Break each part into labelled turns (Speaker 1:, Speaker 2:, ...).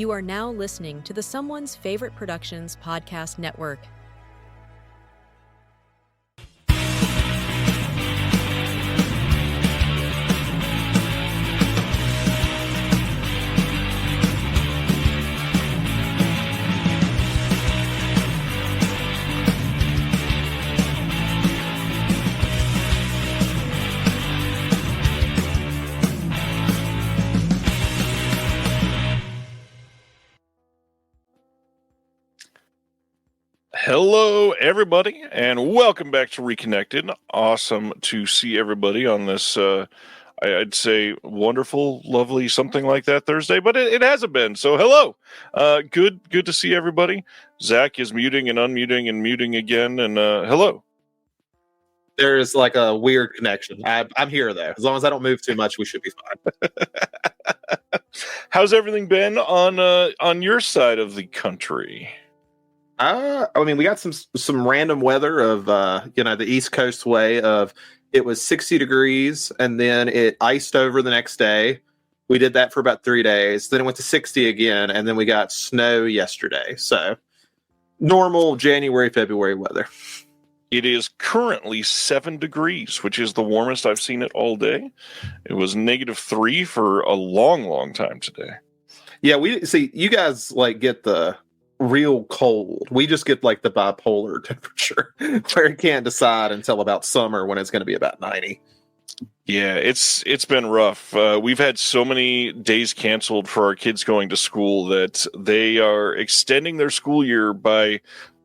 Speaker 1: You are now listening to the Someone's Favorite Productions podcast network.
Speaker 2: Hello, everybody, and welcome back to Reconnected. Awesome to see everybody on this, I'd say, wonderful, lovely, something like that Thursday, but it hasn't been, so hello. Good to see everybody. Zach is muting and unmuting and muting again, and hello.
Speaker 3: There's like a weird connection. I'm here, though. As long as I don't move too much, we should be fine.
Speaker 2: How's everything been on your side of the country?
Speaker 3: I mean, we got some random weather of the East Coast way of it was 60 degrees and then it iced over the next day. We did that for about 3 days. Then it went to 60 again, and then we got snow yesterday. So normal January, February weather.
Speaker 2: It is currently 7 degrees, which is the warmest I've seen it all day. It was -3 for a long, long time today.
Speaker 3: Yeah, we see you guys like get the real cold. We just get like the bipolar temperature where it can't decide until about summer when it's going to be about 90.
Speaker 2: Yeah, it's been rough. We've had so many days canceled for our kids going to school that they are extending their school year by,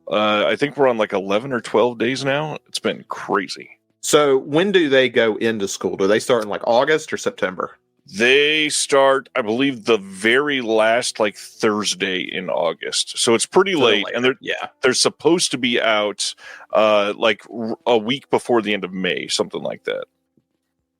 Speaker 2: I think we're on like 11 or 12 days now. It's been crazy.
Speaker 3: So when do they go into school? Do they start in like August or September?
Speaker 2: They start, I believe, the very last like Thursday in August. So it's pretty late, and they're supposed to be out like a week before the end of May, something like that.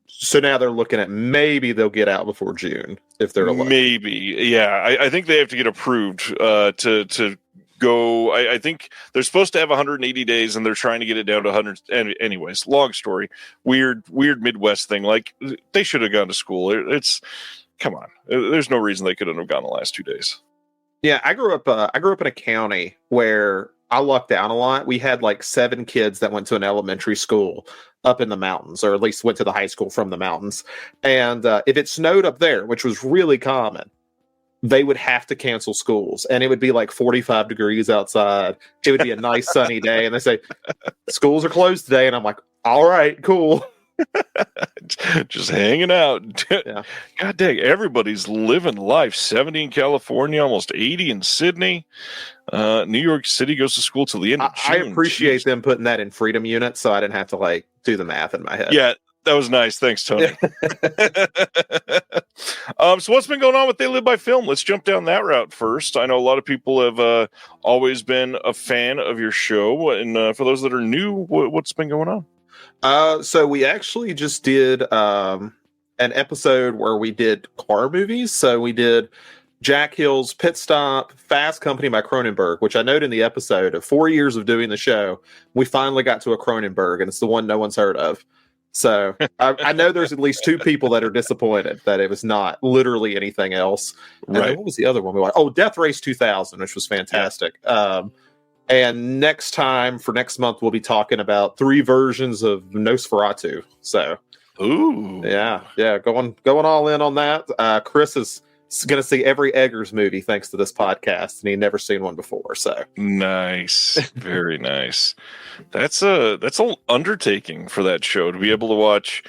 Speaker 3: So now they're looking at maybe they'll get out before June if they're lucky.
Speaker 2: Maybe, yeah. I think they have to get approved to go. I think they're supposed to have 180 days, and they're trying to get it down to 100. Anyways, long story. Weird Midwest thing. Like, they should have gone to school. Come on. There's no reason they couldn't have gone the last 2 days.
Speaker 3: Yeah, I grew up in a county where I lucked out a lot. We had like 7 kids that went to an elementary school up in the mountains, or at least went to the high school from the mountains. And if it snowed up there, which was really common, they would have to cancel schools, and it would be like 45 degrees outside. It would be a nice sunny day, and they say, schools are closed today. And I'm like, all right, cool.
Speaker 2: Just hanging out.
Speaker 3: Yeah.
Speaker 2: God dang, everybody's living life. 70 in California, almost 80 in Sydney. New York City goes to school till the end of June.
Speaker 3: I appreciate them putting that in freedom units, so I didn't have to like do the math in my head.
Speaker 2: Yeah. That was nice. Thanks, Tony. So what's been going on with They Live by Film? Let's jump down that route first. I know a lot of people have always been a fan of your show. And for those that are new, what's been going on?
Speaker 3: So we actually just did an episode where we did car movies. So we did Jack Hill's Pit Stop, Fast Company by Cronenberg, which I noted in the episode of 4 years of doing the show. We finally got to a Cronenberg, and it's the one no one's heard of. So I know there's at least 2 people that are disappointed that it was not literally anything else. And
Speaker 2: right.
Speaker 3: What was the other one we watched? Oh, Death Race 2000, which was fantastic. Yeah. And next month, we'll be talking about 3 versions of Nosferatu. So,
Speaker 2: ooh,
Speaker 3: yeah, going all in on that. Chris is going to see every Eggers movie thanks to this podcast, and he'd never seen one before. So
Speaker 2: nice, very nice. That's an undertaking for that show to be able to watch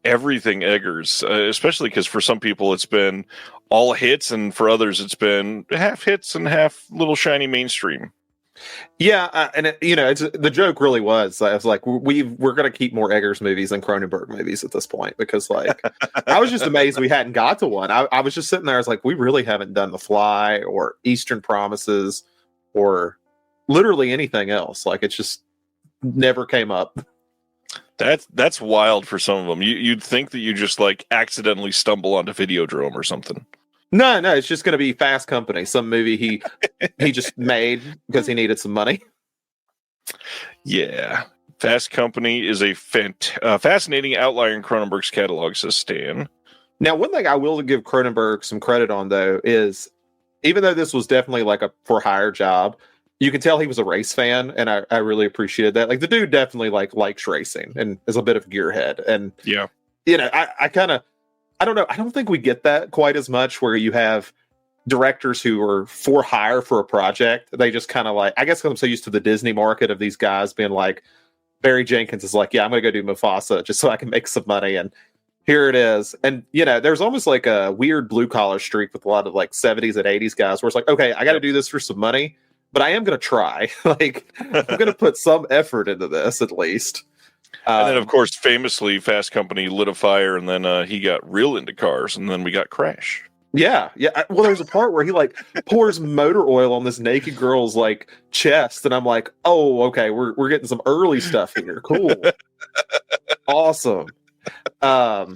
Speaker 2: everything Eggers, especially because for some people it's been all hits, and for others it's been half hits and half little shiny mainstream.
Speaker 3: Yeah, and the joke really was, I was like, we're going to keep more Eggers movies than Cronenberg movies at this point, because like I was just amazed we hadn't got to one. I was just sitting there, I was like, we really haven't done The Fly or Eastern Promises or literally anything else. Like, it just never came up.
Speaker 2: That's wild for some of them. You'd think that you just like accidentally stumble onto Videodrome or something.
Speaker 3: No, it's just going to be Fast Company, some movie he just made because he needed some money.
Speaker 2: Yeah. Fast Company is a fascinating outlier in Cronenberg's catalog, says Stan.
Speaker 3: Now, one thing I will give Cronenberg some credit on, though, is even though this was definitely like a for hire job, you can tell he was a race fan, and I really appreciated that. Like the dude definitely likes racing and is a bit of a gearhead. And
Speaker 2: Yeah.
Speaker 3: I kind of, I don't know. I don't think we get that quite as much where you have directors who are for hire for a project. They just kind of like, I guess because I'm so used to the Disney market of these guys being like, Barry Jenkins is like, yeah, I'm going to go do Mufasa just so I can make some money. And here it is. And, there's almost like a weird blue collar streak with a lot of like 70s and 80s guys where it's like, okay, I got to do this for some money, but I am going to try. Like, I'm going to put some effort into this at least.
Speaker 2: And then, of course, famously, Fast Company lit a fire, and then he got real into cars, and then we got Crash.
Speaker 3: Yeah. Well, there's a part where he like pours motor oil on this naked girl's like chest, and I'm like, oh, okay, we're getting some early stuff here. Cool, awesome. But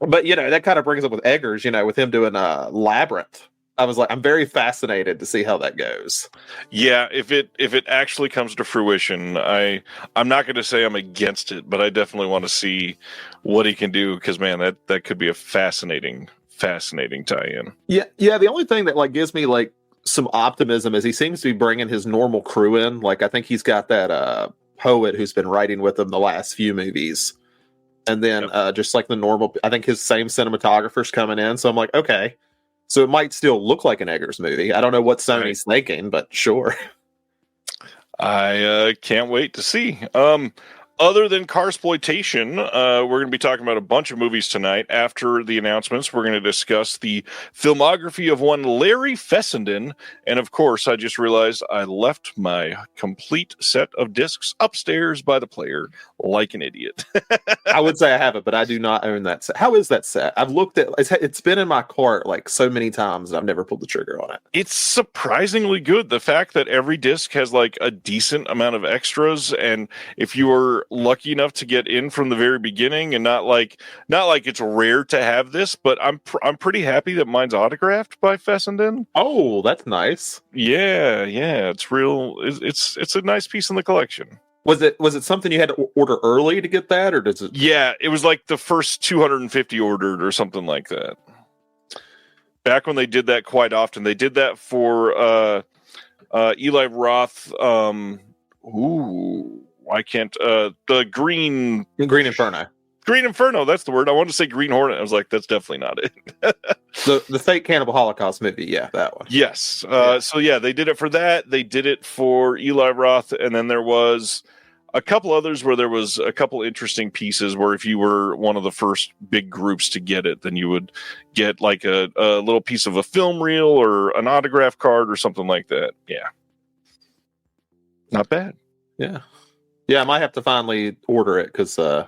Speaker 3: that kind of brings up with Eggers, with him doing Labyrinth. I was like, I'm very fascinated to see how that goes.
Speaker 2: Yeah, if it actually comes to fruition, I'm not going to say I'm against it, but I definitely want to see what he can do because, man, that could be a fascinating tie-in.
Speaker 3: Yeah. The only thing that like gives me like some optimism is he seems to be bringing his normal crew in. Like I think he's got that poet who's been writing with him the last few movies, and then just like the normal. I think his same cinematographer's coming in, so I'm like, okay. So it might still look like an Eggers movie. I don't know what Sony's thinking, but sure.
Speaker 2: I can't wait to see. Other than Carsploitation, we're going to be talking about a bunch of movies tonight. After the announcements, we're going to discuss the filmography of one Larry Fessenden. And of course, I just realized I left my complete set of discs upstairs by the player like an idiot.
Speaker 3: I would say I have it, but I do not own that set. How is that set? I've looked at it's been in my cart like so many times and I've never pulled the trigger on it.
Speaker 2: It's surprisingly good. The fact that every disc has like a decent amount of extras, and if you were lucky enough to get in from the very beginning, and not like it's rare to have this, but I'm pretty happy that mine's autographed by Fessenden.
Speaker 3: Oh, that's nice.
Speaker 2: Yeah, it's real. It's a nice piece in the collection.
Speaker 3: Was it something you had to order early to get that, or does it?
Speaker 2: Yeah, it was like the first 250 ordered or something like that. Back when they did that quite often, they did that for Eli Roth. Why can't the Green
Speaker 3: Inferno?
Speaker 2: Green Inferno, that's the word. I wanted to say Green Hornet. I was like, that's definitely not it.
Speaker 3: the fake Cannibal Holocaust movie, yeah, that one.
Speaker 2: Yes. So yeah, they did it for that. They did it for Eli Roth, and then there was a couple others where there was a couple interesting pieces where if you were one of the first big groups to get it, then you would get like a little piece of a film reel or an autograph card or something like that. Yeah. Not bad.
Speaker 3: Yeah, I might have to finally order it because I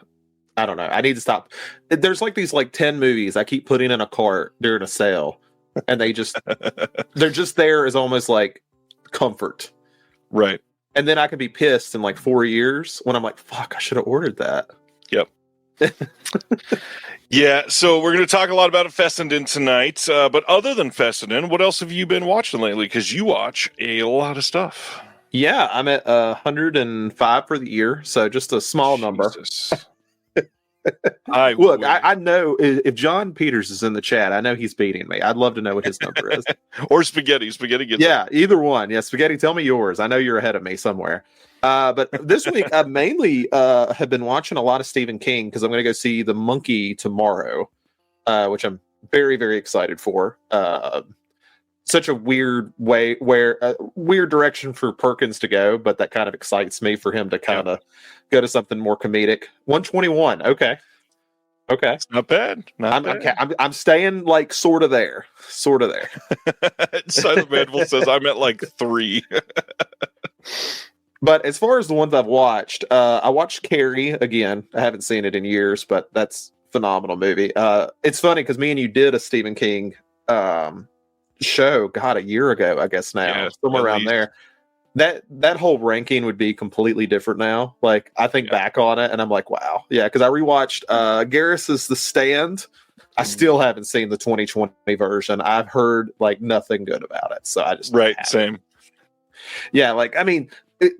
Speaker 3: don't know. I need to stop. There's like these like 10 movies I keep putting in a cart during a sale, and they're just there as almost like comfort.
Speaker 2: Right.
Speaker 3: And then I could be pissed in like 4 years when I'm like, fuck, I should have ordered that.
Speaker 2: Yep. Yeah, so we're going to talk a lot about Fessenden tonight. But other than Fessenden, what else have you been watching lately? Because you watch a lot of stuff.
Speaker 3: Yeah, I'm at 105 for the year, so just a small number. I know if John Peters is in the chat, I know he's beating me. I'd love to know what his number is.
Speaker 2: Or Spaghetti gets
Speaker 3: it. Either one. Yeah, Spaghetti, tell me yours. I know you're ahead of me somewhere. But this week I mainly have been watching a lot of Stephen King because I'm going to go see The Monkey tomorrow, which I'm very, very excited for. Such a weird weird direction for Perkins to go, but that kind of excites me for him to kind of go to something more comedic. 121. Okay.
Speaker 2: It's not bad.
Speaker 3: I'm staying like sort of there.
Speaker 2: Silent Manville says I'm at like 3.
Speaker 3: But as far as the ones I've watched, I watched Carrie again. I haven't seen it in years, but that's a phenomenal movie. It's funny because me and you did a Stephen King show, God, a year ago, I guess now, somewhere around there. That whole ranking would be completely different now. Like I think back on it and I'm like, wow. Yeah, because I rewatched Garris's The Stand. I still haven't seen the 2020 version. I've heard like nothing good about it. So I just
Speaker 2: same.
Speaker 3: Yeah, like I mean,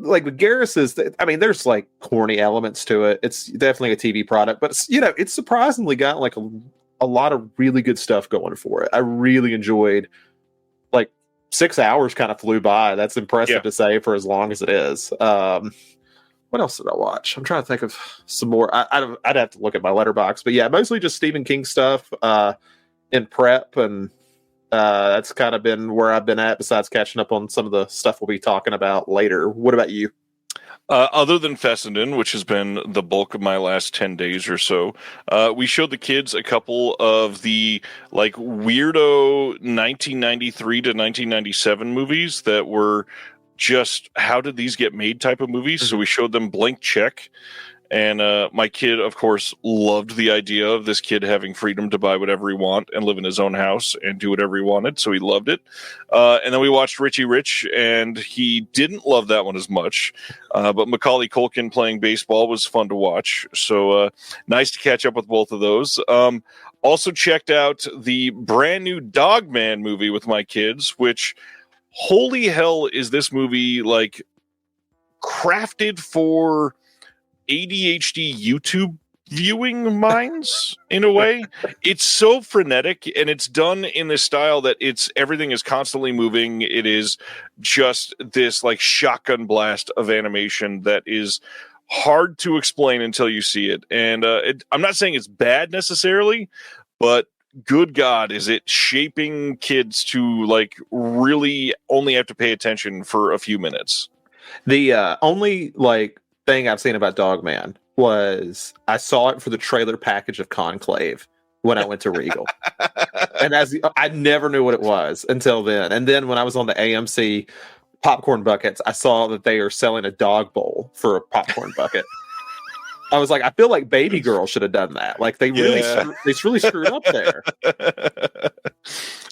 Speaker 3: like with Garris's, I mean, there's like corny elements to it. It's definitely a TV product, but it's surprisingly got like a lot of really good stuff going for it. I really enjoyed like 6 hours kind of flew by. That's impressive to say for as long as it is. What else did I watch? I'm trying to think of some more. I'd have to look at my letterbox, but yeah, mostly just Stephen King stuff in prep, and that's kind of been where I've been at. Besides catching up on some of the stuff we'll be talking about later. What about you?
Speaker 2: Other than Fessenden, which has been the bulk of my last 10 days or so, we showed the kids a couple of the like weirdo 1993 to 1997 movies that were just how did these get made type of movies. So we showed them Blank Check, and my kid, of course, loved the idea of this kid having freedom to buy whatever he want and live in his own house and do whatever he wanted. So he loved it. And then we watched Richie Rich, and he didn't love that one as much. But Macaulay Culkin playing baseball was fun to watch. So nice to catch up with both of those. Also checked out the brand new Dog Man movie with my kids, which holy hell is this movie like crafted for ADHD YouTube viewing minds in a way. It's so frenetic, and it's done in this style that everything is constantly moving. It is just this like shotgun blast of animation that is hard to explain until you see it. And I'm not saying it's bad necessarily, but good God, is it shaping kids to like really only have to pay attention for a few minutes.
Speaker 3: The only like thing I've seen about Dog Man was I saw it for the trailer package of Conclave when I went to Regal. And I never knew what it was until then. And then when I was on the AMC popcorn buckets, I saw that they are selling a dog bowl for a popcorn bucket. I was like, I feel like Baby Girl should have done that. Like they really, they really screwed up there.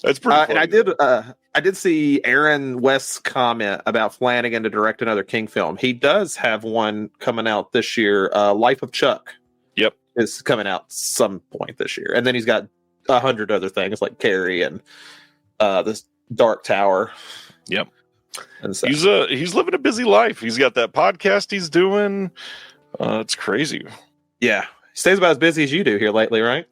Speaker 2: That's pretty funny.
Speaker 3: And I did see Aaron West's comment about Flanagan to direct another King film. He does have one coming out this year. Life of Chuck.
Speaker 2: Yep,
Speaker 3: is coming out some point this year, and then he's got 100 other things like Carrie and this Dark Tower.
Speaker 2: Yep,
Speaker 3: and so
Speaker 2: he's living a busy life. He's got that podcast he's doing. It's crazy.
Speaker 3: Yeah. He stays about as busy as you do here lately, right?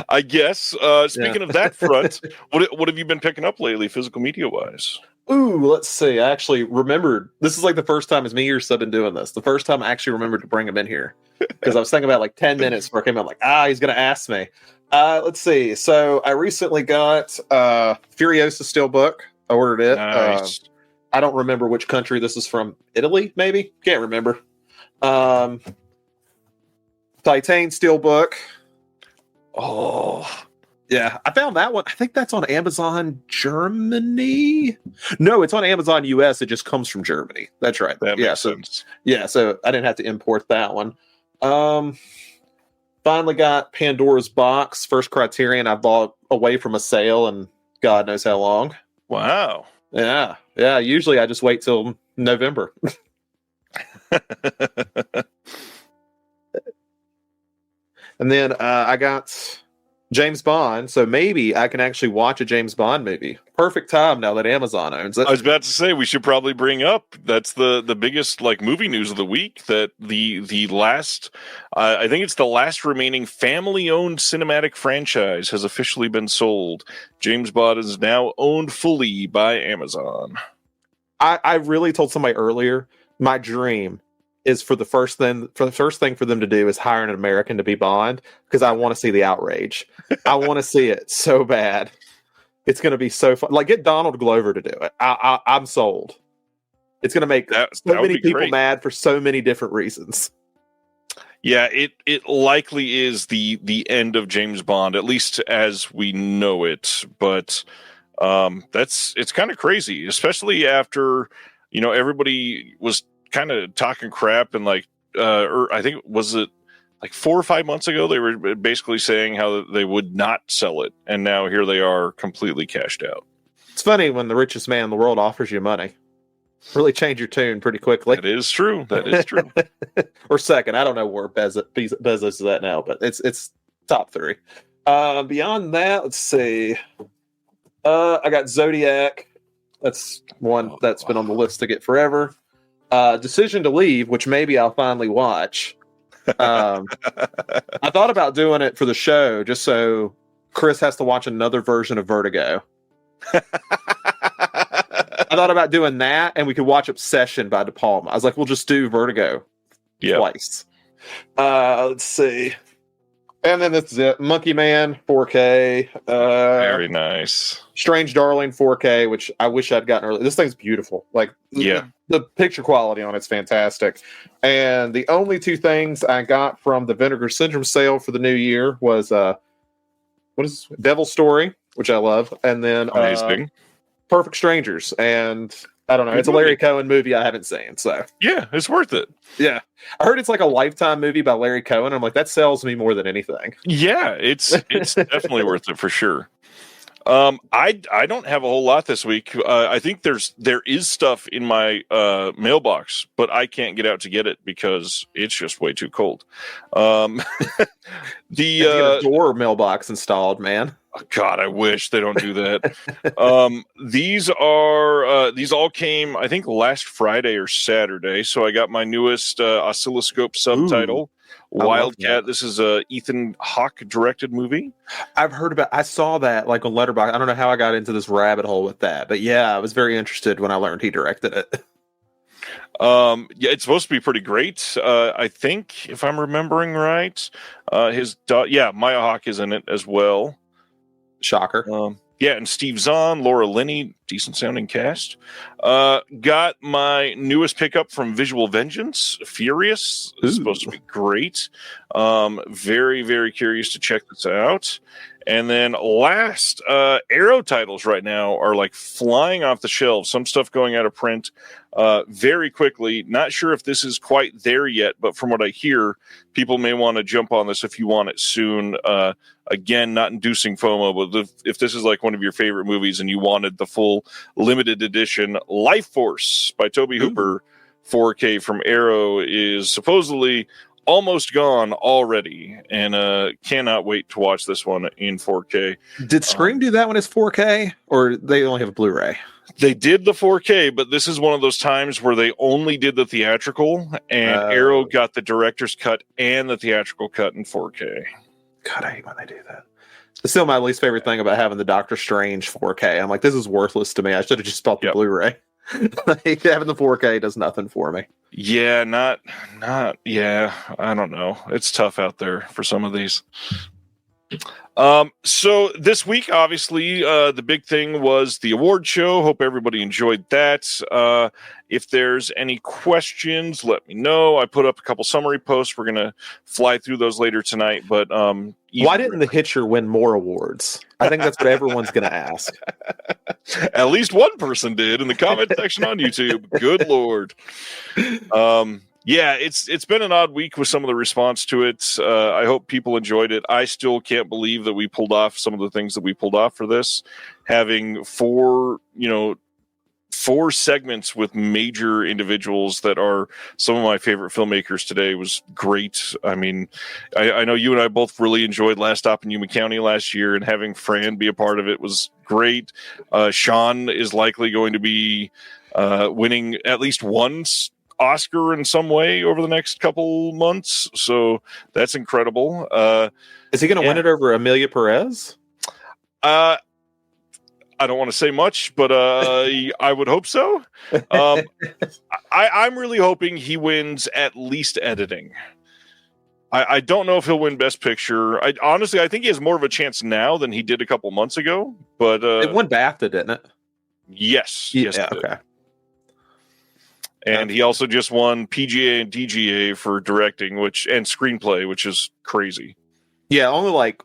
Speaker 2: I guess. Speaking of that front, what have you been picking up lately, physical media wise?
Speaker 3: Ooh, let's see. I actually remembered. This is like the first time, as me or Sub been doing this. The first time I actually remembered to bring him in here. Because I was thinking about like 10 minutes before I came out, like, he's going to ask me. Let's see. So I recently got Furiosa Steelbook. I ordered it.
Speaker 2: Nice.
Speaker 3: I don't remember which country this is from. Italy, maybe? Can't remember. Titan Steelbook.
Speaker 2: Oh,
Speaker 3: yeah. I found that one. I think that's on Amazon Germany. No, it's on Amazon US. It just comes from Germany. That's right.
Speaker 2: That makes sense.
Speaker 3: Yeah, so I didn't have to import that one. Finally got Pandora's Box, first Criterion I bought away from a sale, and God knows how long.
Speaker 2: Wow.
Speaker 3: Yeah. Usually I just wait till November. And then I got James Bond, so maybe I can actually watch a James Bond movie. Perfect time now that Amazon owns it.
Speaker 2: I was about to say we should probably bring up that's the biggest like movie news of the week, that the last I think it's the last remaining family owned cinematic franchise has officially been sold. James Bond is now owned fully by Amazon.
Speaker 3: I really told somebody earlier, my dream is for the first thing for them to do is hire an American to be Bond, because I want to see the outrage. I want to see it so bad. It's going to be so fun. Like, get Donald Glover to do it. I'm sold. It's going to make so many people mad for so many different reasons.
Speaker 2: Yeah, it likely is the end of James Bond, at least as we know it. But it's kind of crazy, especially after everybody was kind of talking crap, and like or I think was it like 4 or 5 months ago they were basically saying how they would not sell it, and now here they are completely cashed out.
Speaker 3: It's funny when the richest man in the world offers you money. Really change your tune pretty quickly.
Speaker 2: That is true.
Speaker 3: Or second, I don't know where Bezos is at now, but it's top 3. Beyond that, let's see. I got Zodiac. That's one that's been on the list to get forever. Decision to Leave, which maybe I'll finally watch. I thought about doing it for the show, just so Chris has to watch another version of Vertigo, I thought about doing that, and we could watch Obsession by De Palma. I was like, we'll just do Vertigo twice. Let's see. And then this is it. Monkey Man, 4K.
Speaker 2: Very nice.
Speaker 3: Strange Darling, 4K, which I wish I'd gotten early. This thing's beautiful. Like, the picture quality on it's fantastic. And the only two things I got from the Vinegar Syndrome sale for the new year was Devil's Story, which I love, and then
Speaker 2: Amazing.
Speaker 3: Perfect Strangers. And I don't know. It's a Larry Cohen movie I haven't seen. So
Speaker 2: yeah, it's worth it.
Speaker 3: Yeah. I heard it's like a Lifetime movie by Larry Cohen. I'm like, that sells me more than anything.
Speaker 2: Yeah, it's definitely worth it for sure. I don't have a whole lot this week. I think there is stuff in my mailbox, but I can't get out to get it because it's just way too cold.
Speaker 3: Get a door mailbox installed, man.
Speaker 2: God, I wish they don't do that. These all came, I think, last Friday or Saturday. So I got my newest oscilloscope subtitle, Wildcat. This is a Ethan Hawke directed movie.
Speaker 3: I've heard about. I saw that like on Letterboxd. I don't know how I got into this rabbit hole with that, but yeah, I was very interested when I learned he directed it.
Speaker 2: Yeah, it's supposed to be pretty great. I think, if I'm remembering right, Maya Hawke is in it as well.
Speaker 3: Shocker.
Speaker 2: Yeah, and Steve Zahn, Laura Linney, decent sounding cast. Got my newest pickup from Visual Vengeance, Furious. It's supposed to be great. Very, very curious to check this out. And then last, Arrow titles right now are like flying off the shelves. Some stuff going out of print very quickly. Not sure if this is quite there yet, but from what I hear, people may want to jump on this if you want it soon. Again, not inducing FOMO, but if this is like one of your favorite movies and you wanted the full limited edition, Life Force by Tobe Hooper, 4K from Arrow, is supposedly almost gone already, and cannot wait to watch this one in 4K.
Speaker 3: Did Scream do that one as 4K, or they only have a Blu-ray?
Speaker 2: They did the 4K, but this is one of those times where they only did the theatrical, and Arrow got the director's cut and the theatrical cut in 4K.
Speaker 3: God, I hate when they do that. It's still my least favorite thing about having the Doctor Strange 4K. I'm like, this is worthless to me. I should have just bought the Blu-ray. Like, having the 4K does nothing for me.
Speaker 2: Yeah, yeah, I don't know. It's tough out there for some of these. So this week, obviously, the big thing was the award show. Hope everybody enjoyed that. If there's any questions, let me know. I put up a couple summary posts. We're going to fly through those later tonight. But
Speaker 3: why didn't The Hitcher win more awards? I think that's what everyone's going to ask.
Speaker 2: At least one person did in the comment section on YouTube. Good Lord. Yeah, it's been an odd week with some of the response to it. I hope people enjoyed it. I still can't believe that we pulled off some of the things that we pulled off for this. Having four segments with major individuals that are some of my favorite filmmakers today was great. I mean, I know you and I both really enjoyed Last Stop in Yuma County last year, and having Fran be a part of it was great. Sean is likely going to be winning at least one Oscar in some way over the next couple months, so that's incredible.
Speaker 3: Is he going to win it over Amelia Perez?
Speaker 2: I don't want to say much, but I would hope so. I'm really hoping he wins at least editing. I don't know if he'll win Best Picture. Honestly, I think he has more of a chance now than he did a couple months ago. But
Speaker 3: it won BAFTA, didn't it?
Speaker 2: Yes.
Speaker 3: Yeah,
Speaker 2: yes,
Speaker 3: okay.
Speaker 2: And he also just won PGA and DGA for directing, and screenplay, which is crazy.
Speaker 3: Yeah, only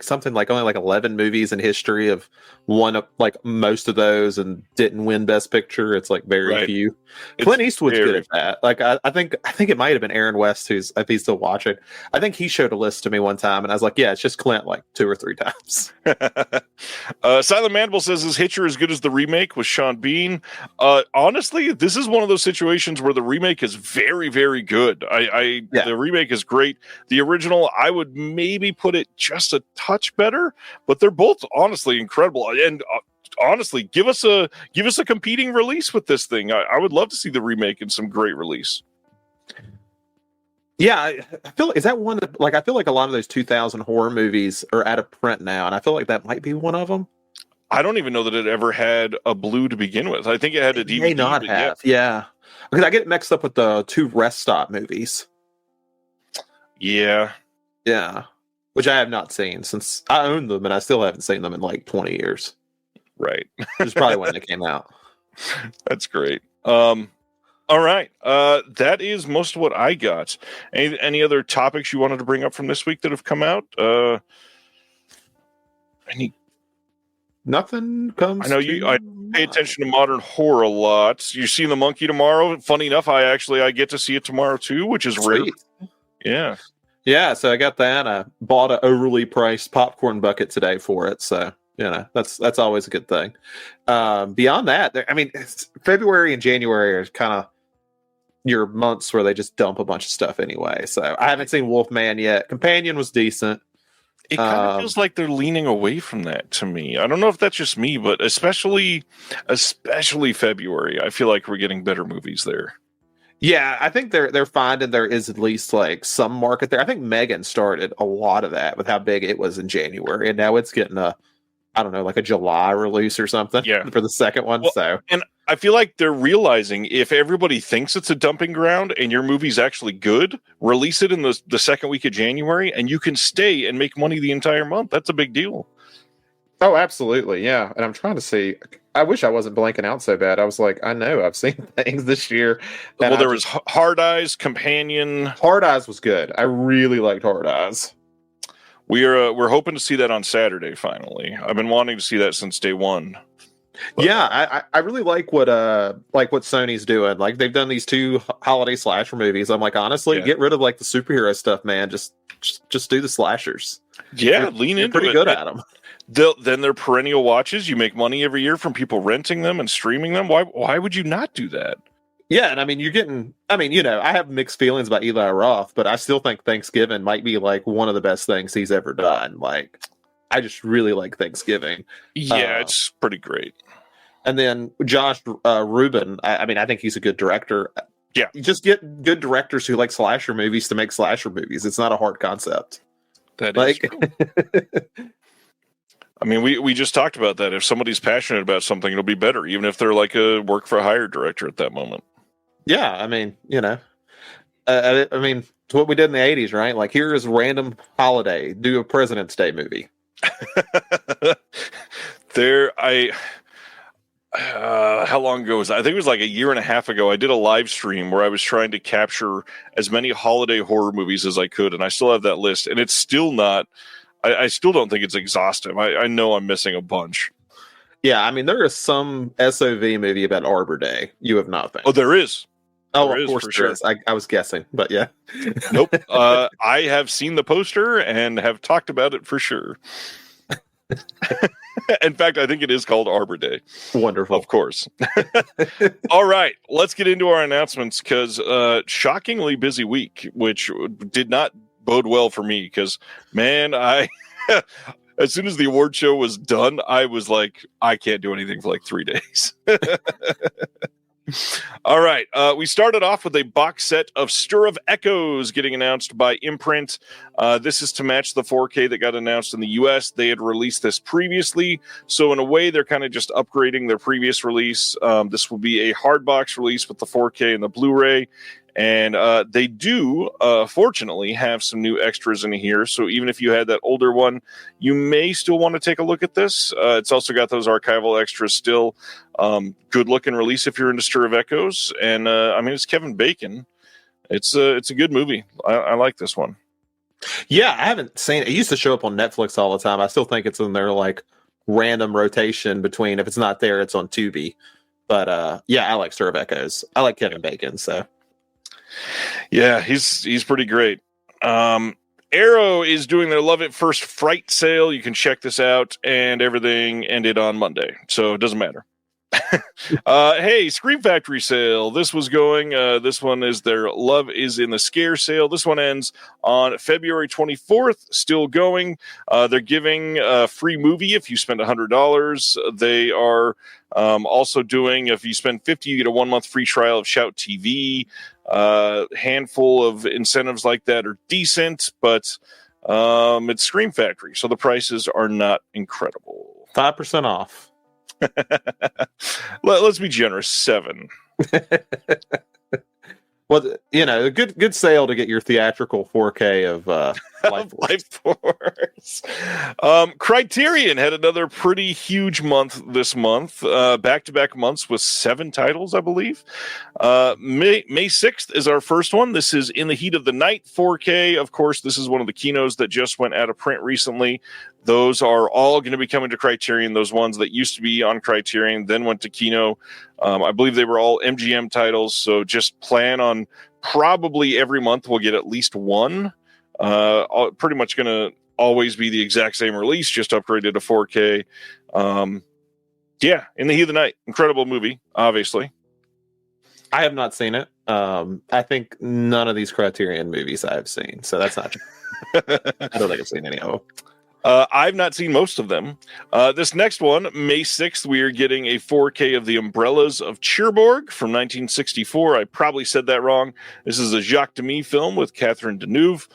Speaker 3: something like only 11 movies in history have won most of those and didn't win Best Picture. It's like very few. Clint Eastwood's good at that. Like I think it might have been Aaron West, who's, if he's still watching, I think he showed a list to me one time, and I was like, yeah, it's just Clint like 2 or 3 times.
Speaker 2: Silent Mandible says, is Hitcher as good as the remake with Sean Bean? Honestly, this is one of those situations where the remake is very, very good. The remake is great. The original, I would maybe put it just a touch better, but they're both honestly incredible. And honestly, give us a competing release with this thing. I would love to see the remake in some great release.
Speaker 3: Yeah, I feel is that one I feel like a lot of those 2000 horror movies are out of print now, and I feel like that might be one of them.
Speaker 2: I don't even know that it ever had a blue to begin with. I think it had a DVD.
Speaker 3: May not have. Yeah. Because I get it mixed up with the two Rest Stop movies.
Speaker 2: Yeah.
Speaker 3: Yeah. Which I have not seen since I own them, and I still haven't seen them in like 20 years.
Speaker 2: Right.
Speaker 3: Which is probably when they came out.
Speaker 2: That's great. All right. That is most of what I got. Any other topics you wanted to bring up from this week that have come out?
Speaker 3: Nothing comes.
Speaker 2: I know I pay attention to modern horror a lot. You see The Monkey tomorrow? Funny enough, I get to see it tomorrow too, which is rare. Yeah.
Speaker 3: Yeah, so I got that. I bought an overly priced popcorn bucket today for it, so that's always a good thing. Beyond that, February and January are kind of your months where they just dump a bunch of stuff anyway. So I haven't seen Wolfman yet. Companion was decent.
Speaker 2: It kind of feels like they're leaning away from that to me. I don't know if that's just me, but especially February, I feel like we're getting better movies there.
Speaker 3: Yeah, I think they're finding there is at least like some market there. I think Megan started a lot of that with how big it was in January, and now it's getting like a July release or something for the second one. Well,
Speaker 2: and I feel like they're realizing if everybody thinks it's a dumping ground and your movie's actually good, release it in the second week of January, and you can stay and make money the entire month. That's a big deal.
Speaker 3: Oh, absolutely, yeah. And I'm trying to see. I wish I wasn't blanking out so bad. I was like, I know I've seen things this year.
Speaker 2: Well, there was Hard Eyes, Companion.
Speaker 3: Hard Eyes was good. I really liked Hard Eyes.
Speaker 2: We're hoping to see that on Saturday. Finally, I've been wanting to see that since day one.
Speaker 3: But, yeah, I really like what Sony's doing. Like they've done these two holiday slasher movies. I'm like, honestly, get rid of like the superhero stuff, man. Just do the slashers.
Speaker 2: Yeah, lean into
Speaker 3: pretty
Speaker 2: it.
Speaker 3: Good at them.
Speaker 2: Then they're perennial watches. You make money every year from people renting them and streaming them. Why would you not do that?
Speaker 3: Yeah, and I have mixed feelings about Eli Roth, but I still think Thanksgiving might be like one of the best things he's ever done. Like, I just really like Thanksgiving.
Speaker 2: Yeah, it's pretty great.
Speaker 3: And then Josh Rubin, I think he's a good director.
Speaker 2: Yeah.
Speaker 3: You just get good directors who like slasher movies to make slasher movies. It's not a hard concept.
Speaker 2: That is true. I mean, we just talked about that. If somebody's passionate about something, it'll be better, even if they're like a work for hire director at that moment.
Speaker 3: Yeah, it's what we did in the 80s, right? Like, here is random holiday, do a President's Day movie.
Speaker 2: How long ago was that? I think it was like a year and a half ago. I did a live stream where I was trying to capture as many holiday horror movies as I could, and I still have that list, and it's still not. I still don't think it's exhaustive. I know I'm missing a bunch.
Speaker 3: Yeah, there is some SOV movie about Arbor Day you have not found.
Speaker 2: Oh, there is.
Speaker 3: Oh, of course there is. I was guessing, but yeah.
Speaker 2: Nope. I have seen the poster and have talked about it for sure. In fact, I think it is called Arbor Day.
Speaker 3: Wonderful.
Speaker 2: Of course. All right. Let's get into our announcements because shockingly busy week, which did not bode well for me because, man, as soon as the award show was done, I was like, I can't do anything for like 3 days. All right. We started off with a box set of Stir of Echoes getting announced by Imprint. This is to match the 4K that got announced in the US. They had released this previously. So in a way, they're kind of just upgrading their previous release. This will be a hard box release with the 4K and the Blu-ray. And they do, fortunately, have some new extras in here. So even if you had that older one, you may still want to take a look at this. It's also got those archival extras still. Good looking release if you're into Stir of Echoes. And it's Kevin Bacon. It's a good movie. I like this one.
Speaker 3: Yeah, I haven't seen it. It used to show up on Netflix all the time. I still think it's in their like random rotation between if it's not there, it's on Tubi. But I like Stir of Echoes. I like Kevin Bacon, so.
Speaker 2: Yeah, he's pretty great. Arrow is doing their Love It First Fright sale. You can check this out, and everything ended on Monday, so it doesn't matter. Hey, Scream Factory sale. This was going. This one is their Love is in the Scare sale. This one ends on February 24th. Still going. They're giving a free movie if you spend $100. They are also doing, if you spend $50, you get a 1 month free trial of Shout TV. Handful of incentives like that are decent, but it's Scream Factory, so the prices are not incredible.
Speaker 3: 5% off.
Speaker 2: Let's be generous. 7.
Speaker 3: Well, you know, a good sale to get your theatrical 4K of Life Force.
Speaker 2: Life Force. Criterion had another pretty huge month this month. Back-to-back months with 7 titles, I believe. May 6th is our first one. This is In the Heat of the Night 4K. Of course, this is one of the kinos that just went out of print recently. Those are all going to be coming to Criterion. Those ones that used to be on Criterion then went to Kino. I believe they were all MGM titles, so just plan on probably every month we'll get at least one. Pretty much going to always be the exact same release, just upgraded to 4K. Yeah, In the Heat of the Night. Incredible movie, obviously.
Speaker 3: I have not seen it. I think none of these Criterion movies I have seen, so that's not true. I don't think I've seen any of them.
Speaker 2: I've not seen most of them. This next one, May 6th, we are getting a 4K of The Umbrellas of Cherbourg from 1964. I probably said that wrong. This is a Jacques Demy film with Catherine Deneuve.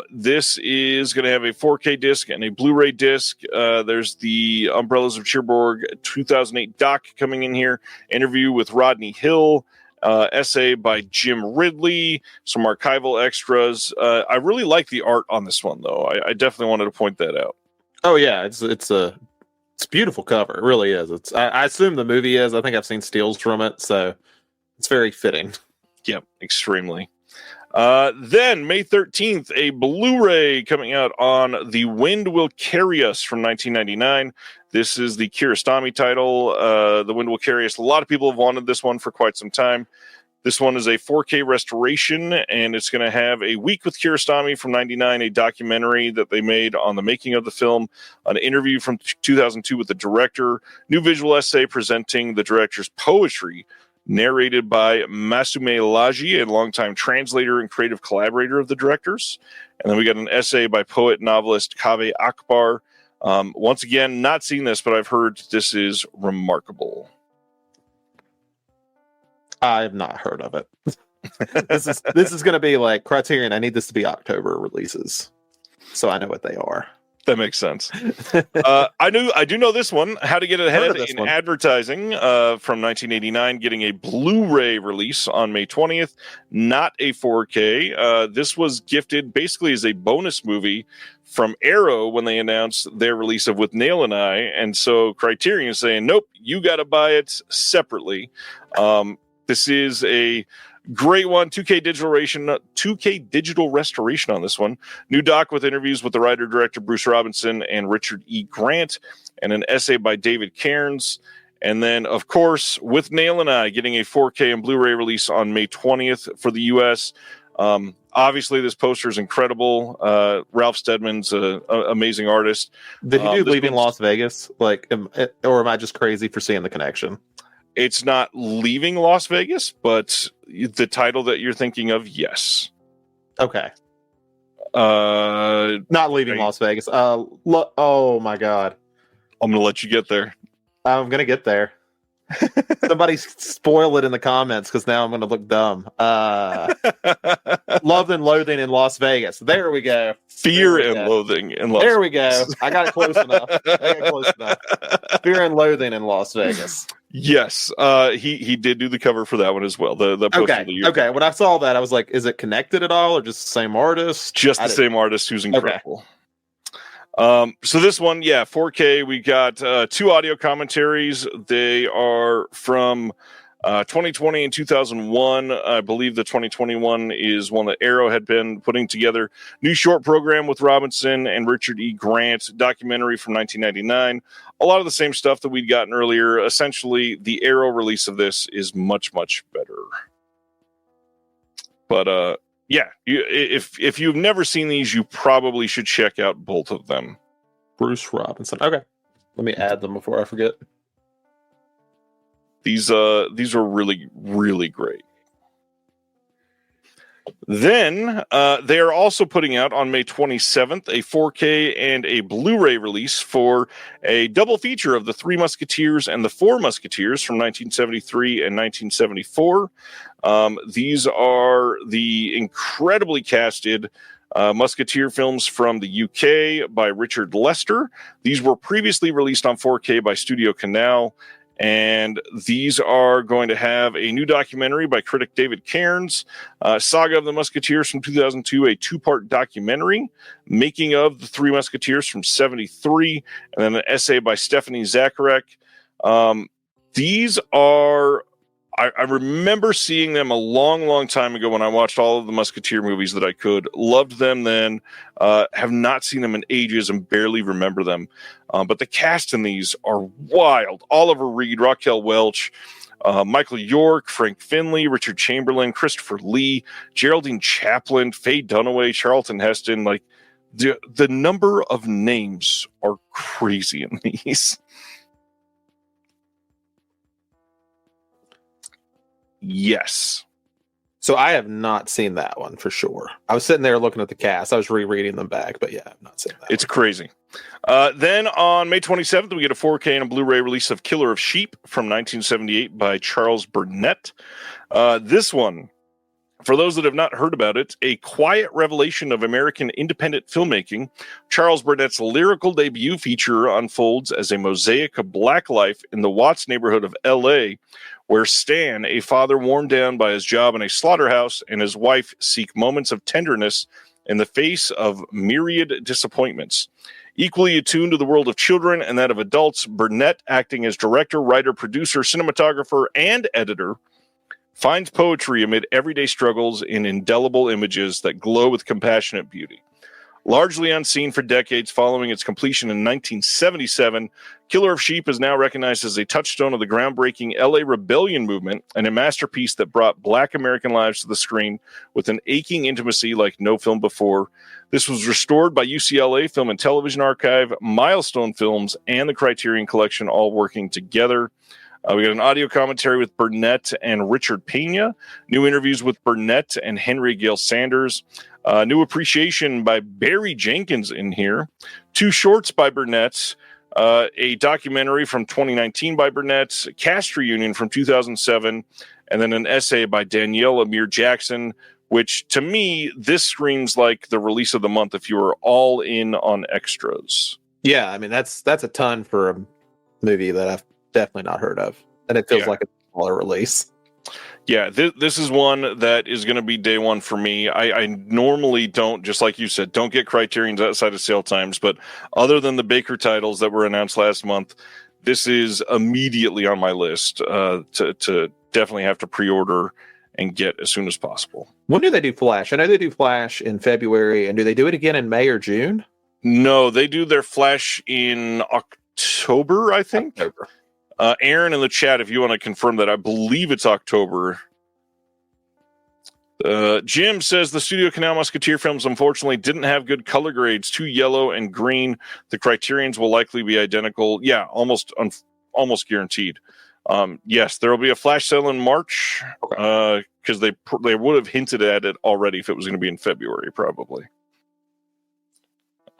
Speaker 2: This is going to have a 4K disc and a Blu-ray disc. There's the Umbrellas of Cherbourg 2008 doc coming in here. Interview with Rodney Hill. Essay by Jim Ridley, some archival extras. I really like the art on this one, though. I definitely wanted to point that out.
Speaker 3: Oh yeah, it's a beautiful cover. It really is. I assume the movie is. I think I've seen stills from it, so it's very fitting.
Speaker 2: Yep, extremely. Then May 13th, a Blu-ray coming out on The Wind Will Carry Us from 1999. This is the Kiarostami title. The Wind Will Carry Us. A lot of people have wanted this one for quite some time. This one is a 4K restoration, and it's going to have A Week with Kiarostami from 99, a documentary that they made on the making of the film, an interview from 2002 with the director, new visual essay presenting the director's poetry, narrated by Masume Laji, a longtime translator and creative collaborator of the directors. And then we got an essay by poet novelist Kaveh Akbar. Once again, not seen this, but I've heard this is remarkable.
Speaker 3: I have not heard of it. This is going to be like Criterion. I need this to be October releases, so I know what they are.
Speaker 2: That makes sense. I do know this one. How to Get Ahead in Advertising from 1989, getting a Blu-ray release on May 20th, not a 4K. This was gifted basically as a bonus movie from Arrow when they announced their release of With Nail and I, and so Criterion is saying, nope, you got to buy it separately. This is a great one. 2K digital restoration on this one. New doc with interviews with the writer-director Bruce Robinson and Richard E. Grant, and an essay by David Cairns. And then, of course, With Nail and I, getting a 4K and Blu-ray release on May 20th for the U.S. Obviously, this poster is incredible. Ralph Steadman's an amazing artist.
Speaker 3: Did he do Leaving Las Vegas? Or am I just crazy for seeing the connection?
Speaker 2: It's not Leaving Las Vegas, but the title that you're thinking of, yes.
Speaker 3: Okay. Not Leaving Las Vegas. Oh my God.
Speaker 2: I'm going to let you get there.
Speaker 3: I'm going to get there. Somebody spoil it in the comments because now I'm going to look dumb. Love and Loathing in Las Vegas. There we go.
Speaker 2: Fear and Loathing in Las Vegas.
Speaker 3: There we go. I got it close enough. Fear and Loathing in Las Vegas.
Speaker 2: Yes, he did do the cover for that one as well. The poster
Speaker 3: okay. When I saw that, I was like, "Is it connected at all, or just the same artist?"
Speaker 2: Just the same artist, who's incredible. Okay. So this one, 4K. We got 2 audio commentaries. They are from 2020 and 2001. I believe the 2021 is one that Arrow had been putting together. New short program with Robinson and Richard E. Grant. Documentary from 1999. A lot of the same stuff that we'd gotten earlier. Essentially, the Arrow release of this is much, much better. But if you've never seen these, you probably should check out both of them.
Speaker 3: Bruce Robinson. Okay, let me add them before I forget.
Speaker 2: These are really, really great. Then they are also putting out on May 27th a 4K and a Blu-ray release for a double feature of The Three Musketeers and The Four Musketeers from 1973 and 1974. These are the incredibly casted Musketeer films from the UK by Richard Lester. These were previously released on 4K by Studio Canal. And these are going to have a new documentary by critic David Cairns, Saga of the Musketeers from 2002, a two-part documentary, Making of the Three Musketeers from 73, and then an essay by Stephanie Zacharek. These are... I remember seeing them a long, long time ago when I watched all of the Musketeer movies that I could. Loved them then. Have not seen them in ages and barely remember them. But the cast in these are wild. Oliver Reed, Raquel Welch, Michael York, Frank Finley, Richard Chamberlain, Christopher Lee, Geraldine Chaplin, Faye Dunaway, Charlton Heston. Like the number of names are crazy in these. Yes.
Speaker 3: So I have not seen that one for sure. I was sitting there looking at the cast. I was rereading them back, but yeah, I've not seen that.
Speaker 2: It's crazy. Then on May 27th, we get a 4K and a Blu-ray release of Killer of Sheep from 1978 by Charles Burnett. This one, for those that have not heard about it, a quiet revelation of American independent filmmaking. Charles Burnett's lyrical debut feature unfolds as a mosaic of black life in the Watts neighborhood of L.A., where Stan, a father worn down by his job in a slaughterhouse, and his wife seek moments of tenderness in the face of myriad disappointments. Equally attuned to the world of children and that of adults, Burnett, acting as director, writer, producer, cinematographer, and editor, finds poetry amid everyday struggles in indelible images that glow with compassionate beauty. Largely unseen for decades following its completion in 1977, Killer of Sheep is now recognized as a touchstone of the groundbreaking LA Rebellion movement and a masterpiece that brought Black American lives to the screen with an aching intimacy like no film before. This was restored by UCLA Film and Television Archive, Milestone Films, and the Criterion Collection, all working together. We got an audio commentary with Burnett and Richard Pena, new interviews with Burnett and Henry Gale Sanders, new appreciation by Barry Jenkins in here, two shorts by Burnett, a documentary from 2019 by Burnett, cast reunion from 2007, and then an essay by Danielle Amir Jackson, which to me, this screams like the release of the month if you were all in on extras.
Speaker 3: Yeah, I mean, that's a ton for a movie that I've definitely not heard of, and it feels like a smaller release.
Speaker 2: Yeah, this is one that is going to be day one for me. I normally don't, just like you said, don't get Criterions outside of sale times, but other than the Baker titles that were announced last month, this is immediately on my list to definitely have to pre-order and get as soon as possible.
Speaker 3: When do they do Flash? I know they do Flash in February, and do they do it again in May or June?
Speaker 2: No, they do their Flash in October, I think.
Speaker 3: October.
Speaker 2: Aaron in the chat, if you want to confirm that, I believe it's October. Jim says the Studio Canal Musketeer films unfortunately didn't have good color grades, too yellow and green. The Criterions will likely be identical. Yeah, almost guaranteed. Yes, there will be a flash sale in March because they would have hinted at it already if it was going to be in February, probably.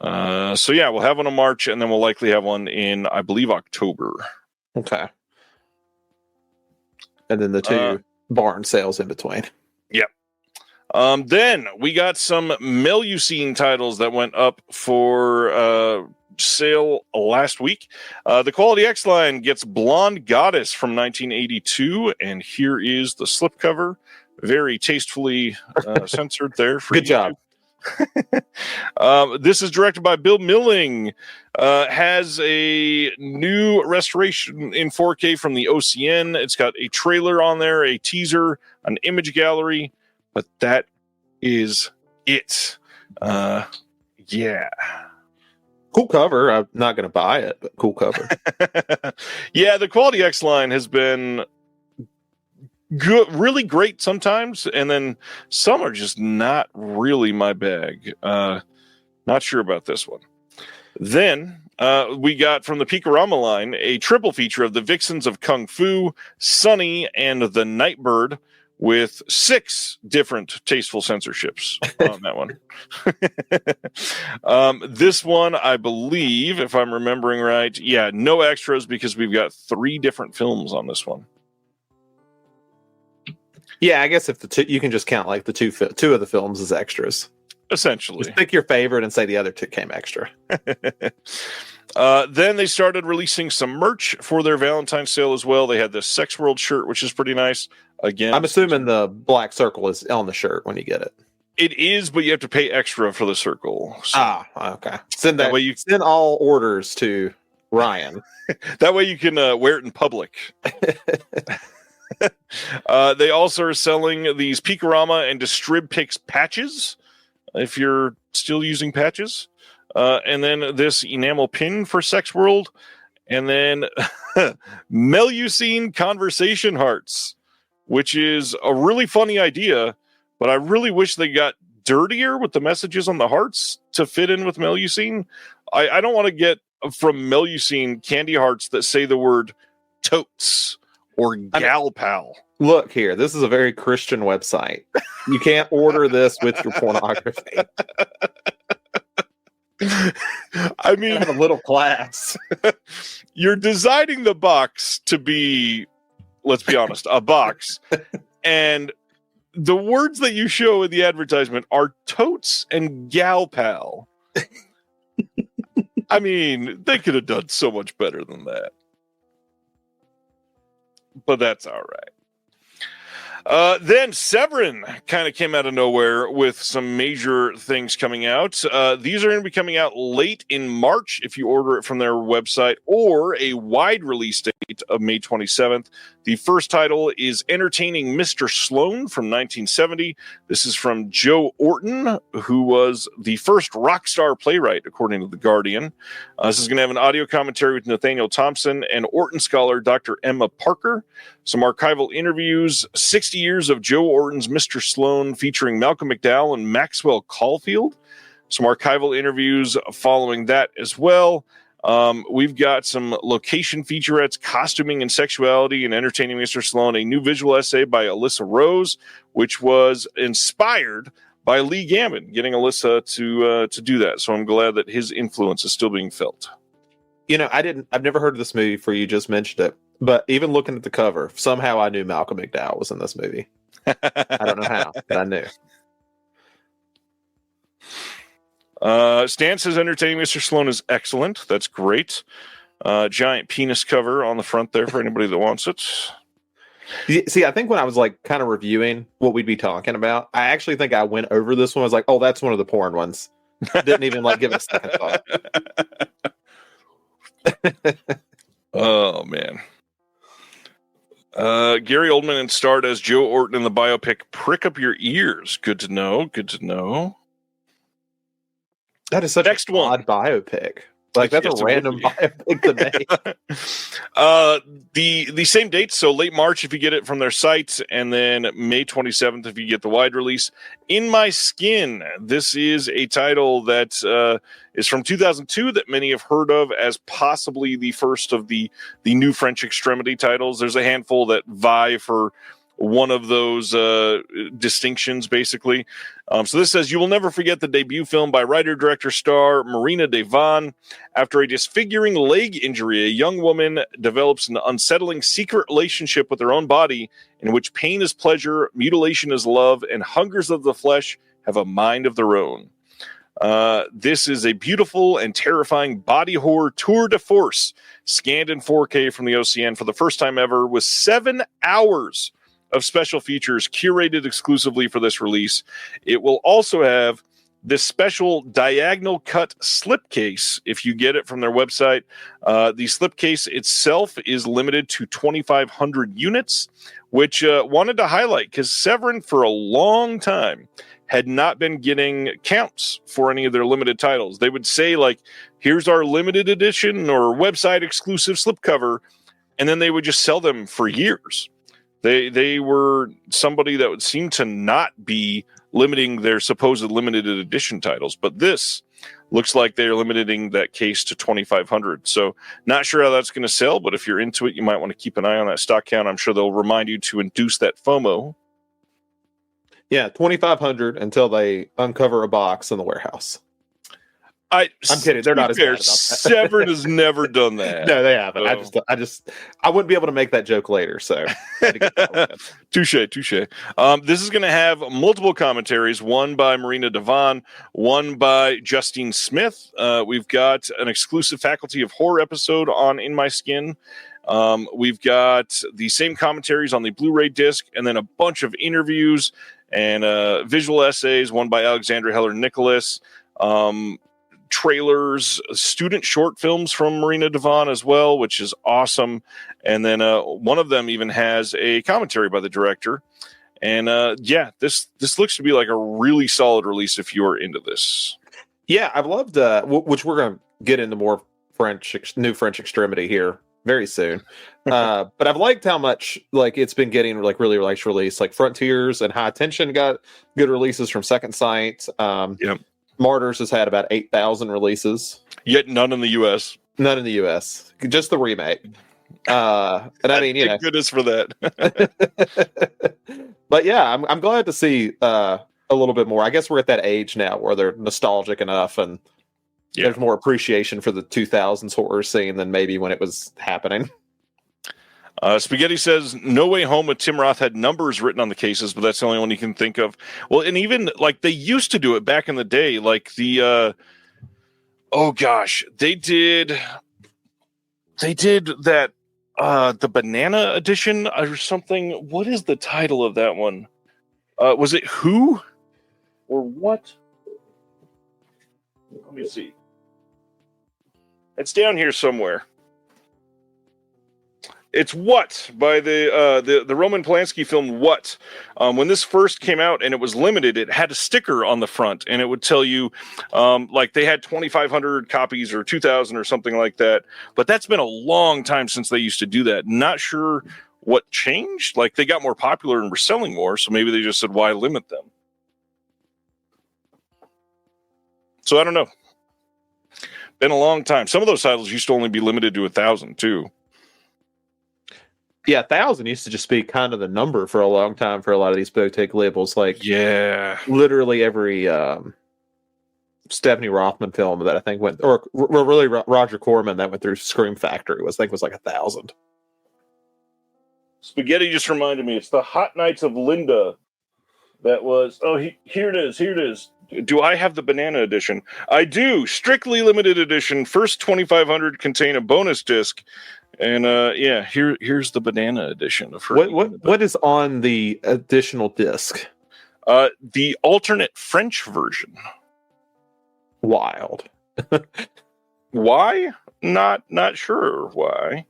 Speaker 2: So yeah, we'll have one in March, and then we'll likely have one in, I believe, October.
Speaker 3: Okay. And then the two barn sales in between.
Speaker 2: Yep. Then we got some Melusine titles that went up for sale last week. The Quality X line gets Blonde Goddess from 1982, and here is the slipcover. Very tastefully censored there. For
Speaker 3: Good job.
Speaker 2: This is directed by Bill Milling. Has a new restoration in 4K from the OCN. It's got a trailer on there, a teaser, an image gallery, but that is it. Yeah.
Speaker 3: Cool cover. I'm not going to buy it, but cool cover.
Speaker 2: Yeah, the Quality X line has been good, really great sometimes, and then some are just not really my bag. Not sure about this one. Then we got from the Picorama line a triple feature of the Vixens of Kung Fu, Sunny, and the Nightbird, with 6 different tasteful censorships on that one. This one, I believe, if I'm remembering right, no extras because we've got 3 different films on this one.
Speaker 3: Yeah, I guess if the two, you can just count like the two of the films as extras.
Speaker 2: Essentially.
Speaker 3: Just pick your favorite and say the other two came extra.
Speaker 2: Then they started releasing some merch for their Valentine's sale as well. They had this Sex World shirt, which is pretty nice. Again,
Speaker 3: I'm assuming the black circle is on the shirt when you get it.
Speaker 2: It is, but you have to pay extra for the circle. So
Speaker 3: Okay. Send all orders to Ryan.
Speaker 2: That way you can wear it in public. They also are selling these Peakorama and Distrib-Pix patches, if you're still using patches. And then this enamel pin for Sex World. And then Melusine conversation hearts, which is a really funny idea, but I really wish they got dirtier with the messages on the hearts to fit in with Melusine. I don't want to get from Melusine candy hearts that say the word totes or gal pal.
Speaker 3: Look here, this is a very Christian website. You can't order this with your pornography.
Speaker 2: I mean,
Speaker 3: have a little class.
Speaker 2: You're designing the box to be, let's be honest, a box. And the words that you show in the advertisement are totes and gal pal. I mean, they could have done so much better than that. But that's all right. Then Severin kind of came out of nowhere with some major things coming out. These are going to be coming out late in March if you order it from their website, or a wide release date of May 27th. The first title is Entertaining Mr. Sloan from 1970. This is from Joe Orton, who was the first rock star playwright, according to The Guardian. This is going to have an audio commentary with Nathaniel Thompson and Orton scholar Dr. Emma Parker. Some archival interviews, 60 years of Joe Orton's Mr. Sloan featuring Malcolm McDowell and Maxwell Caulfield. Some archival interviews following that as well. We've got some location featurettes, costuming and sexuality, and Entertaining Mr. Sloan, a new visual essay by Alyssa Rose, which was inspired by Lee Gammon, getting Alyssa to do that. So I'm glad that his influence is still being felt.
Speaker 3: You know, I've never heard of this movie before. You just mentioned it, but even looking at the cover, somehow I knew Malcolm McDowell was in this movie. I don't know how, but I knew.
Speaker 2: Stan says Entertaining Mr. Sloan is excellent. That's great. Giant penis cover on the front there for anybody that wants it.
Speaker 3: See, I think when I was like kind of reviewing what we'd be talking about, I actually think I went over this one. I was like, oh, that's one of the porn ones. Didn't even like give it a second thought.
Speaker 2: Oh, man. Gary Oldman starred as Joe Orton in the biopic Prick Up Your Ears. Good to know. Good to know.
Speaker 3: That is such an odd biopic. Like, that's a random biopic to make.
Speaker 2: The same dates, so late March if you get it from their site, and then May 27th if you get the wide release. In My Skin. This is a title that is from 2002 that many have heard of as possibly the first of the new French Extremity titles. There's a handful that vie for one of those distinctions, basically. So this says, you will never forget the debut film by writer-director-star Marina Devon. After a disfiguring leg injury, a young woman develops an unsettling secret relationship with her own body in which pain is pleasure, mutilation is love, and hungers of the flesh have a mind of their own. This is a beautiful and terrifying body horror tour de force, scanned in 4K from the OCN for the first time ever, with 7 hours of special features curated exclusively for this release. It will also have this special diagonal cut slipcase if you get it from their website. The slipcase itself is limited to 2,500 units, which wanted to highlight because Severin for a long time had not been getting counts for any of their limited titles. They would say, like, here's our limited edition or website exclusive slipcover, and then they would just sell them for years. They were somebody that would seem to not be limiting their supposed limited edition titles, but this looks like they're limiting that case to 2,500. So not sure how that's going to sell, but if you're into it, you might want to keep an eye on that stock count. I'm sure they'll remind you to induce that FOMO.
Speaker 3: Yeah, 2,500 until they uncover a box in the warehouse. I'm kidding. They're not as bad about that.
Speaker 2: Severed has never done that.
Speaker 3: No, they haven't. So. I wouldn't be able to make that joke later. So,
Speaker 2: touche. This is going to have multiple commentaries. One by Marina Devon, one by Justine Smith. We've got an exclusive Faculty of Horror episode on In My Skin. We've got the same commentaries on the Blu-ray disc, and then a bunch of interviews and visual essays. One by Alexandra Heller Nicholas. Trailers, student short films from Marina Devon as well, which is awesome. And then one of them even has a commentary by the director. And this looks to be like a really solid release if you're into this.
Speaker 3: Yeah, I've loved which we're going to get into more new French Extremity here very soon. But I've liked how much like it's been getting like really nice release. Like Frontiers and High Tension got good releases from Second Sight.
Speaker 2: Yep.
Speaker 3: Martyrs has had about 8,000 releases.
Speaker 2: Yet none in the U.S.
Speaker 3: None in the U.S. Just the remake. And I mean,
Speaker 2: thank goodness for that.
Speaker 3: But yeah, I'm glad to see a little bit more. I guess we're at that age now where they're nostalgic enough and there's more appreciation for the 2000s horror scene than maybe when it was happening.
Speaker 2: Spaghetti says, No Way Home with Tim Roth had numbers written on the cases, but that's the only one you can think of. Well, and even, like, they used to do it back in the day. Like, they did that, the Banana Edition or something. What is the title of that one? Was it Who? Or what? Let me see. It's down here somewhere. It's What by the Roman Polanski film What. When this first came out and it was limited, it had a sticker on the front and it would tell you like they had 2,500 copies or 2,000 or something like that. But that's been a long time since they used to do that. Not sure what changed. Like they got more popular and were selling more, so maybe they just said, why limit them? So I don't know. Been a long time. Some of those titles used to only be limited to 1,000 too.
Speaker 3: Yeah, 1,000 used to just be kind of the number for a long time for a lot of these boutique labels. Like, literally every Stephanie Rothman film that I think went, or really Roger Corman that went through Scream Factory was like 1,000.
Speaker 2: Spaghetti just reminded me. It's the Hot Nights of Linda. That was. Oh, here it is. Do I have the Banana Edition? I do. Strictly limited edition. First 2,500 contain a bonus disc. And here's the Banana Edition of her.
Speaker 3: What is on the additional disc?
Speaker 2: The alternate French version.
Speaker 3: Wild.
Speaker 2: Why? Not sure why.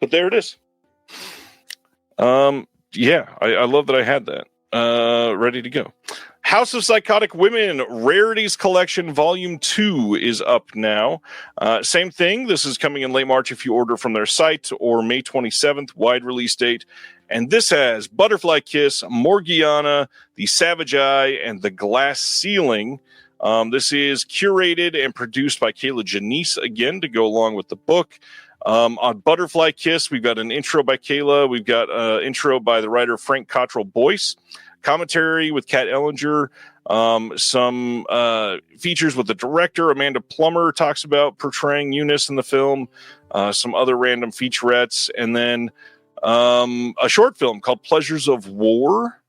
Speaker 2: But there it is. I love that I had that ready to go. House of Psychotic Women Rarities Collection Volume 2 is up now. Same thing. This is coming in late March if you order from their site, or May 27th, wide release date. And this has Butterfly Kiss, Morgiana, The Savage Eye, and The Glass Ceiling. This is curated and produced by Kayla Janice, again, to go along with the book. On Butterfly Kiss, we've got an intro by Kayla. We've got an intro by the writer Frank Cottrell Boyce. Commentary with Kat Ellinger, some features with the director. Amanda Plummer talks about portraying Eunice in the film, some other random featurettes, and then a short film called Pleasures of War.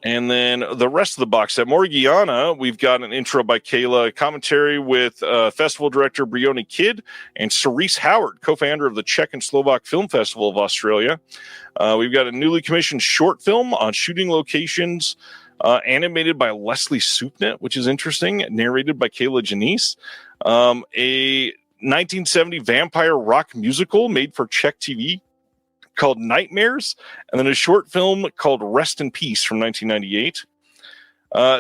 Speaker 2: And then the rest of the box set. Morgiana, we've got an intro by Kayla, commentary with festival director Brioni Kidd and Cerise Howard, co-founder of the Czech and Slovak Film Festival of Australia. We've got a newly commissioned short film on shooting locations, animated by Leslie Supnet, which is interesting, narrated by Kayla Janice. A 1970 vampire rock musical made for Czech TV called Nightmares, and then a short film called Rest in Peace from 1998.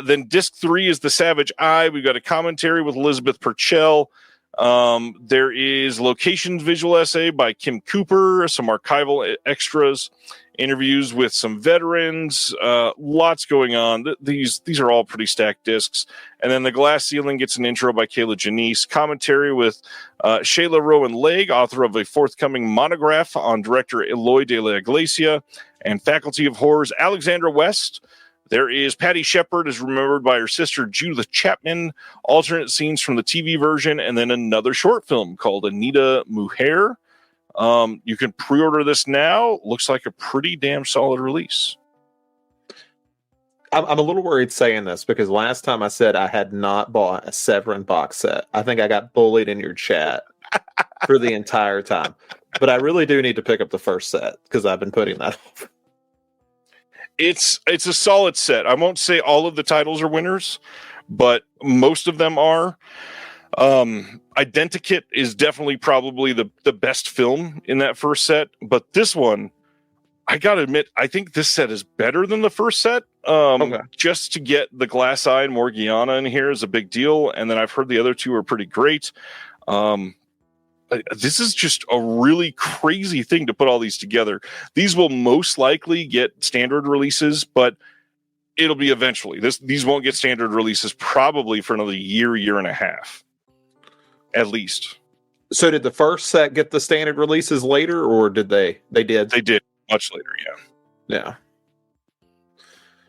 Speaker 2: Then disc 3 is The Savage Eye. We've got a commentary with Elizabeth Purcell. There is locations visual essay by Kim Cooper, some archival extras, interviews with some veterans, lots going on. These are all pretty stacked discs. And then The Glass Ceiling gets an intro by Kayla Janice, commentary with Shayla Rowan Legg, author of a forthcoming monograph on director Eloy de la Iglesia, and Faculty of Horror's Alexandra West. There is Patty Shepard is remembered by her sister Judith Chapman, alternate scenes from the TV version, and then another short film called Anita Mujer. You can pre-order this now. Looks like a pretty damn solid release.
Speaker 3: I'm a little worried saying this because last time I said I had not bought a Severin box set. I think I got bullied in your chat for the entire time. But I really do need to pick up the first set because I've been putting that off.
Speaker 2: It's a solid set. I won't say all of the titles are winners, but most of them are. Identikit is definitely probably the best film in that first set, but this one, I gotta admit, I think this set is better than the first set. Okay. Just to get the Glass Eye and Morgiana in here is a big deal, and then I've heard the other two are pretty great. This is just a really crazy thing to put all these together. These will most likely get standard releases, but it'll be eventually. These won't get standard releases probably for another year and a half, at least.
Speaker 3: So did the first set get the standard releases later, or did they? They did.
Speaker 2: They did much later, yeah.
Speaker 3: Yeah.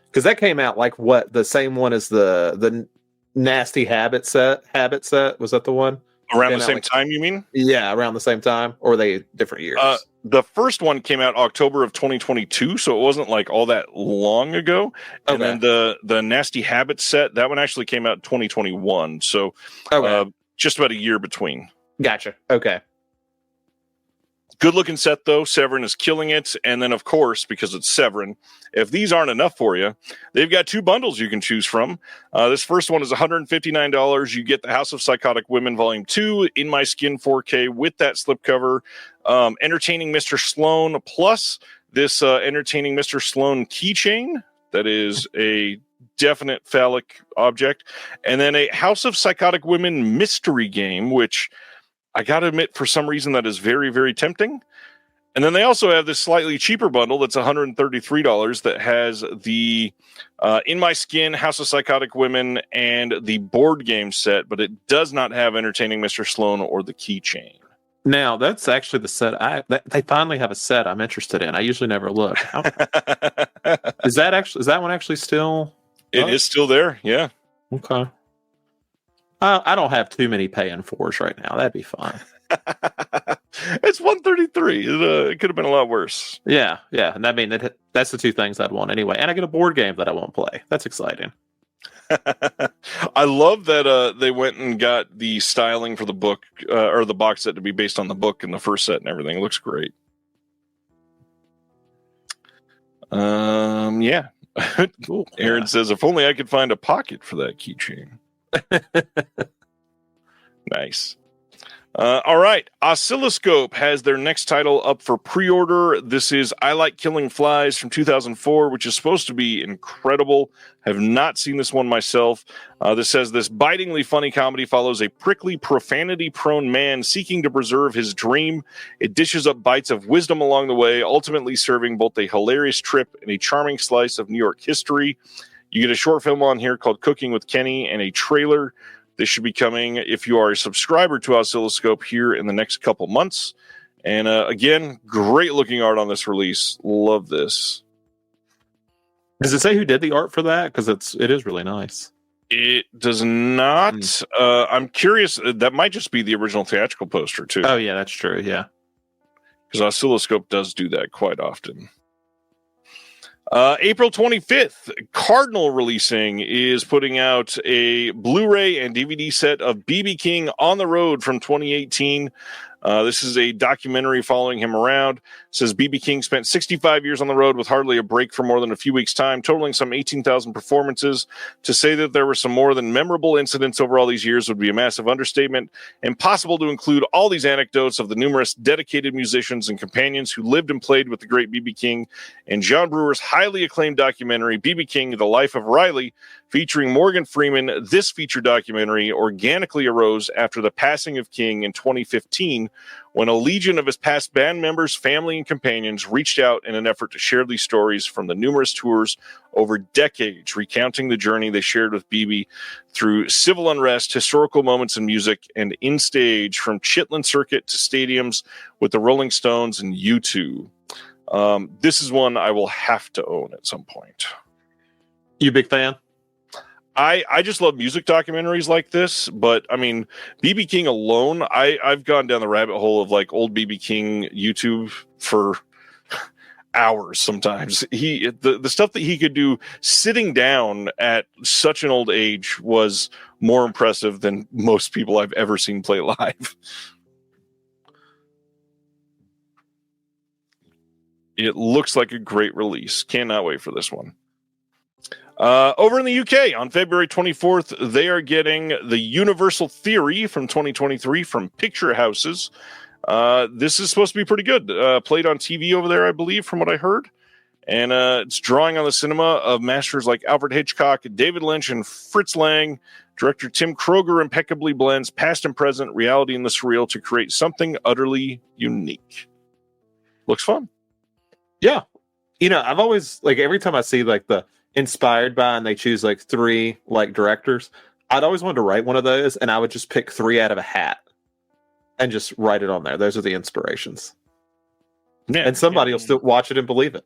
Speaker 3: Because that came out like what, the same one as the Nasty Habit set? Habit set, was that the one?
Speaker 2: Around the same time, you mean?
Speaker 3: Yeah, around the same time, or were they different years?
Speaker 2: The first one came out October of 2022, so it wasn't like all that long ago. Okay. And then the Nasty Habits set, that one actually came out 2021, so just about a year between.
Speaker 3: Gotcha. Okay.
Speaker 2: Good looking set though. Severin is killing it. And then of course, because it's Severin, if these aren't enough for you, they've got two bundles you can choose from. This first one is $159. You get the House of Psychotic Women Volume 2 in My Skin 4K with that slipcover, Entertaining Mr. Sloan, plus this Entertaining Mr. Sloan keychain that is a definite phallic object, and then a House of Psychotic Women mystery game, which I got to admit, for some reason, that is very, very tempting. And then they also have this slightly cheaper bundle that's $133 that has the In My Skin, House of Psychotic Women, and the board game set, but it does not have Entertaining Mr. Sloan or the keychain.
Speaker 3: Now, that's actually the set. They finally have a set I'm interested in. I usually never look. Is that one actually still?
Speaker 2: It is still there, yeah.
Speaker 3: Okay. I don't have too many paying fours right now. That'd be fine.
Speaker 2: It's $133. It could have been a lot worse.
Speaker 3: Yeah. And I mean, that's the two things I'd want anyway. And I get a board game that I won't play. That's exciting.
Speaker 2: I love that they went and got the styling for the book or the box set to be based on the book and the first set and everything. It looks great. Yeah. Cool. Aaron says, if only I could find a pocket for that keychain. Nice. All right. Oscilloscope has their next title up for pre-order. This is I Like Killing Flies from 2004, which is supposed to be incredible. Have not seen this one myself. This says this bitingly funny comedy follows a prickly, profanity-prone man seeking to preserve his dream. It dishes up bites of wisdom along the way, ultimately serving both a hilarious trip and a charming slice of New York history. You get a short film on here called Cooking with Kenny and a trailer. This should be coming if you are a subscriber to Oscilloscope here in the next couple months. And again, great looking art on this release. Love this.
Speaker 3: Does it say who did the art for that? Because it is really nice.
Speaker 2: It does not. I'm curious. That might just be the original theatrical poster too.
Speaker 3: Oh yeah, that's true. Yeah,
Speaker 2: because Oscilloscope does do that quite often. April 25th, Cardinal Releasing is putting out a Blu-ray and DVD set of B.B. King on the Road from 2018. This is a documentary following him around. It says B.B. King spent 65 years on the road with hardly a break for more than a few weeks' time, totaling some 18,000 performances. To say that there were some more than memorable incidents over all these years would be a massive understatement. Impossible to include all these anecdotes of the numerous dedicated musicians and companions who lived and played with the great B.B. King. And John Brewer's highly acclaimed documentary, B.B. King, The Life of Riley, featuring Morgan Freeman. This feature documentary organically arose after the passing of King in 2015, when a legion of his past band members, family, and companions reached out in an effort to share these stories from the numerous tours over decades, recounting the journey they shared with BB through civil unrest, historical moments in music, and in stage from Chitlin Circuit to stadiums with the Rolling Stones and U2. This is one I will have to own at some point.
Speaker 3: You a big fan?
Speaker 2: I just love music documentaries like this, but I mean, BB King alone, I've gone down the rabbit hole of like old BB King YouTube for hours sometimes. The stuff that he could do sitting down at such an old age was more impressive than most people I've ever seen play live. It looks like a great release. Cannot wait for this one. Over in the UK, on February 24th, they are getting the Universal Theory from 2023 from Picture Houses. This is supposed to be pretty good. Played on TV over there, I believe, from what I heard. And it's drawing on the cinema of masters like Alfred Hitchcock, David Lynch, and Fritz Lang. Director Tim Kroger impeccably blends past and present, reality and the surreal to create something utterly unique. Looks fun.
Speaker 3: Yeah. I've always, like, every time I see, like, the inspired by and they choose, like, 3, like, directors, I'd always wanted to write one of those, and I would just pick 3 out of a hat and just write it on there. Those are the inspirations. Yeah, and somebody will still watch it and believe it.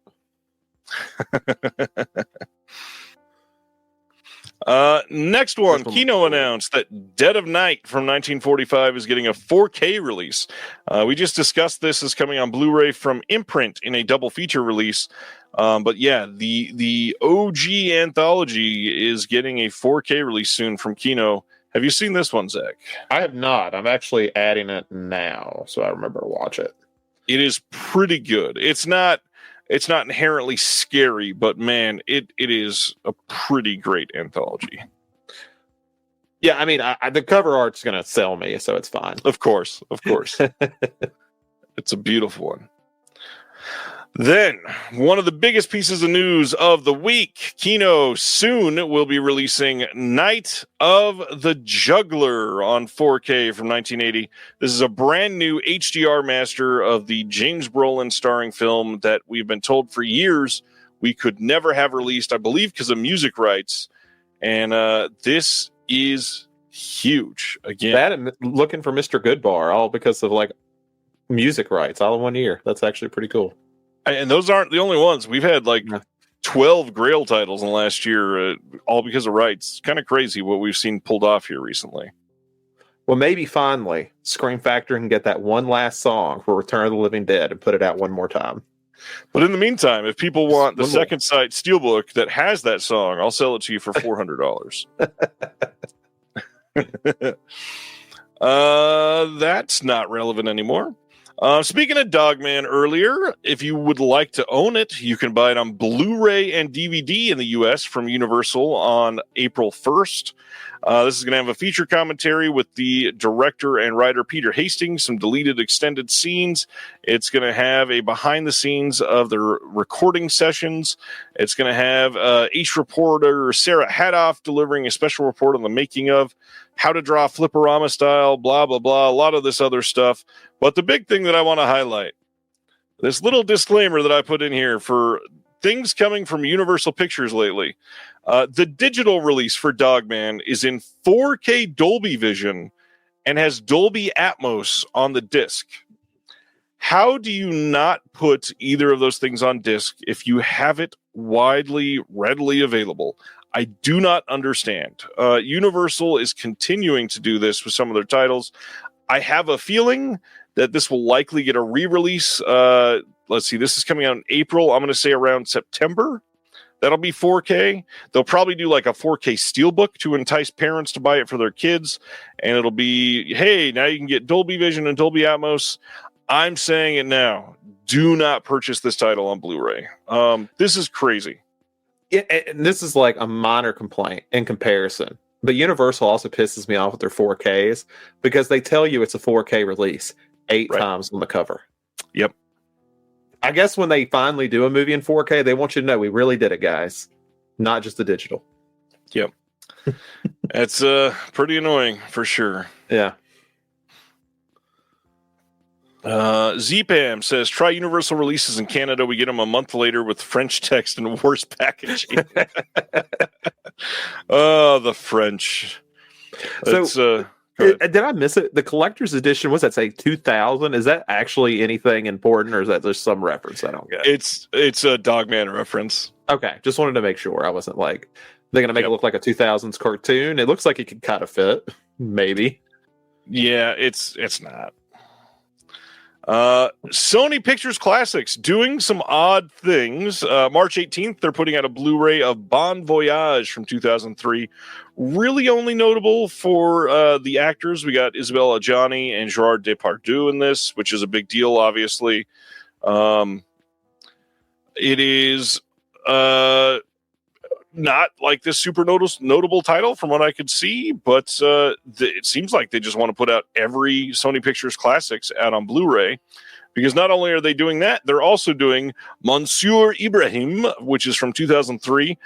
Speaker 2: Next one, Kino announced that Dead of Night from 1945 is getting a 4K release. We just discussed this as coming on Blu-ray from Imprint in a double feature release. But yeah, the OG anthology is getting a 4K release soon from Kino. Have you seen this one, Zach?
Speaker 3: I have not. I'm actually adding it now, so I remember to watch it.
Speaker 2: It is pretty good. It's not inherently scary, but man, it is a pretty great anthology.
Speaker 3: Yeah, I mean, the cover art's going to sell me, so it's fine.
Speaker 2: Of course. It's a beautiful one. Then, one of the biggest pieces of news of the week, Kino soon will be releasing Night of the Juggler on 4K from 1980. This is a brand new HDR master of the James Brolin starring film that we've been told for years we could never have released, I believe because of music rights. And this is huge. Again,
Speaker 3: that and looking for Mr. Goodbar, all because of like music rights, all in one year. That's actually pretty cool.
Speaker 2: And those aren't the only ones. We've had like 12 Grail titles in the last year, all because of rights. Kind of crazy what we've seen pulled off here recently.
Speaker 3: Well, maybe finally Scream Factory can get that one last song for Return of the Living Dead and put it out one more time.
Speaker 2: But in the meantime, if people want the Second Sight Steelbook that has that song, I'll sell it to you for $400. That's not relevant anymore. Speaking of Dogman earlier, if you would like to own it, you can buy it on Blu-ray and DVD in the U.S. from Universal on April 1st. This is going to have a feature commentary with the director and writer Peter Hastings, some deleted extended scenes. It's going to have a behind the scenes of the recording sessions. It's going to have Ace reporter Sarah Hadoff delivering a special report on the making of how to draw Flipperama style, blah, blah, blah, a lot of this other stuff. But the big thing that I want to highlight, this little disclaimer that I put in here for things coming from Universal Pictures lately. The digital release for Dogman is in 4K Dolby Vision and has Dolby Atmos on the disc. How do you not put either of those things on disc if you have it widely, readily available? I do not understand. Universal is continuing to do this with some of their titles. I have a feeling that this will likely get a re-release. Let's see, this is coming out in April. I'm going to say around September. That'll be 4K. They'll probably do like a 4K steelbook to entice parents to buy it for their kids. And it'll be, hey, now you can get Dolby Vision and Dolby Atmos. I'm saying it now. Do not purchase this title on Blu-ray. This is crazy.
Speaker 3: Yeah, and this is like a minor complaint in comparison. But Universal also pisses me off with their 4Ks because they tell you it's a 4K release 8 times on the cover.
Speaker 2: Yep.
Speaker 3: I guess when they finally do a movie in 4K, they want you to know we really did it, guys. Not just the digital.
Speaker 2: Yep. It's pretty annoying for sure.
Speaker 3: Yeah.
Speaker 2: ZPAM says, try Universal releases in Canada. We get them a month later with French text and worse packaging. Oh, the French.
Speaker 3: So, did I miss it? The collector's edition, what's that say, 2000? Is that actually anything important, or is that just some reference I don't get?
Speaker 2: It's a Dogman reference.
Speaker 3: Okay, just wanted to make sure. I wasn't like they're gonna make
Speaker 2: Yep.
Speaker 3: it look like a 2000s cartoon. It looks like it could kind of fit, maybe.
Speaker 2: Yeah, it's not. Sony Pictures Classics doing some odd things. March 18th, they're putting out a Blu-ray of Bon Voyage from 2003. Really only notable for the actors. We got Isabelle Adjani and Gerard Depardieu in this, which is a big deal, obviously. It is not like this super notable title from what I could see, but it seems like they just want to put out every Sony Pictures Classics out on Blu-ray, because not only are they doing that, they're also doing Monsieur Ibrahim, which is from 2003.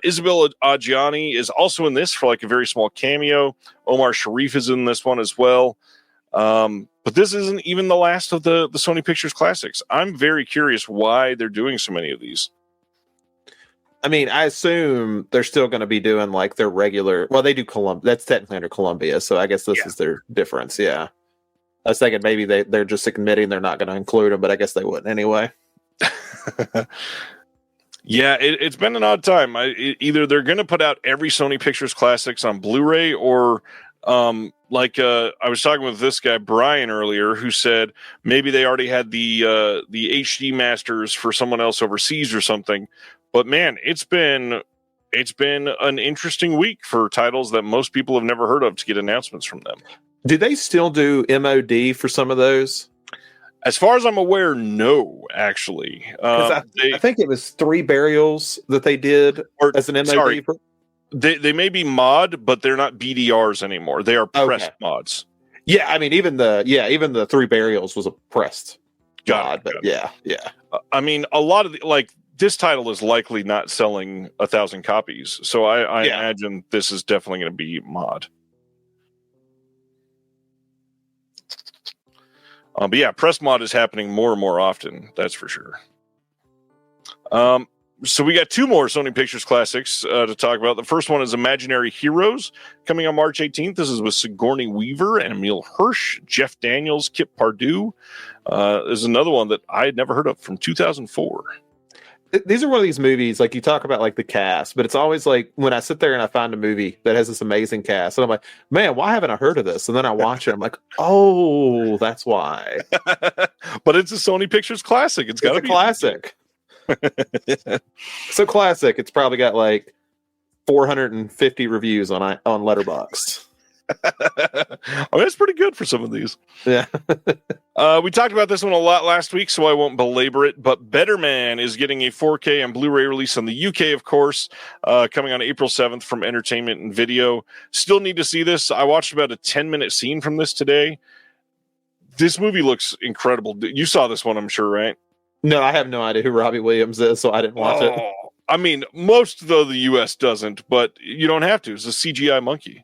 Speaker 2: Isabelle Adjani is also in this for like a very small cameo. Omar Sharif is in this one as well. But this isn't even the last of the Sony Pictures Classics. I'm very curious why they're doing so many of these.
Speaker 3: I mean, I assume they're still going to be doing like their regular. Well, they do Columbia. That's technically under Columbia, so I guess this is their difference. Yeah, I was thinking maybe they're just admitting they're not going to include them, but I guess they wouldn't anyway.
Speaker 2: Yeah, it's been an odd time. Either they're going to put out every Sony Pictures Classics on Blu-ray, or I was talking with this guy Bryant earlier, who said maybe they already had the HD masters for someone else overseas or something. But man, it's been an interesting week for titles that most people have never heard of to get announcements from them.
Speaker 3: Do they still do MOD for some of those?
Speaker 2: As far as I'm aware, no, actually.
Speaker 3: I think it was 3 Burials that they did as an MOD.
Speaker 2: Sorry, they may be mod, but they're not BDRs anymore. They are pressed mods.
Speaker 3: Yeah, I mean, even the 3 Burials was a pressed mod. But yeah.
Speaker 2: I mean, a lot of this title is likely not selling 1,000 copies, so I imagine this is definitely going to be mod. But yeah, press mod is happening more and more often. That's for sure. So we got 2 more Sony Pictures Classics to talk about. The first one is Imaginary Heroes, coming on March 18th. This is with Sigourney Weaver and Emile Hirsch, Jeff Daniels, Kip Pardue. There's another one that I had never heard of from 2004.
Speaker 3: These are one of these movies, like you talk about like the cast, but it's always like when I sit there and I find a movie that has this amazing cast, and I'm like, man, why haven't I heard of this? And then I watch it, I'm like, oh, that's why.
Speaker 2: But it's a Sony Pictures Classic. It's got to be
Speaker 3: a classic. So classic. It's probably got like 450 reviews on Letterboxd.
Speaker 2: I mean, that's pretty good for some of these.
Speaker 3: Yeah.
Speaker 2: We talked about this one a lot last week, so I won't belabor it, but Better Man is getting a 4K and Blu-ray release in the UK, of course, coming on April 7th from Entertainment and Video. Still need to see this. I watched about a 10-minute scene from this today. This movie looks incredible. You saw this one, I'm sure, right?
Speaker 3: No, I have no idea who Robbie Williams is, so I didn't watch it.
Speaker 2: I mean, most, though, the US doesn't, but you don't have to. It's a CGI monkey.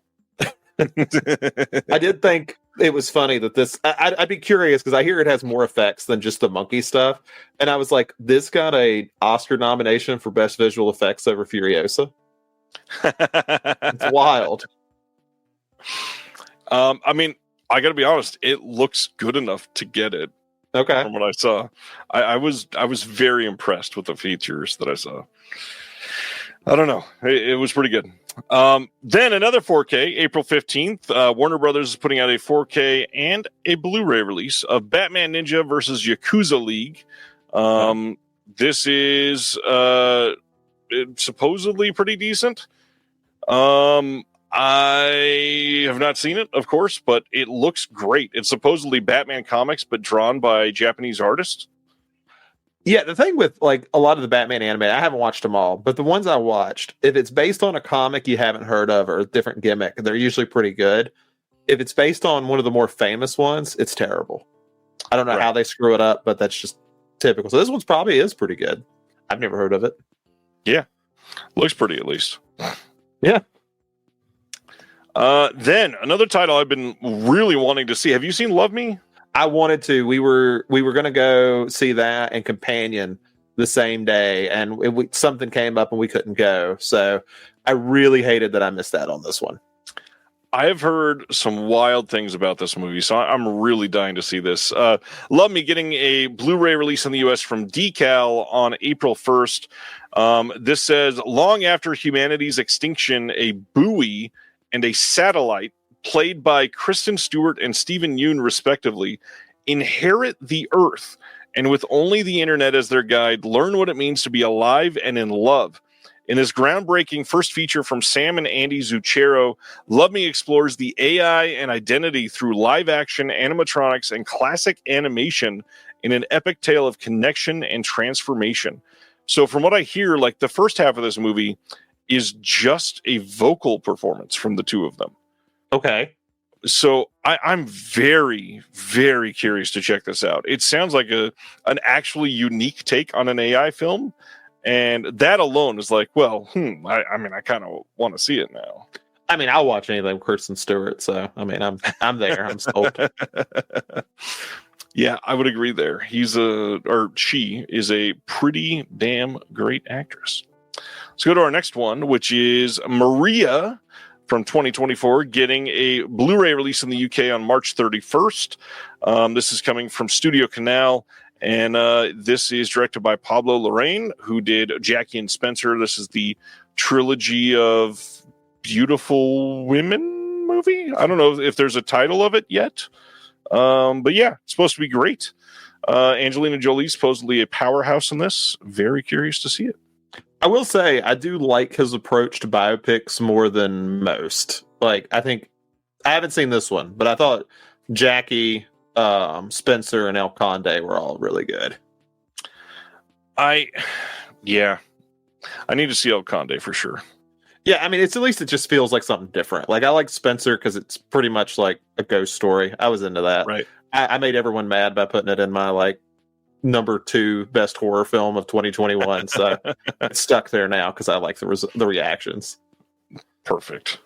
Speaker 3: I did think it was funny that this. I'd be curious because I hear it has more effects than just the monkey stuff, and I was like, "This got a Oscar nomination for best visual effects over Furiosa." It's wild.
Speaker 2: I mean, I got to be honest; it looks good enough to get it.
Speaker 3: Okay,
Speaker 2: from what I saw, I was very impressed with the features that I saw. I don't know. It was pretty good. Then another 4K, April 15th. Warner Brothers is putting out a 4K and a Blu-ray release of Batman Ninja versus Yakuza League. This is supposedly pretty decent. I have not seen it, of course, but it looks great. It's supposedly Batman comics, but drawn by Japanese artists.
Speaker 3: Yeah, the thing with like a lot of the Batman anime, I haven't watched them all, but the ones I watched, if it's based on a comic you haven't heard of or a different gimmick, they're usually pretty good. If it's based on one of the more famous ones, it's terrible. I don't know how they screw it up, but that's just typical. So this one's probably is pretty good. I've never heard of it.
Speaker 2: Yeah. Looks pretty, at least.
Speaker 3: Yeah.
Speaker 2: Then another title I've been really wanting to see. Have you seen Love Me?
Speaker 3: I wanted to. We were going to go see that and Companion the same day, and something came up and we couldn't go. So I really hated that I missed that on this one.
Speaker 2: I have heard some wild things about this movie, so I'm really dying to see this. Love Me getting a Blu-ray release in the U.S. from Decal on April 1st. This says, long after humanity's extinction, a buoy and a satellite, played by Kristen Stewart and Stephen Yeun, respectively, inherit the Earth, and with only the internet as their guide, learn what it means to be alive and in love. In this groundbreaking first feature from Sam and Andy Zucchero, Love Me explores the AI and identity through live-action animatronics and classic animation in an epic tale of connection and transformation. So from what I hear, like the first half of this movie is just a vocal performance from the two of them.
Speaker 3: Okay.
Speaker 2: So I'm very, very curious to check this out. It sounds like an actually unique take on an AI film. And that alone is like, well, I mean, I kind of want to see it now.
Speaker 3: I mean, I'll watch anything with Kristen Stewart. So, I mean, I'm there. I'm sold.
Speaker 2: Yeah, I would agree there. She is a pretty damn great actress. Let's go to our next one, which is Maria from 2024, getting a Blu-ray release in the UK on March 31st. This is coming from Studio Canal. And this is directed by Pablo Larraín, who did Jackie and Spencer. This is the trilogy of Beautiful Women movie. I don't know if there's a title of it yet. But yeah, it's supposed to be great. Angelina Jolie, supposedly a powerhouse in this. Very curious to see it.
Speaker 3: I will say, I do like his approach to biopics more than most. Like, I haven't seen this one, but I thought Jackie, Spencer, and El Conde were all really good.
Speaker 2: I need to see El Conde for sure.
Speaker 3: Yeah, I mean, at least it just feels like something different. Like, I like Spencer because it's pretty much like a ghost story. I was into that.
Speaker 2: Right.
Speaker 3: I made everyone mad by putting it in my like number 2 best horror film of 2021. So it's stuck there now because I like the reactions.
Speaker 2: Perfect.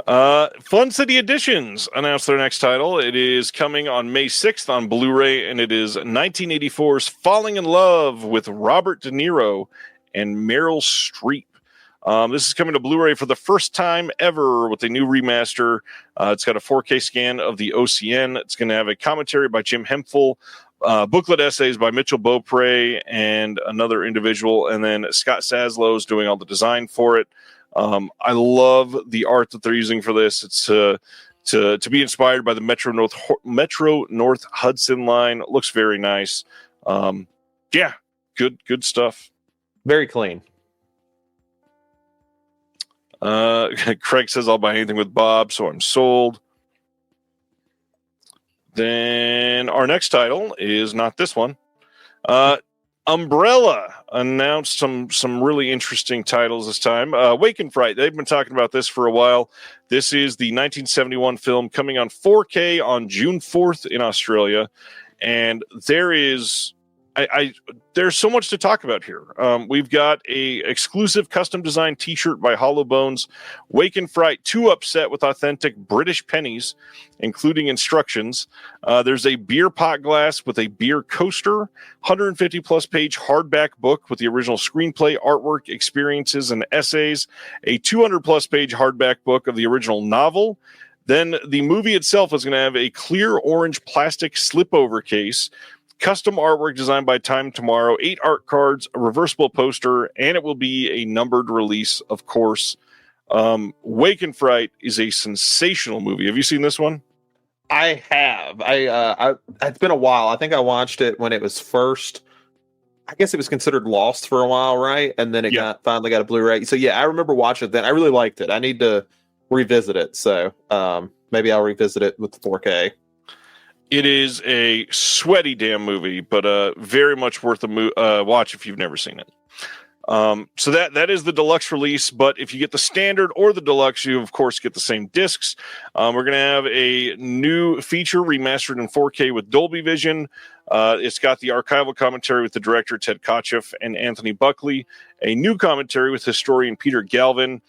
Speaker 2: Fun City Editions announced their next title. It is coming on May 6th on Blu-ray, and it is 1984's Falling in Love with Robert De Niro and Meryl Streep. This is coming to Blu-ray for the first time ever with a new remaster. It's got a 4K scan of the OCN. It's going to have a commentary by Jim Hemphill, booklet essays by Mitchell Beaupre and another individual, and then Scott Saslow is doing all the design for it. I love the art that they're using for this. It's to be inspired by the Metro North Hudson line. It looks very nice. Yeah, good stuff.
Speaker 3: Very clean.
Speaker 2: Craig says I'll buy anything with Bob, so I'm sold. Then our next title is not this one. Umbrella announced some really interesting titles this time. Wake and Fright. They've been talking about this for a while. This is the 1971 film coming on 4K on June 4th in Australia. And there's so much to talk about here. We've got a exclusive custom designed t-shirt by Hollow Bones. Wake and Fright, too upset with authentic British pennies, including instructions. There's a beer pot glass with a beer coaster, 150 plus page hardback book with the original screenplay, artwork, experiences, and essays, a 200 plus page hardback book of the original novel. Then the movie itself is going to have a clear orange plastic slipover case, custom artwork designed by Time Tomorrow, 8 art cards, a reversible poster, and it will be a numbered release, of course. Wake and Fright is a sensational movie. Have you seen this one?
Speaker 3: I have. It's been a while. I think I watched it when it was first. I guess it was considered lost for a while, right? And then it finally got a Blu-ray. So yeah, I remember watching it then. I really liked it. I need to revisit it. So maybe I'll revisit it with the 4K.
Speaker 2: It is a sweaty damn movie, but very much worth a watch if you've never seen it. So that is the deluxe release, but if you get the standard or the deluxe, you of course get the same discs. We're going to have a new feature remastered in 4K with Dolby Vision. It's got the archival commentary with the director Ted Kotcheff and Anthony Buckley, a new commentary with historian Peter Galvin,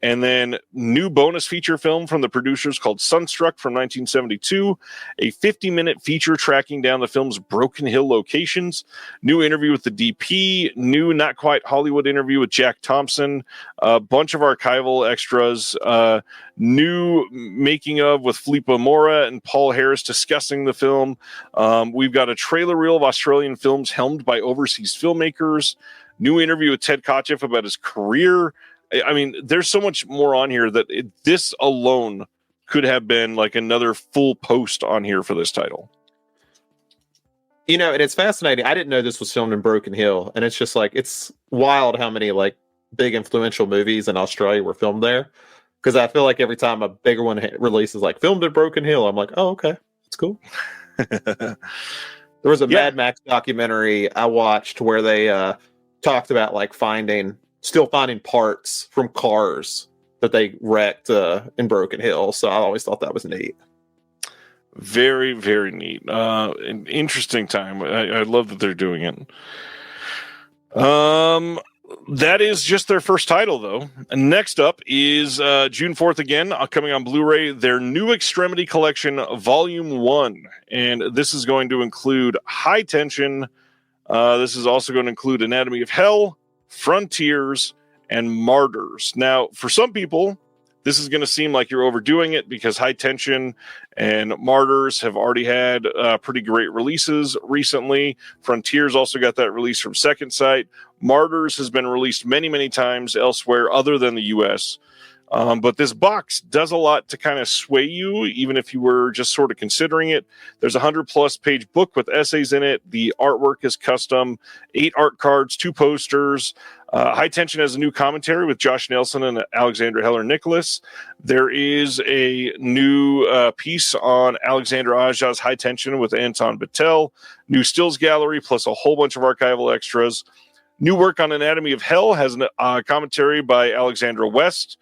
Speaker 2: And then new bonus feature film from the producers called Sunstruck from 1972, a 50-minute feature tracking down the film's Broken Hill locations, new interview with the DP, new Not Quite Hollywood interview with Jack Thompson, a bunch of archival extras, new making of with Filippo Mora and Paul Harris discussing the film. We've got a trailer reel of Australian films helmed by overseas filmmakers, new interview with Ted Kotcheff about his career. I mean, there's so much more on here that this alone could have been like another full post on here for this title.
Speaker 3: You know, and it's fascinating. I didn't know this was filmed in Broken Hill, and it's just like, it's wild how many like big influential movies in Australia were filmed there. Because I feel like every time a bigger one releases like filmed at Broken Hill, I'm like, oh, okay, that's cool. There was a Mad Max documentary I watched where they talked about like still finding parts from cars that they wrecked in Broken Hill. So I always thought that was neat.
Speaker 2: Very, very neat. An interesting time. I love that they're doing it. That is just their first title, though. And next up is June 4th again, coming on Blu-ray, their New Extremity Collection, Volume 1. And this is going to include High Tension. This is also going to include Anatomy of Hell, Frontiers, and Martyrs. Now, for some people, this is going to seem like you're overdoing it because High Tension and Martyrs have already had pretty great releases recently. Frontiers also got that release from Second Sight. Martyrs has been released many, many times elsewhere other than the U.S., but this box does a lot to kind of sway you, even if you were just sort of considering it. There's a 100-plus page book with essays in it. The artwork is custom, 8 art cards, 2 posters. High Tension has a new commentary with Josh Nelson and Alexandra Heller-Nicholas. There is a new piece on Alexandra Aja's High Tension with Anton Battelle. New stills gallery, plus a whole bunch of archival extras. New work on Anatomy of Hell has a commentary by Alexandra West.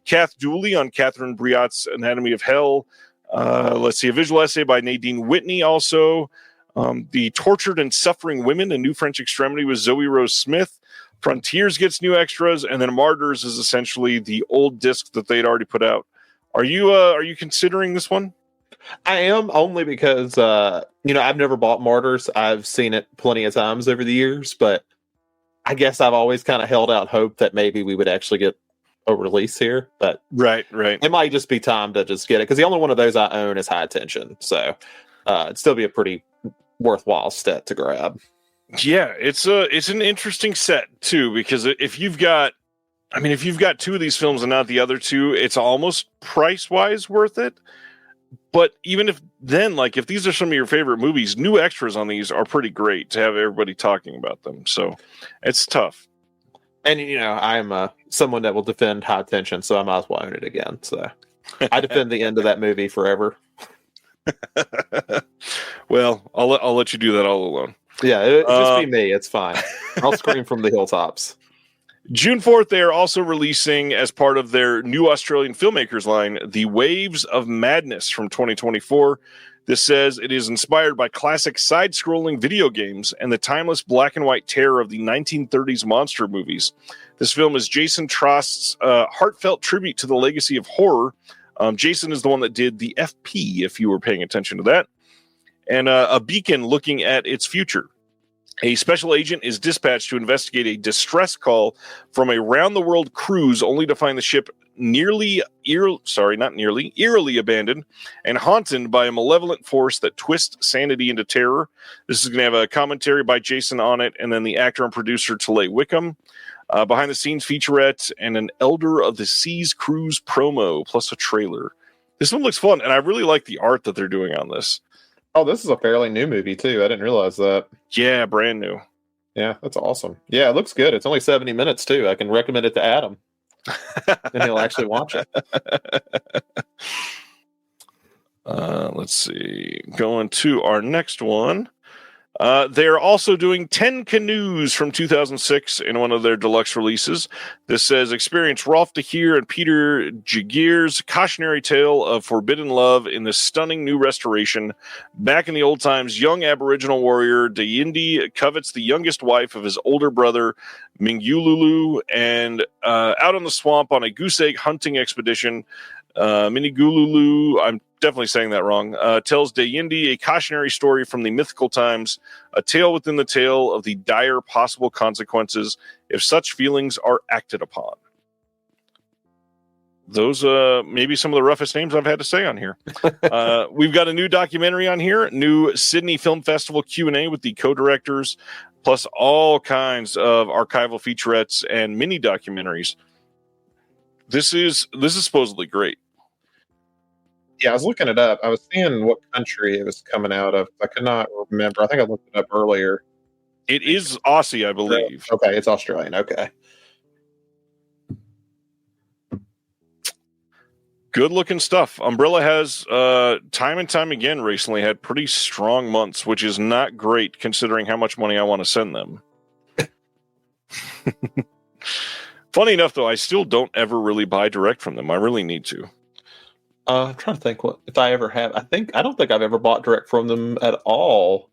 Speaker 2: Kath Dooley on Catherine Briat's Anatomy of Hell. Let's see, a visual essay by Nadine Whitney also. The Tortured and Suffering Women, a New French Extremity with Zoe Rose Smith. Frontiers gets new extras, and then Martyrs is essentially the old disc that they'd already put out. Are you considering this one?
Speaker 3: I am, only because I've never bought Martyrs. I've seen it plenty of times over the years, but I guess I've always kind of held out hope that maybe we would actually get a release here. But
Speaker 2: right,
Speaker 3: it might just be time to just get it, because the only one of those I own is High Tension, so it'd still be a pretty worthwhile set to grab.
Speaker 2: Yeah, it's an interesting set too, because if you've got 2 of these films and not the other 2, it's almost price wise worth it. But even if these are some of your favorite movies, new extras on these are pretty great to have everybody talking about them. So it's tough.
Speaker 3: And I'm someone that will defend High Tension, so I might as well own it again. So I defend the end of that movie forever.
Speaker 2: Well, I'll let you do that all alone.
Speaker 3: Yeah, it'll just be me. It's fine. I'll scream from the hilltops.
Speaker 2: June 4th, they are also releasing, as part of their new Australian filmmakers line, The Waves of Madness from 2024. This says it is inspired by classic side-scrolling video games and the timeless black and white terror of the 1930s monster movies. This film is Jason Trost's heartfelt tribute to the legacy of horror. Jason is the one that did the FP, if you were paying attention to that. And a beacon looking at its future. A special agent is dispatched to investigate a distress call from a round-the-world cruise, only to find the ship eerily abandoned and haunted by a malevolent force that twists sanity into terror. This is going to have a commentary by Jason on it, and then the actor and producer Talay Wickham. Behind-the-scenes featurette and an Elder of the Seas cruise promo, plus a trailer. This one looks fun, and I really like the art that they're doing on this.
Speaker 3: Oh, this is a fairly new movie, too. I didn't realize that.
Speaker 2: Yeah, brand new.
Speaker 3: Yeah, that's awesome. Yeah, it looks good. It's only 70 minutes, too. I can recommend it to Adam. And he'll actually watch it.
Speaker 2: Let's see. Going to our next one. They're also doing 10 Canoes from 2006 in one of their deluxe releases. This says, experience Rolf de Heer and Peter Jagier's cautionary tale of forbidden love in this stunning new restoration. Back in the old times, young Aboriginal warrior Dayindi covets the youngest wife of his older brother, Mingululu, and out on the swamp on a goose egg hunting expedition, Minigululu, I'm definitely saying that wrong, tells Dayindi a cautionary story from the mythical times, a tale within the tale of the dire possible consequences if such feelings are acted upon. Those maybe some of the roughest names I've had to say on here. We've got a new documentary on here, new Sydney Film Festival Q&A with the co-directors, plus all kinds of archival featurettes and mini documentaries. This is supposedly great.
Speaker 3: Yeah, I was looking it up. I was seeing what country it was coming out of. I could not remember. I think I looked it up earlier.
Speaker 2: It is Aussie, I believe.
Speaker 3: Okay, it's Australian. Okay.
Speaker 2: Good looking stuff. Umbrella has time and time again recently had pretty strong months, which is not great considering how much money I want to send them. Funny enough, though, I still don't ever really buy direct from them. I really need to.
Speaker 3: I'm trying to think what if I ever have. I don't think I've ever bought direct from them at all.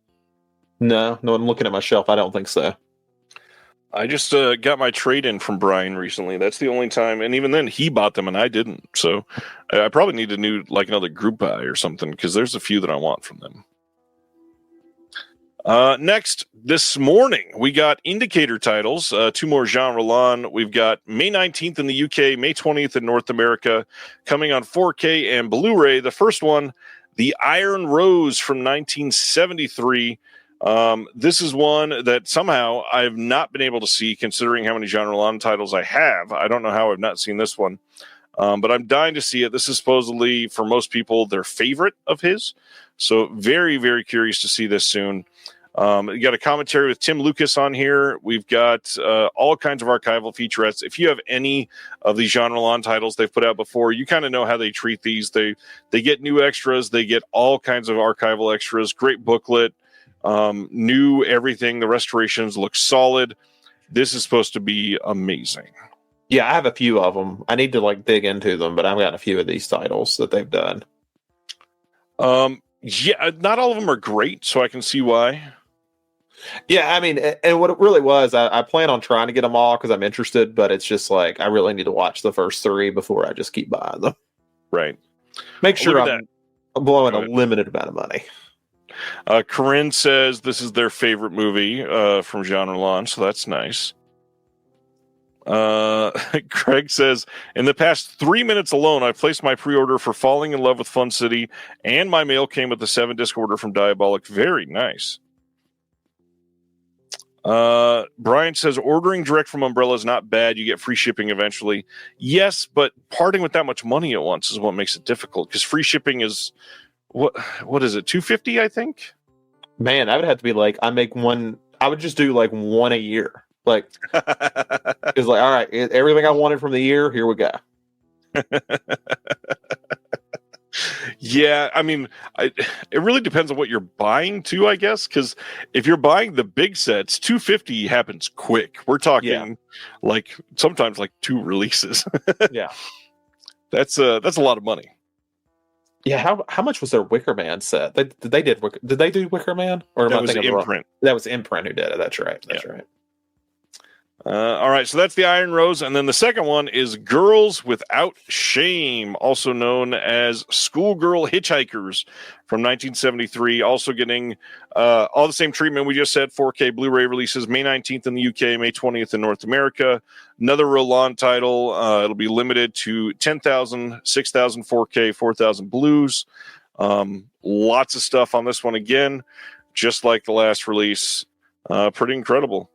Speaker 3: No, I'm looking at my shelf. I don't think so.
Speaker 2: I just got my trade in from Bryant recently. That's the only time, and even then, he bought them and I didn't. So I probably need to do like another group buy or something because there's a few that I want from them. Next, this morning, we got indicator titles, 2 more Jean Roland. We've got May 19th in the UK, May 20th in North America, coming on 4K and Blu-ray. The first one, The Iron Rose from 1973. This is one that somehow I've not been able to see, considering how many Jean Roland titles I have. I don't know how I've not seen this one, but I'm dying to see it. This is supposedly, for most people, their favorite of his. So very, very curious to see this soon. You got a commentary with Tim Lucas on here. We've got all kinds of archival featurettes. If you have any of these Jean Roland titles they've put out before, you kind of know how they treat these. They get new extras. They get all kinds of archival extras. Great booklet, new everything. The restorations look solid. This is supposed to be amazing.
Speaker 3: Yeah, I have a few of them. I need to dig into them, but I've got a few of these titles that they've done.
Speaker 2: Yeah, not all of them are great, so I can see why.
Speaker 3: Yeah, I mean, and what it really was, I plan on trying to get them all because I'm interested, but it's just I really need to watch the first 3 before I just keep buying them.
Speaker 2: Right.
Speaker 3: Make sure I'm blowing a limited amount of money.
Speaker 2: Corinne says this is their favorite movie from Jean Roland, so that's nice. Craig says, in the past 3 minutes alone, I placed my pre-order for Falling in Love with Fun City, and my mail came with the 7-disc order from Diabolic. Very nice. Bryant says, ordering direct from Umbrella is not bad. You get free shipping eventually. Yes, but parting with that much money at once is what makes it difficult, because free shipping is, what is it, $250, I think?
Speaker 3: Man, I would have to be I make one, I would just do one a year. It's all right, everything I wanted from the year, here we go.
Speaker 2: Yeah, I mean, it really depends on what you're buying too, I guess, because if you're buying the big sets, $250 happens quick. We're talking sometimes 2 releases.
Speaker 3: Yeah,
Speaker 2: that's a lot of money.
Speaker 3: Yeah, how much was their Wicker Man set? Did they do Wicker Man, or
Speaker 2: that was Imprint?
Speaker 3: That was Imprint who did it. That's right. That's right.
Speaker 2: All right, so that's the Iron Rose, and then the second one is Girls Without Shame, also known as Schoolgirl Hitchhikers from 1973, also getting all the same treatment we just said, 4K Blu-ray releases May 19th in the UK, May 20th in North America. Another Roland title. It'll be limited to 10,000, 6,000 4K, 4,000 Blues. Lots of stuff on this one again, just like the last release. Pretty incredible.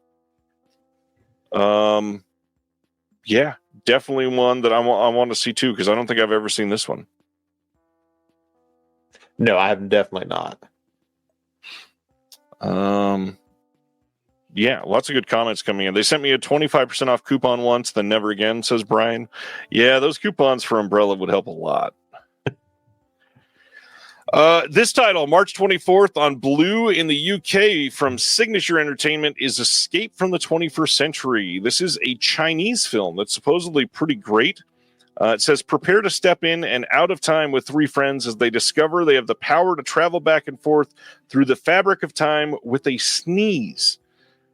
Speaker 2: Yeah, definitely one that I want to see too, because I don't think I've ever seen this one.
Speaker 3: No, I have definitely not.
Speaker 2: Yeah, lots of good comments coming in. They sent me a 25% off coupon once, then never again, says Brian. Yeah, those coupons for Umbrella would help a lot. This title, March 24th on Blue in the UK from Signature Entertainment, is Escape from the 21st Century. This is a Chinese film that's supposedly pretty great. It says, prepare to step in and out of time with three friends as they discover they have the power to travel back and forth through the fabric of time with a sneeze.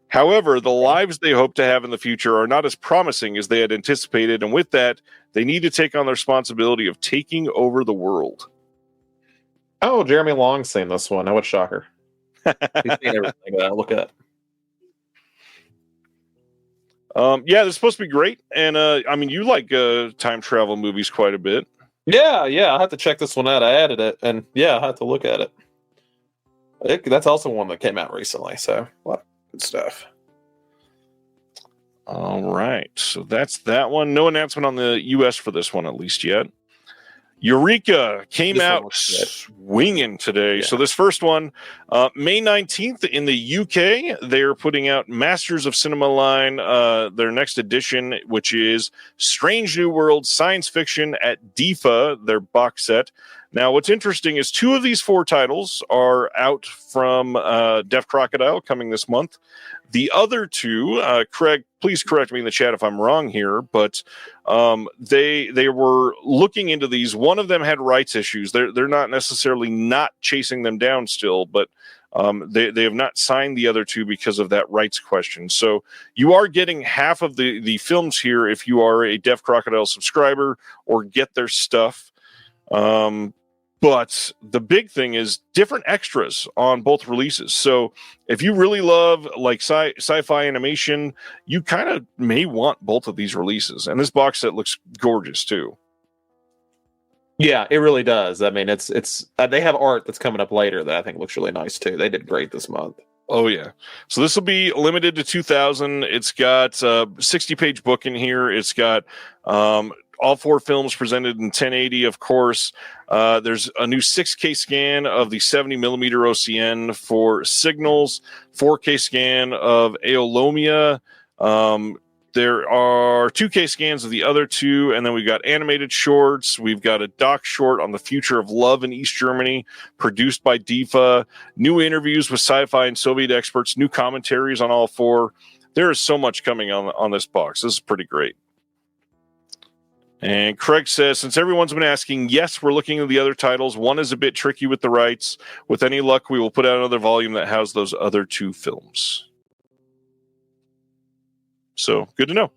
Speaker 2: However, the lives they hope to have in the future are not as promising as they had anticipated, and with that, they need to take on the responsibility of taking over the world.
Speaker 3: Oh, Jeremy Long's seen this one. Oh, what a shocker. He's seen everything that I look at.
Speaker 2: Yeah, this is supposed to be great. And, I mean, you like time travel movies quite a bit.
Speaker 3: Yeah, I have to check this one out. I added it, and yeah, I have to look at it. That's also one that came out recently, so a lot of good stuff.
Speaker 2: All right, so that's that one. No announcement on the U.S. for this one, at least yet. Eureka came out swinging today. Yeah. So this first one, May 19th in the UK, they're putting out Masters of Cinema line, their next edition, which is Strange New World Science Fiction at DIFA, their box set. Now, what's interesting is 2 of these 4 titles are out from Deaf Crocodile coming this month. The other 2, Craig, please correct me in the chat if I'm wrong here, but they were looking into these. One of them had rights issues. They're not necessarily not chasing them down still, but they have not signed the other 2 because of that rights question. So you are getting half of the films here if you are a Deaf Crocodile subscriber or get their stuff. But the big thing is different extras on both releases. So if you really love like sci-fi animation, you kind of may want both of these releases. And this box set looks gorgeous too.
Speaker 3: Yeah, it really does. I mean, it's they have art that's coming up later that I think looks really nice too. They did great this month.
Speaker 2: Oh yeah. So this will be limited to 2,000. It's got 60-page book in here. It's got all 4 films presented in 1080, of course. There's a new 6K scan of the 70mm OCN for Signals, 4K scan of Aeolomia. There are 2K scans of the other 2, and then we've got animated shorts. We've got a doc short on the future of love in East Germany, produced by DIFA. New interviews with sci-fi and Soviet experts. New commentaries on all 4. There is so much coming on this box. This is pretty great. And Craig says, since everyone's been asking, yes, we're looking at the other titles. One is a bit tricky with the rights. With any luck, we will put out another volume that has those other 2 films. So, good to know.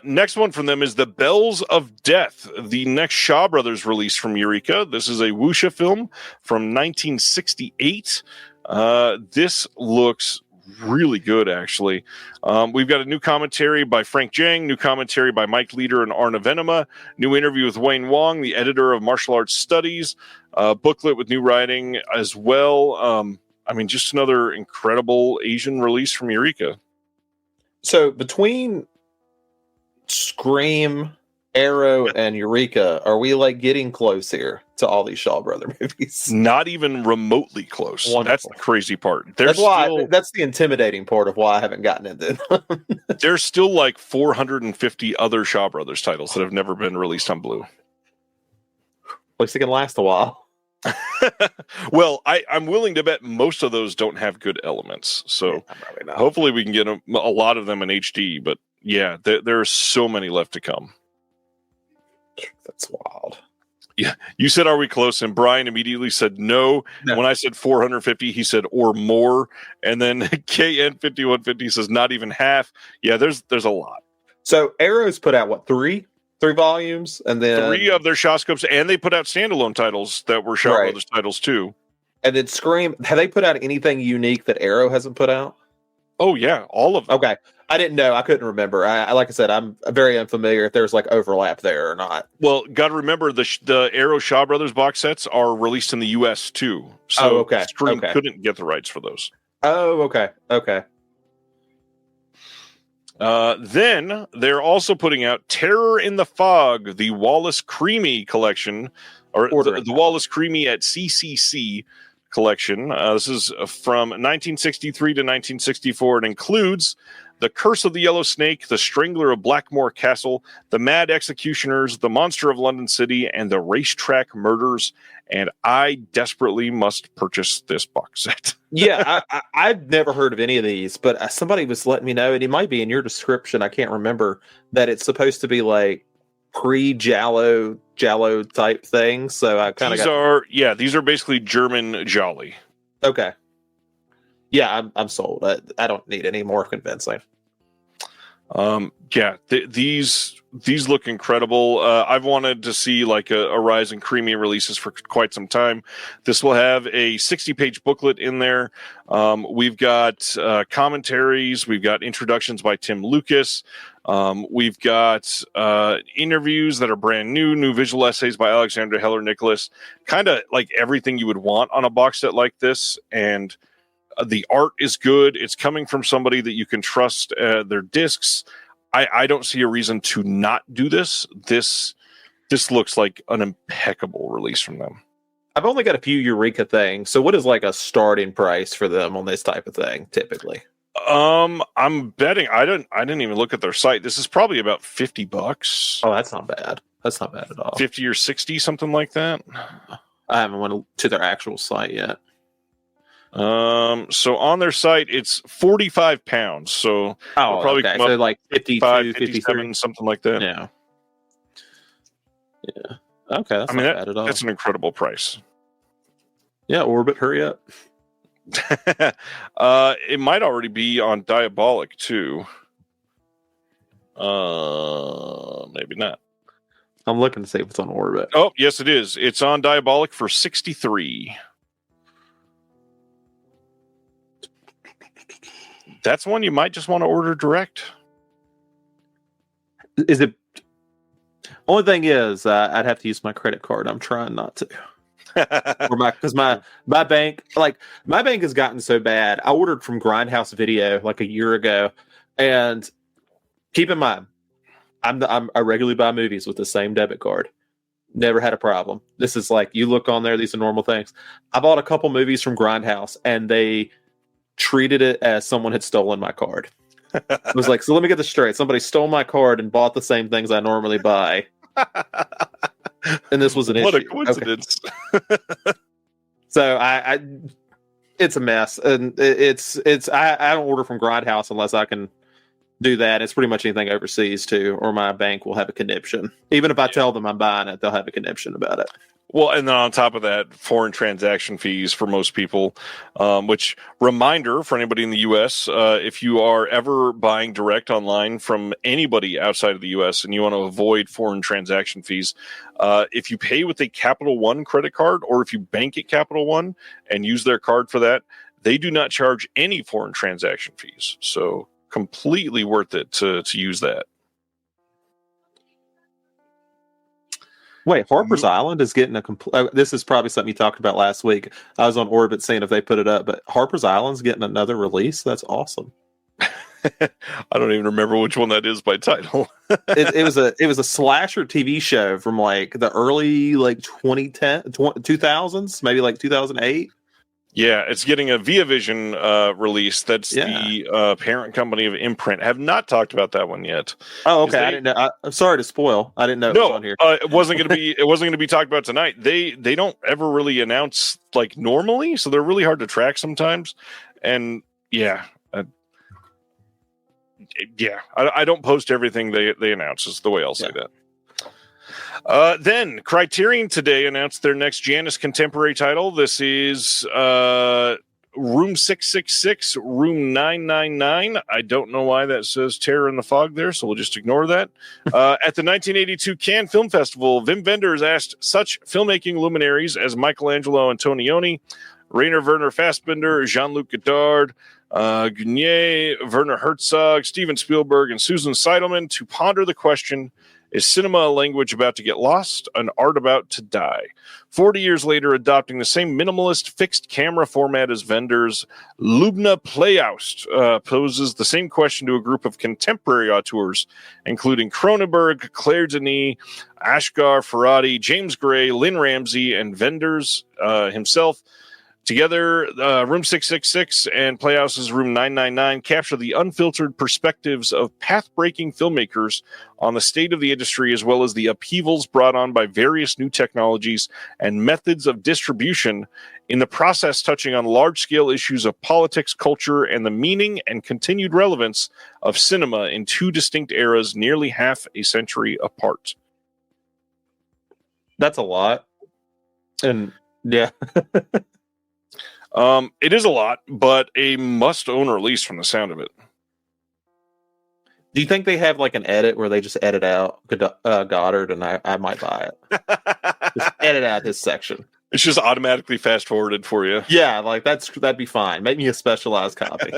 Speaker 2: Next one from them is The Bells of Death, the next Shaw Brothers release from Eureka. This is a wuxia film from 1968. This looks really good, actually. We've got a new commentary by Frank Jang, new commentary by Mike Leader and Arna Venema, new interview with Wayne Wong, the editor of Martial Arts Studies, booklet with new writing as well. I mean, just another incredible Asian release from Eureka.
Speaker 3: So between Scream, Arrow, and Eureka, are we like getting close here to all these Shaw Brother movies?
Speaker 2: Not even remotely close.
Speaker 3: Wonderful.
Speaker 2: That's the crazy part.
Speaker 3: That's the intimidating part of why I haven't gotten into them.
Speaker 2: There's still like 450 other Shaw Brothers titles that have never been released on Blue.
Speaker 3: At least it can last a while.
Speaker 2: Well, I'm willing to bet most of those don't have good elements. So hopefully we can get a lot of them in HD. But yeah, there are so many left to come.
Speaker 3: That's wild.
Speaker 2: Yeah, you said, are we close? And Brian immediately said no. When I said 450, he said or more. And then KN5150 says not even half. Yeah, there's a lot.
Speaker 3: So Arrow's put out what, 3 volumes, and then
Speaker 2: 3 of their Shaw scopes, and they put out standalone titles that were Shaw Brothers titles too.
Speaker 3: And then Scream, have they put out anything unique that Arrow hasn't put out?
Speaker 2: Oh yeah, all of them.
Speaker 3: Okay, I didn't know. I couldn't remember. I like I said, I'm very unfamiliar if there's like overlap there or not.
Speaker 2: Well, got to remember the Arrow Shaw Brothers box sets are released in the U.S. too. So Scream couldn't get the rights for those.
Speaker 3: Oh, okay.
Speaker 2: Then they're also putting out Terror in the Fog, the Wallace Creamy collection, or the Wallace Creamy at CCC collection. This is from 1963 to 1964. It includes The Curse of the Yellow Snake, The Strangler of Blackmore Castle, The Mad Executioners, The Monster of London City, and The Racetrack Murders. And I desperately must purchase this box set.
Speaker 3: Yeah, I've never heard of any of these, but somebody was letting me know, and it might be in your description, I can't remember, that it's supposed to be like pre-Giallo type thing. So I kind of
Speaker 2: these are basically German Jolly.
Speaker 3: Okay. Yeah, I'm sold. I don't need any more convincing.
Speaker 2: These look incredible. I've wanted to see like a rise in creamy releases for quite some time. This will have a 60-page booklet in there. We've got commentaries. We've got introductions by Tim Lucas. We've got interviews that are brand new visual essays by Alexandra Heller-Nicholas. Kind of like everything you would want on a box set like this. And the art is good. It's coming from somebody that you can trust their discs. I don't see a reason to not do this. This looks like an impeccable release from them.
Speaker 3: I've only got a few Eureka things. So what is like a starting price for them on this type of thing typically?
Speaker 2: I'm betting I didn't even look at their site. This is probably about $50.
Speaker 3: Oh, that's not bad. That's not bad at all.
Speaker 2: 50 or 60, something like that.
Speaker 3: I haven't went to their actual site yet.
Speaker 2: So on their site, it's 45 pounds. So probably
Speaker 3: okay. So like 52,
Speaker 2: 57, something like that.
Speaker 3: Yeah. Okay, that's not bad at all.
Speaker 2: That's an incredible price.
Speaker 3: Yeah, Orbit, hurry up.
Speaker 2: It might already be on Diabolic too. Maybe not.
Speaker 3: I'm looking to see if it's on Orbit.
Speaker 2: Oh, yes, it is. It's on Diabolic for $63. That's one you might just want to order direct.
Speaker 3: Is it? Only thing is, I'd have to use my credit card. I'm trying not to. Because my bank has gotten so bad. I ordered from Grindhouse Video like a year ago, and keep in mind, I regularly buy movies with the same debit card. Never had a problem. This is like, you look on there; these are normal things. I bought a couple movies from Grindhouse, and they treated it as someone had stolen my card. It was like, so let me get this straight. Somebody stole my card and bought the same things I normally buy. And this was an issue.
Speaker 2: What a coincidence.
Speaker 3: Okay. So I it's a mess. And I don't order from Grindhouse unless I can do that. It's pretty much anything overseas too, or my bank will have a conniption. Even if I tell them I'm buying it, they'll have a conniption about it.
Speaker 2: Well, and then on top of that, foreign transaction fees for most people, which, reminder for anybody in the U.S., if you are ever buying direct online from anybody outside of the U.S. and you want to avoid foreign transaction fees, if you pay with a Capital One credit card or if you bank at Capital One and use their card for that, they do not charge any foreign transaction fees. So completely worth it to use that.
Speaker 3: Wait, Harper's Island is getting this is probably something you talked about last week. I was on Orbit seeing if they put it up, but Harper's Island's getting another release. That's awesome.
Speaker 2: I don't even remember which one that is by title.
Speaker 3: it was a slasher TV show from like the early like 2000s, maybe like 2008.
Speaker 2: Yeah, it's getting a ViaVision release. That's the parent company of Imprint. Have not talked about that one yet.
Speaker 3: Oh, okay. I didn't know. I'm sorry to spoil. I didn't know it was on here.
Speaker 2: It wasn't going to be. It wasn't going to be talked about tonight. They don't ever really announce like normally, so they're really hard to track sometimes. And I don't post everything they announce. Is the way I'll say that. Then Criterion today announced their next Janus contemporary title. This is Room 666, Room 999. I don't know why that says Terror in the Fog there, so we'll just ignore that. At the 1982 Cannes Film Festival, Wim Wenders asked such filmmaking luminaries as Michelangelo Antonioni, Rainer Werner Fassbinder, Jean-Luc Godard, Gugnier, Werner Herzog, Steven Spielberg, and Susan Seidelman to ponder the question, is cinema a language about to get lost, an art about to die? 40 years later, adopting the same minimalist fixed camera format as Wenders, Lubna Playoust poses the same question to a group of contemporary auteurs, including Cronenberg, Claire Denis, Ashgar Farhadi, James Gray, Lynn Ramsey, and Wenders himself. Together, Room 666 and Playhouse's Room 999 capture the unfiltered perspectives of path-breaking filmmakers on the state of the industry, as well as the upheavals brought on by various new technologies and methods of distribution, in the process touching on large-scale issues of politics, culture, and the meaning and continued relevance of cinema in two distinct eras nearly half a century apart.
Speaker 3: That's a lot. And yeah.
Speaker 2: It is a lot, but a must-own release from the sound of it.
Speaker 3: Do you think they have like an edit where they just edit out Goddard, and I might buy it? Just edit out his section.
Speaker 2: It's just automatically fast-forwarded for you.
Speaker 3: Yeah, like that'd be fine. Make me a specialized copy.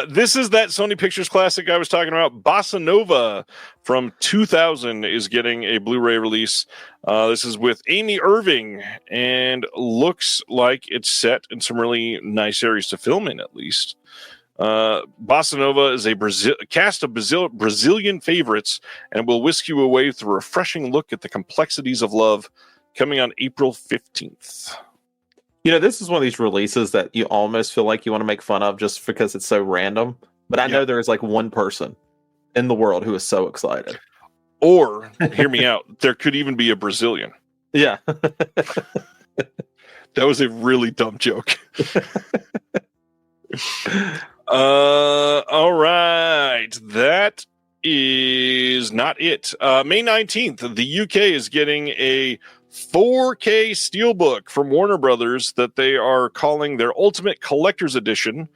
Speaker 2: This is that Sony Pictures classic I was talking about. Bossa Nova from 2000 is getting a Blu-ray release. This is with Amy Irving, and looks like it's set in some really nice areas to film in, at least. Bossa Nova is a cast of Brazilian favorites, and will whisk you away with a refreshing look at the complexities of love, coming on April 15th.
Speaker 3: You know, this is one of these releases that you almost feel like you want to make fun of just because it's so random. But I know there is like one person in the world who is so excited.
Speaker 2: Or, hear me out, there could even be a Brazilian.
Speaker 3: Yeah.
Speaker 2: That was a really dumb joke. All right. That is not it. May 19th, the UK is getting a 4K Steelbook from Warner Brothers that they are calling their Ultimate Collector's Edition,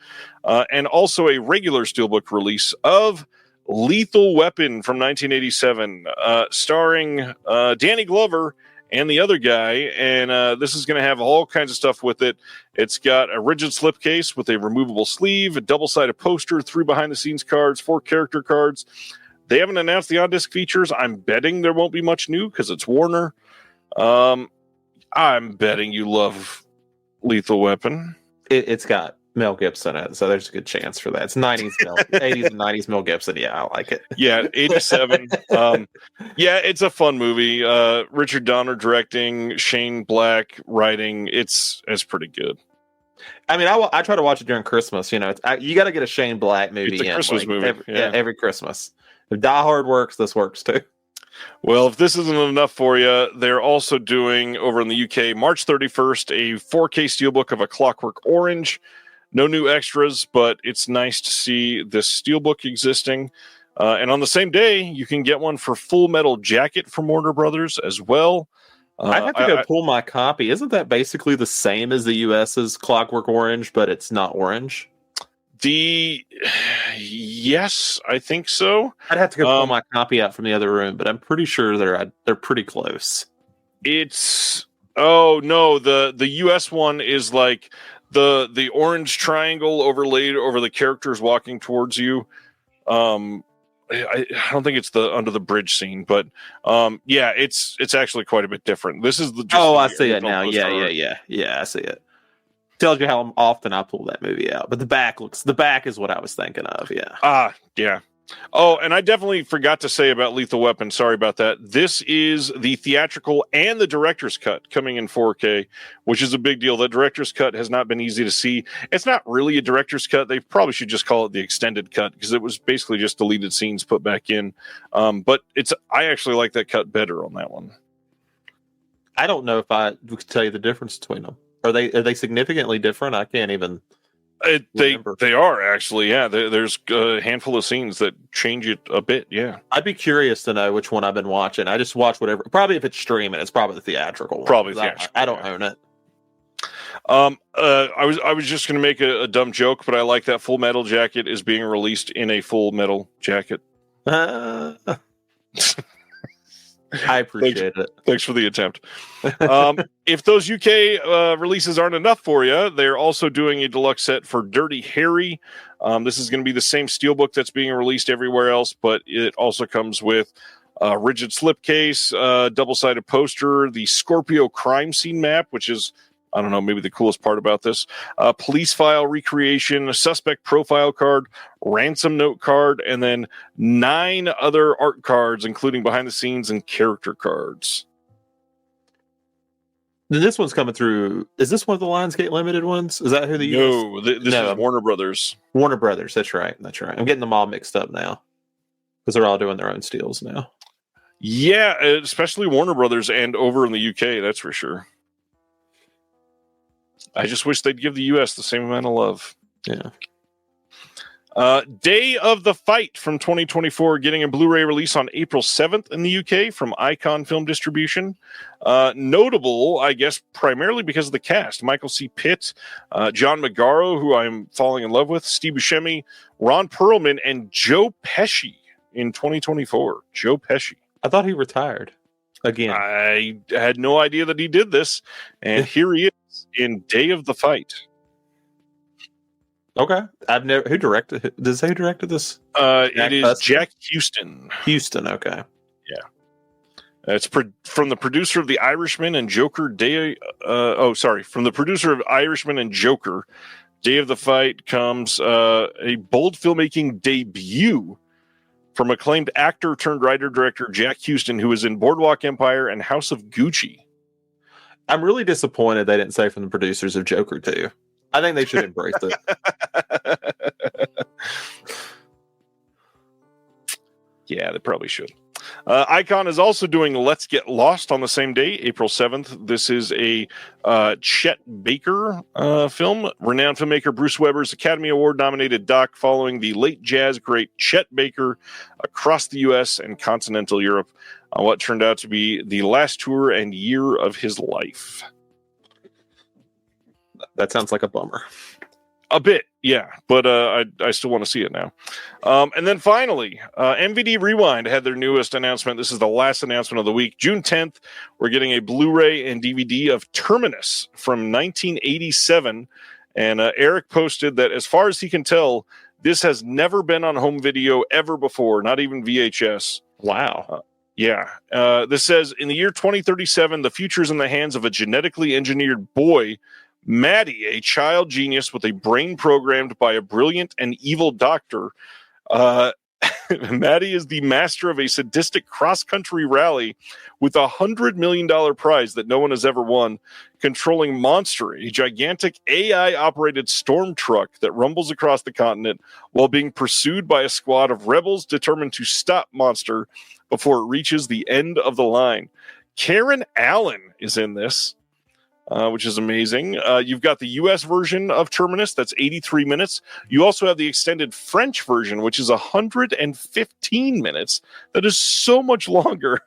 Speaker 2: and also a regular Steelbook release of Lethal Weapon from 1987, starring Danny Glover and the other guy, and this is going to have all kinds of stuff with it. It's got a rigid slipcase with a removable sleeve, a double-sided poster, 3 behind-the-scenes cards, 4 character cards. They haven't announced the on-disc features. I'm betting there won't be much new because it's Warner. I'm betting you love Lethal Weapon.
Speaker 3: It's got Mel Gibson in it, so there's a good chance for that. It's 80s and 90s Mel Gibson. Yeah, I like it.
Speaker 2: Yeah, 87. Yeah, it's a fun movie. Richard Donner directing, Shane Black writing. It's pretty good.
Speaker 3: I mean, I try to watch it during Christmas. You know, you got to get a Shane Black movie.
Speaker 2: It's a Christmas movie.
Speaker 3: Every Christmas. If Die Hard works, this works too.
Speaker 2: Well, if this isn't enough for you, they're also doing, over in the UK, March 31st, a 4K Steelbook of A Clockwork Orange. No new extras, but it's nice to see this Steelbook existing. And on the same day, you can get one for Full Metal Jacket from Warner Brothers as well.
Speaker 3: I'd have to go pull my copy. Isn't that basically the same as the US's Clockwork Orange, but it's not orange?
Speaker 2: Yes, I think so.
Speaker 3: I'd have to go pull my copy out from the other room, but I'm pretty sure they're pretty close.
Speaker 2: The US one is like the orange triangle overlaid over the characters walking towards you. I don't think it's the under the bridge scene, but yeah, it's actually quite a bit different. This is
Speaker 3: I see it now. Yeah, I see it. Tells you how often I pull that movie out. But the back is what I was thinking of. Yeah.
Speaker 2: Yeah. Oh, and I definitely forgot to say about Lethal Weapon. Sorry about that. This is the theatrical and the director's cut coming in 4K, which is a big deal. The director's cut has not been easy to see. It's not really a director's cut. They probably should just call it the extended cut because it was basically just deleted scenes put back in. But I actually like that cut better on that one.
Speaker 3: I don't know if I could tell you the difference between them. Are they significantly different? I can't even.
Speaker 2: They are actually, yeah. There's a handful of scenes that change it a bit, yeah.
Speaker 3: I'd be curious to know which one I've been watching. I just watch whatever. Probably if it's streaming, it's probably the theatrical one.
Speaker 2: Probably theatrical.
Speaker 3: I don't own it.
Speaker 2: I was just going to make a dumb joke, but I like that Full Metal Jacket is being released in a Full Metal Jacket.
Speaker 3: I appreciate it.
Speaker 2: Thanks for the attempt. If those UK releases aren't enough for you, they're also doing a deluxe set for Dirty Harry. This is going to be the same steelbook that's being released everywhere else, but it also comes with a rigid slipcase, double-sided poster, the Scorpio crime scene map, which is, I don't know, maybe the coolest part about this, police file recreation, a suspect profile card, ransom note card, and then 9 other art cards, including behind the scenes and character cards.
Speaker 3: Then this one's coming through. Is this one of the Lionsgate Limited ones? Is that who the
Speaker 2: No, this is Warner Brothers.
Speaker 3: Warner Brothers. That's right. That's right. I'm getting them all mixed up now because they're all doing their own steals now.
Speaker 2: Yeah, especially Warner Brothers and over in the UK. That's for sure. I just wish they'd give the US the same amount of love.
Speaker 3: Yeah.
Speaker 2: Day of the Fight from 2024 getting a Blu-ray release on April 7th in the UK from Icon Film Distribution. Notable, I guess, primarily because of the cast. Michael C. Pitt, John Magaro, who I'm falling in love with, Steve Buscemi, Ron Perlman, and Joe Pesci in 2024. Joe Pesci.
Speaker 3: I thought he retired again.
Speaker 2: I had no idea that he did this, and here he is in Day of the Fight.
Speaker 3: Okay, I've never. Who directed? Does it say who directed this?
Speaker 2: It is Jack Huston.
Speaker 3: Huston. Okay.
Speaker 2: Yeah, it's from the producer of The Irishman and Joker. From the producer of Irishman and Joker. Day of the Fight comes a bold filmmaking debut from acclaimed actor turned writer-director Jack Huston, who was in Boardwalk Empire and House of Gucci.
Speaker 3: I'm really disappointed they didn't say from the producers of Joker 2. I think they should embrace it.
Speaker 2: Yeah, they probably should. Icon is also doing Let's Get Lost on the same day, April 7th. This is a Chet Baker film. Renowned filmmaker Bruce Weber's Academy Award-nominated doc following the late jazz great Chet Baker across the U.S. and continental Europe on what turned out to be the last tour and year of his life.
Speaker 3: That sounds like a bummer.
Speaker 2: A bit, yeah, but I still want to see it now. And then finally, MVD Rewind had their newest announcement. This is the last announcement of the week. June 10th, we're getting a Blu-ray and DVD of Terminus from 1987. And Eric posted that as far as he can tell, this has never been on home video ever before, not even VHS.
Speaker 3: Wow.
Speaker 2: Yeah. This says, in the year 2037, the future is in the hands of a genetically engineered boy, Maddie, a child genius with a brain programmed by a brilliant and evil doctor. Maddie is the master of a sadistic cross-country rally with $100 million prize that no one has ever won, controlling Monster, a gigantic AI-operated storm truck that rumbles across the continent while being pursued by a squad of rebels determined to stop Monster before it reaches the end of the line. Karen Allen is in this. Which is amazing. You've got the U.S. version of Terminus, that's 83 minutes. You also have the extended French version, which is 115 minutes. That is so much longer.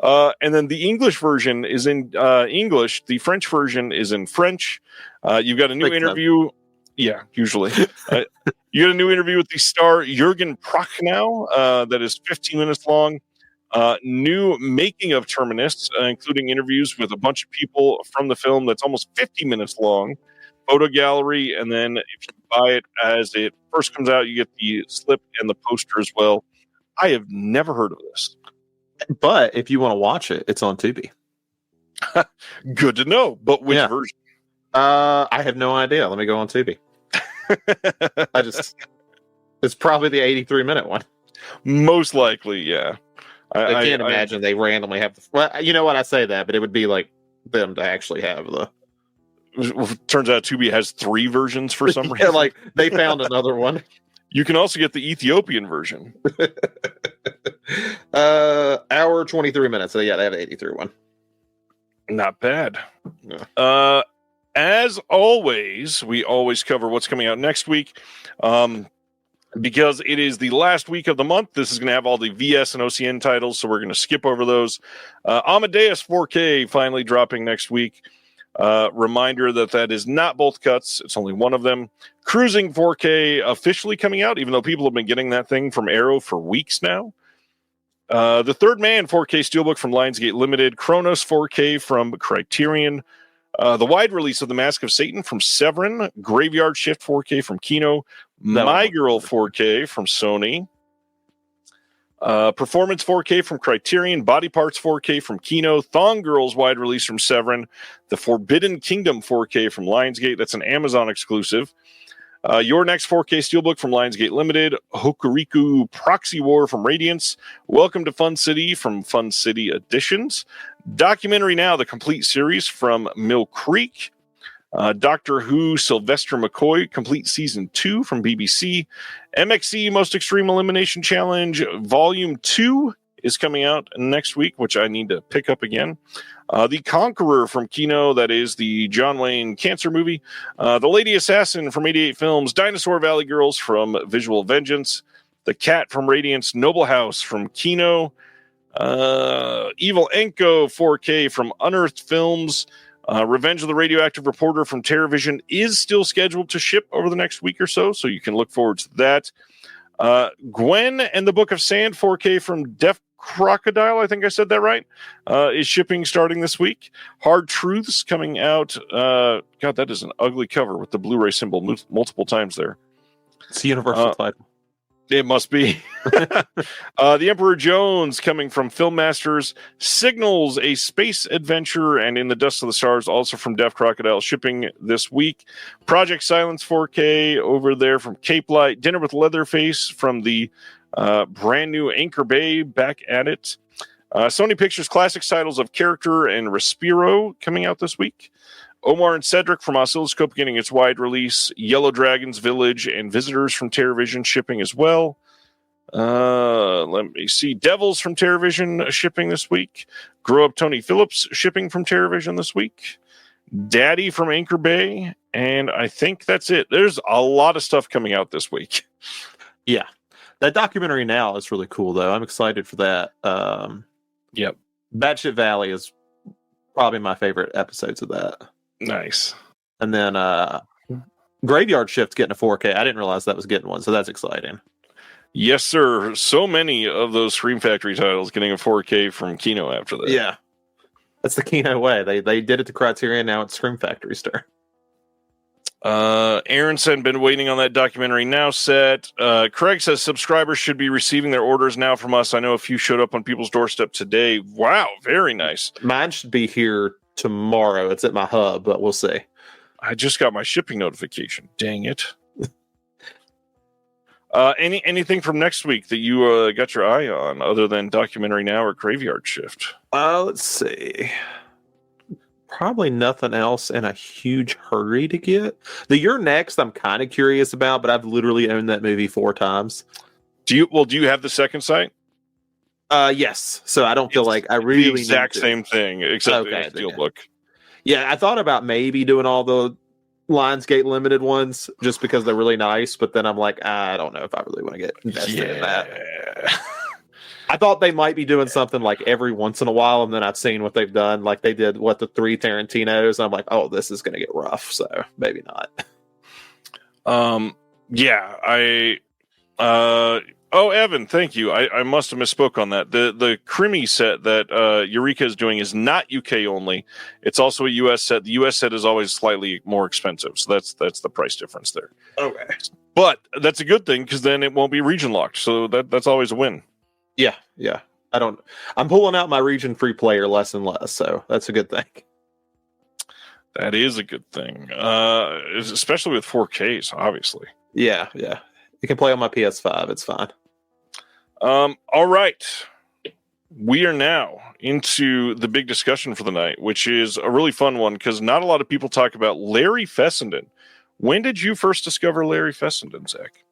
Speaker 2: And then the English version is in English. The French version is in French. You've got a new interview. Yeah, usually. You got a new interview with the star Jürgen Prochnow that is 15 minutes long. New making of Terminus, including interviews with a bunch of people from the film that's almost 50 minutes long, photo gallery, and then if you buy it as it first comes out, you get the slip and the poster as well. I have never heard of this.
Speaker 3: But if you want to watch it, it's on Tubi.
Speaker 2: Good to know. But which version?
Speaker 3: I have no idea. Let me go on Tubi. It's probably the 83-minute one.
Speaker 2: Most likely, yeah.
Speaker 3: I can't imagine they randomly have. Well, you know what? I say that, but it would be like them to actually have the.
Speaker 2: Turns out Tubi has 3 versions for some reason.
Speaker 3: Like they found another one.
Speaker 2: You can also get the Ethiopian version.
Speaker 3: Hour 23 minutes. So yeah, they have the 83 one.
Speaker 2: Not bad.
Speaker 3: No.
Speaker 2: As always, we always cover what's coming out next week. Because it is the last week of the month, this is going to have all the VS and OCN titles, so we're going to skip over those. Amadeus 4K finally dropping next week. Reminder that is not both cuts. It's only one of them. Cruising 4K officially coming out, even though people have been getting that thing from Arrow for weeks now. The Third Man 4K Steelbook from Lionsgate Limited. Chronos 4K from Criterion. The wide release of The Mask of Satan from Severin. Graveyard Shift 4K from Kino. My Girl 4K from Sony. Performance 4K from Criterion. Body Parts 4K from Kino. Thong Girls wide release from Severin. The Forbidden Kingdom 4K from Lionsgate. That's an Amazon exclusive. Your Next 4K Steelbook from Lionsgate Limited, Hokuriku Proxy War from Radiance, Welcome to Fun City from Fun City Editions, Documentary Now, the complete series from Mill Creek, Doctor Who Sylvester McCoy, complete season 2 from BBC, MXC Most Extreme Elimination Challenge Volume 2 is coming out next week, which I need to pick up again. The Conqueror from Kino, that is the John Wayne cancer movie. The Lady Assassin from 88 Films. Dinosaur Valley Girls from Visual Vengeance. The Cat from Radiance. Noble House from Kino. Evil Enko 4K from Unearthed Films. Revenge of the Radioactive Reporter from TerraVision is still scheduled to ship over the next week or so you can look forward to that. Gwen and the Book of Sand 4K from Deaf Crocodile, I think I said that right, is shipping starting this week. Hard Truths coming out. God, that is an ugly cover with the Blu-ray symbol multiple times there.
Speaker 3: It's a universal title.
Speaker 2: It must be. The Emperor Jones coming from Film Masters. Signals, a space adventure, and In the Dust of the Stars, also from Deaf Crocodile, shipping this week. Project Silence 4K over there from Cape Light. Dinner with Leatherface from the brand new Anchor Bay, back at it. Sony Pictures classic titles of Character and Respiro coming out this week. Omar and Cedric from Oscilloscope getting its wide release. Yellow Dragons Village and Visitors from TerraVision shipping as well. Let me see. Devils from TerraVision shipping this week. Grow Up Tony Phillips shipping from TerraVision this week. Daddy from Anchor Bay. And I think that's it. There's a lot of stuff coming out this week.
Speaker 3: Yeah. That Documentary Now is really cool, though. I'm excited for that.
Speaker 2: Yep.
Speaker 3: Batshit Valley is probably my favorite episodes of that.
Speaker 2: Nice.
Speaker 3: And then Graveyard Shift's getting a 4K. I didn't realize that was getting one, so that's exciting.
Speaker 2: Yes, sir. So many of those Scream Factory titles getting a 4K from Kino after that.
Speaker 3: Yeah. That's the Kino way. They did it to Criterion, now it's Scream Factory star.
Speaker 2: Aaron said, been waiting on that Documentary Now set. Craig says subscribers should be receiving their orders now from us. I know a few showed up on people's doorstep today. Wow, very nice.
Speaker 3: Mine should be here tomorrow. It's at my hub, but we'll see.
Speaker 2: I just got my shipping notification. Dang it. Anything from next week that you got your eye on other than Documentary Now or Graveyard Shift?
Speaker 3: Let's see. Probably nothing else in a huge hurry to get. The You're Next, I'm kind of curious about, but I've literally owned that movie 4 times.
Speaker 2: Do you have the second sight?
Speaker 3: Yes. So I don't feel like I really
Speaker 2: the exact same thing, except in Steelbook.
Speaker 3: Yeah, I thought about maybe doing all the Lionsgate Limited ones just because they're really nice, but then I'm like, I don't know if I really want to get invested in that. I thought they might be doing something like every once in a while, and then I've seen what they've done. Like they did the 3 Tarantinos, and I'm like, oh, this is going to get rough, so maybe not. Evan,
Speaker 2: thank you. I must have misspoke on that. The Crimmy set that Eureka is doing is not UK only. It's also a US set. The US set is always slightly more expensive, so that's the price difference there.
Speaker 3: Okay.
Speaker 2: But that's a good thing because then it won't be region locked, so that's always a win.
Speaker 3: Yeah. I'm pulling out my region free player less and less, so that's a good thing.
Speaker 2: That is a good thing, especially with 4Ks, obviously.
Speaker 3: Yeah. You can play on my PS5. It's fine.
Speaker 2: All right. We are now into the big discussion for the night, which is a really fun one because not a lot of people talk about Larry Fessenden. When did you first discover Larry Fessenden, Zach?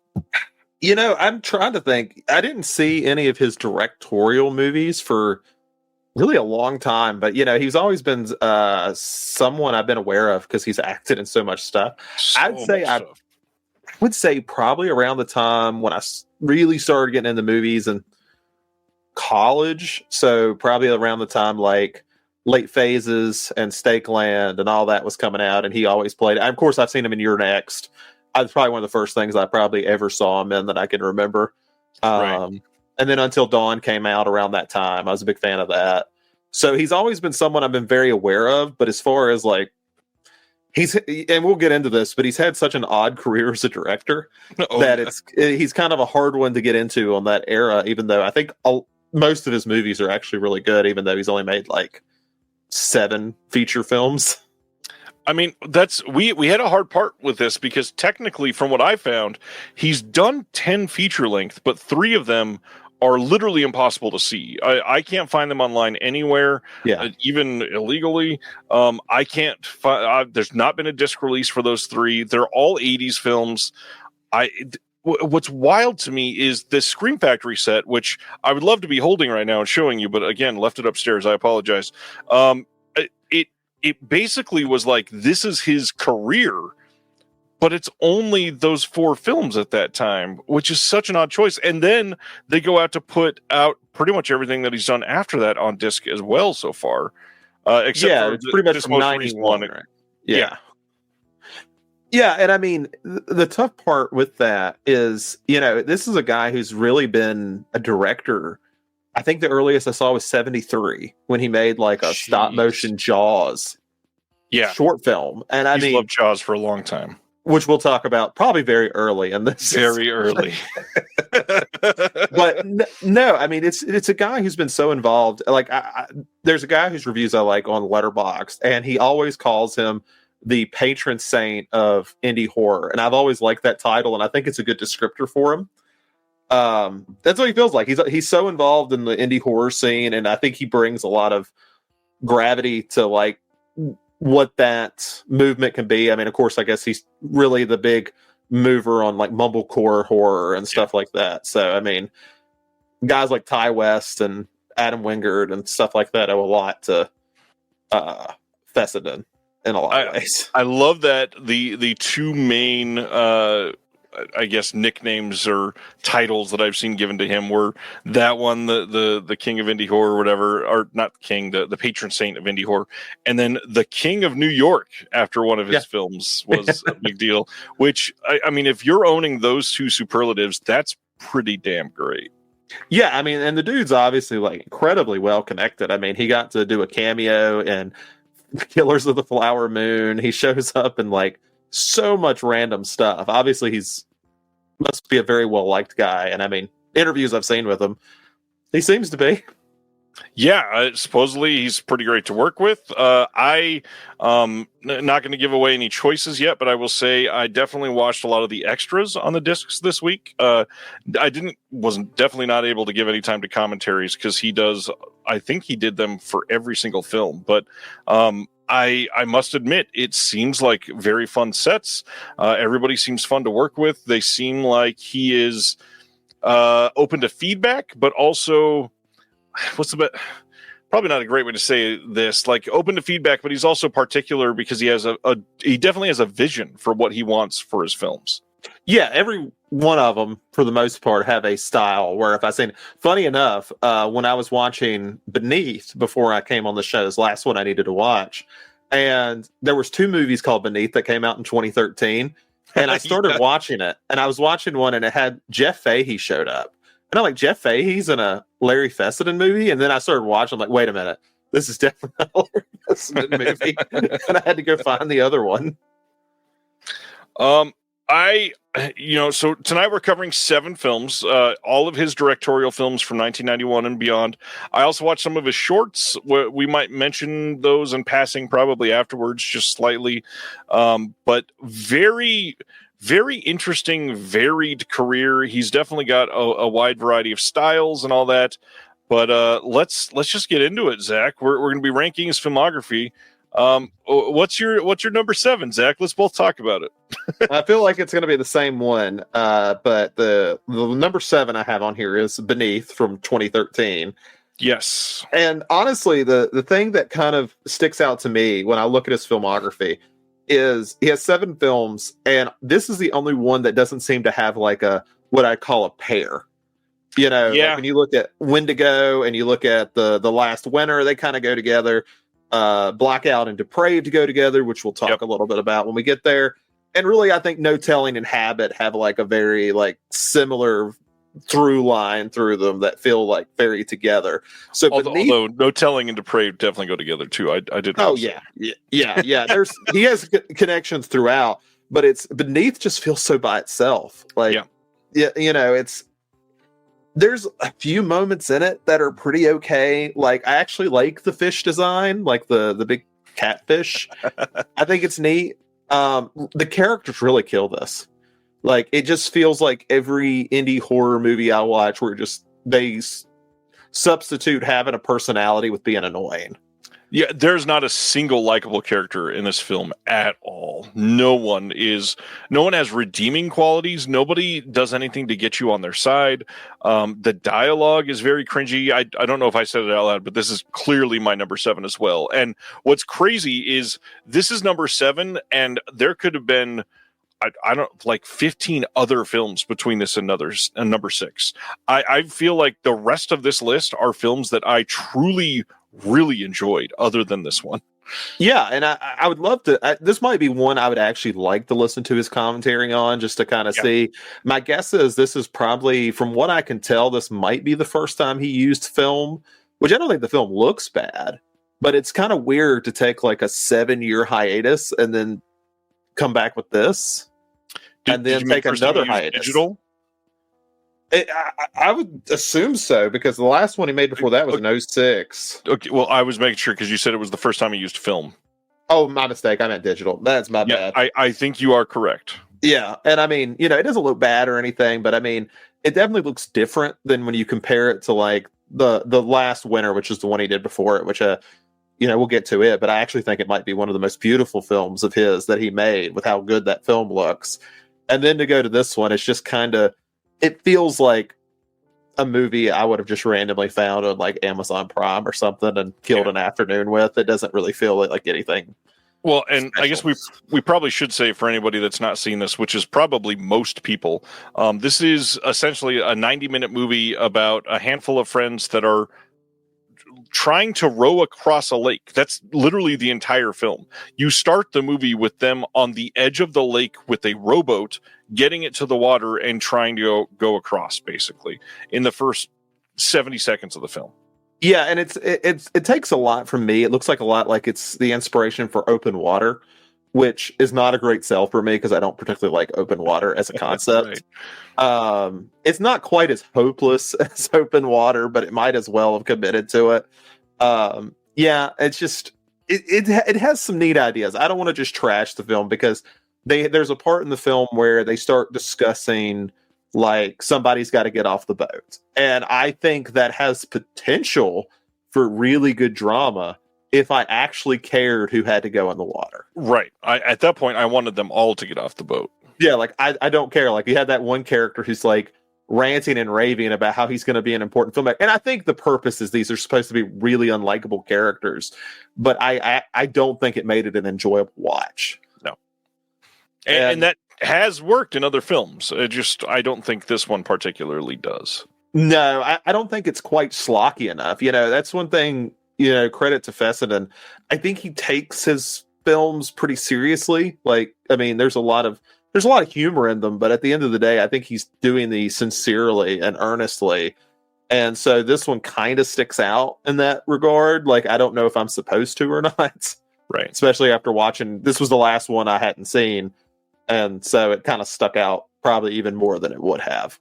Speaker 3: You know, I'm trying to think. I didn't see any of his directorial movies for really a long time, but he's always been someone I've been aware of because he's acted in so much stuff. I would say probably around the time when I really started getting into movies in college. So probably around the time like Late Phases and Stakeland and all that was coming out, and he always played. Of course, I've seen him in You're Next. That's probably one of the first things I probably ever saw him in that I can remember. Right. And then Until Dawn came out around that time. I was a big fan of that. So he's always been someone I've been very aware of. But as far as like, and we'll get into this, but he's had such an odd career as a director he's kind of a hard one to get into on that era, even though I think most of his movies are actually really good, even though he's only made like 7 feature films.
Speaker 2: I mean, we had a hard part with this because technically, from what I found, he's done 10 feature length, but 3 of them are literally impossible to see. I can't find them online anywhere, even illegally. I can't find. There's not been a disc release for those 3. They're all 80s films. What's wild to me is this Scream Factory set, which I would love to be holding right now and showing you, but again, left it upstairs. I apologize. It basically was like, this is his career, but it's only those 4 films at that time, which is such an odd choice. And then they go out to put out pretty much everything that he's done after that on disc as well so far. Except for
Speaker 3: it's pretty much from 91. Right? Yeah, and I mean, the tough part with that is, this is a guy who's really been a director. I think the earliest I saw was 73 when he made like a stop motion Jaws short film. And I mean,
Speaker 2: loved Jaws for a long time,
Speaker 3: which we'll talk about probably very early in this.
Speaker 2: Very early.
Speaker 3: But no, I mean, it's a guy who's been so involved. Like there's a guy whose reviews I like on Letterboxd, and he always calls him the patron saint of indie horror. And I've always liked that title, and I think it's a good descriptor for him. That's what he feels like. He's so involved in the indie horror scene, and I think he brings a lot of gravity to like what that movement can be. I mean, of course, I guess he's really the big mover on like mumblecore horror and stuff like that. So, I mean, guys like Ty West and Adam Wingard and stuff like that owe a lot to Fessenden in a lot of ways.
Speaker 2: I love that the 2 main I guess nicknames or titles that I've seen given to him were that one, the King of Indie Horror, or whatever, or not King, the patron saint of indie horror, and then the King of New York after one of his films was a big deal. Which I mean, if you're owning those 2 superlatives, that's pretty damn great.
Speaker 3: Yeah, I mean, and the dude's obviously like incredibly well connected. I mean, he got to do a cameo in Killers of the Flower Moon. He shows up in like so much random stuff. Obviously, must be a very well liked guy, and I mean, interviews I've seen with him, he seems to be.
Speaker 2: Yeah, supposedly he's pretty great to work with. I not going to give away any choices yet, but I will say I definitely watched a lot of the extras on the discs this week. Wasn't definitely not able to give any time to commentaries because he does. I think he did them for every single film, but I must admit, it seems like very fun sets. Everybody seems fun to work with. They seem like he is open to feedback, but also, probably not a great way to say this, like open to feedback, but he's also particular because he has he definitely has a vision for what he wants for his films.
Speaker 3: Yeah, every one of them, for the most part, have a style where if I say, funny enough, when I was watching Beneath before I came on the show, this last one I needed to watch, and there was 2 movies called Beneath that came out in 2013, and I started watching it, and I was watching one, and it had Jeff Fahey showed up. And I'm like, Jeff Fahey's in a Larry Fessenden movie? And then I started watching, I'm like, wait a minute, this is definitely not a Larry Fessenden movie. And I had to go find the other one.
Speaker 2: So tonight we're covering 7 films, all of his directorial films from 1991 and beyond. I also watched some of his shorts. We might mention those in passing probably afterwards, just slightly. But very, very interesting, varied career. He's definitely got a wide variety of styles and all that. But let's just get into it, Zach. We're going to be ranking his filmography. What's your number 7, Zach? Let's both talk about it.
Speaker 3: I feel like it's going to be the same one, but the number 7 I have on here is Beneath from 2013.
Speaker 2: Yes,
Speaker 3: and honestly, the thing that kind of sticks out to me when I look at his filmography is he has 7 films, and this is the only one that doesn't seem to have like what I call a pair. Like when you look at Wendigo and you look at the Last Winter, they kind of go together. Blackout and Depraved go together, which we'll talk a little bit about when we get there. And really, I think No Telling and Habit have like a very like similar through line through them that feel like very together. So,
Speaker 2: although No Telling and Depraved definitely go together too. I did.
Speaker 3: Oh yeah. There's he has connections throughout, but it's Beneath just feels so by itself. Like, there's a few moments in it that are pretty okay. Like I actually like the fish design, like the big catfish. I think it's neat. The characters really kill this. Like, it just feels like every indie horror movie I watch where they substitute having a personality with being annoying.
Speaker 2: Yeah, there's not a single likable character in this film at all. No one has redeeming qualities. Nobody does anything to get you on their side. The dialogue is very cringy. I don't know if I said it out loud, but this is clearly my number 7 as well. And what's crazy is this is number 7, and there could have been, I don't, like 15 other films between this and number 6. I feel like the rest of this list are films that I truly really enjoyed other than this one.
Speaker 3: Yeah, and I would love to. This might be one I would actually like to listen to his commentary on, just to kind of see. My guess is this is probably, from what I can tell, this might be the first time he used film, which I don't think the film looks bad, but it's kind of weird to take like a 7-year hiatus and then come back with this, and then take another hiatus. Digital? I would assume so, because the last one he made before that was in 2006.
Speaker 2: Okay, well, I was making sure because you said it was the first time he used film.
Speaker 3: Oh, my mistake. I meant digital. That's my bad.
Speaker 2: I think you are correct.
Speaker 3: Yeah, and I mean, it doesn't look bad or anything, but I mean, it definitely looks different than when you compare it to like the last winter, which is the one he did before it, which we'll get to it, but I actually think it might be one of the most beautiful films of his that he made, with how good that film looks. And then to go to this one, it's just kind of, it feels like a movie I would have just randomly found on like Amazon Prime or something and killed an afternoon with. It doesn't really feel like anything.
Speaker 2: Well, and special. I guess we probably should say, for anybody that's not seen this, which is probably most people, this is essentially a 90-minute movie about a handful of friends that are trying to row across a lake. That's literally the entire film. You start the movie with them on the edge of the lake with a rowboat, getting it to the water and trying to go across, basically, in the first 70 seconds of the film.
Speaker 3: Yeah, and it takes a lot from me. It looks like a lot like it's the inspiration for Open Water, which is not a great sell for me because I don't particularly like open water as a concept. Right. It's not quite as hopeless as Open Water, but it might as well have committed to it. Yeah, it's just it has some neat ideas. I don't want to just trash the film, because there's a part in the film where they start discussing like somebody's got to get off the boat, and I think that has potential for really good drama if I actually cared who had to go in the water.
Speaker 2: Right. At that point, I wanted them all to get off the boat.
Speaker 3: Yeah, like I don't care. Like, you had that one character who's like ranting and raving about how he's going to be an important filmmaker, and I think the purpose is these are supposed to be really unlikable characters, but I don't think it made it an enjoyable watch.
Speaker 2: No, and that has worked in other films. I don't think this one particularly does.
Speaker 3: No, I don't think it's quite schlocky enough. That's one thing. Credit to Fessenden. I think he takes his films pretty seriously. Like, I mean, there's a lot of humor in them, but at the end of the day, I think he's doing these sincerely and earnestly. And so this one kind of sticks out in that regard. Like, I don't know if I'm supposed to or not.
Speaker 2: Right.
Speaker 3: Especially after watching, this was the last one I hadn't seen. And so it kind of stuck out probably even more than it would have.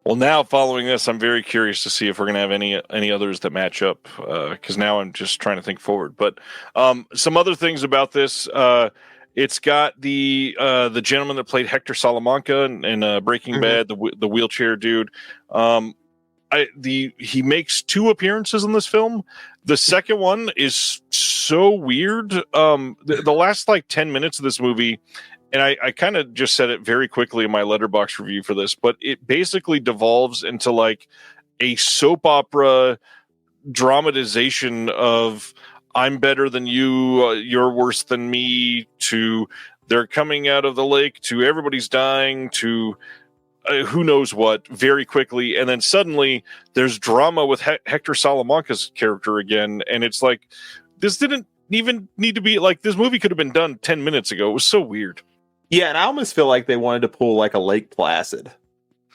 Speaker 2: Well, now following this, I'm very curious to see if we're going to have any others that match up, because now I'm just trying to think forward. But some other things about this, it's got the gentleman that played Hector Salamanca in Breaking Bad, the wheelchair dude. He makes 2 appearances in this film. The second one is so weird. The last like 10 minutes of this movie. And I kind of just said it very quickly in my Letterboxd review for this, but it basically devolves into like a soap opera dramatization of I'm better than you, you're worse than me, to they're coming out of the lake, to everybody's dying, to who knows what, very quickly. And then suddenly there's drama with Hector Salamanca's character again. And it's like, this didn't even need to be like, this movie could have been done 10 minutes ago. It was so weird.
Speaker 3: Yeah, and I almost feel like they wanted to pull like a Lake Placid.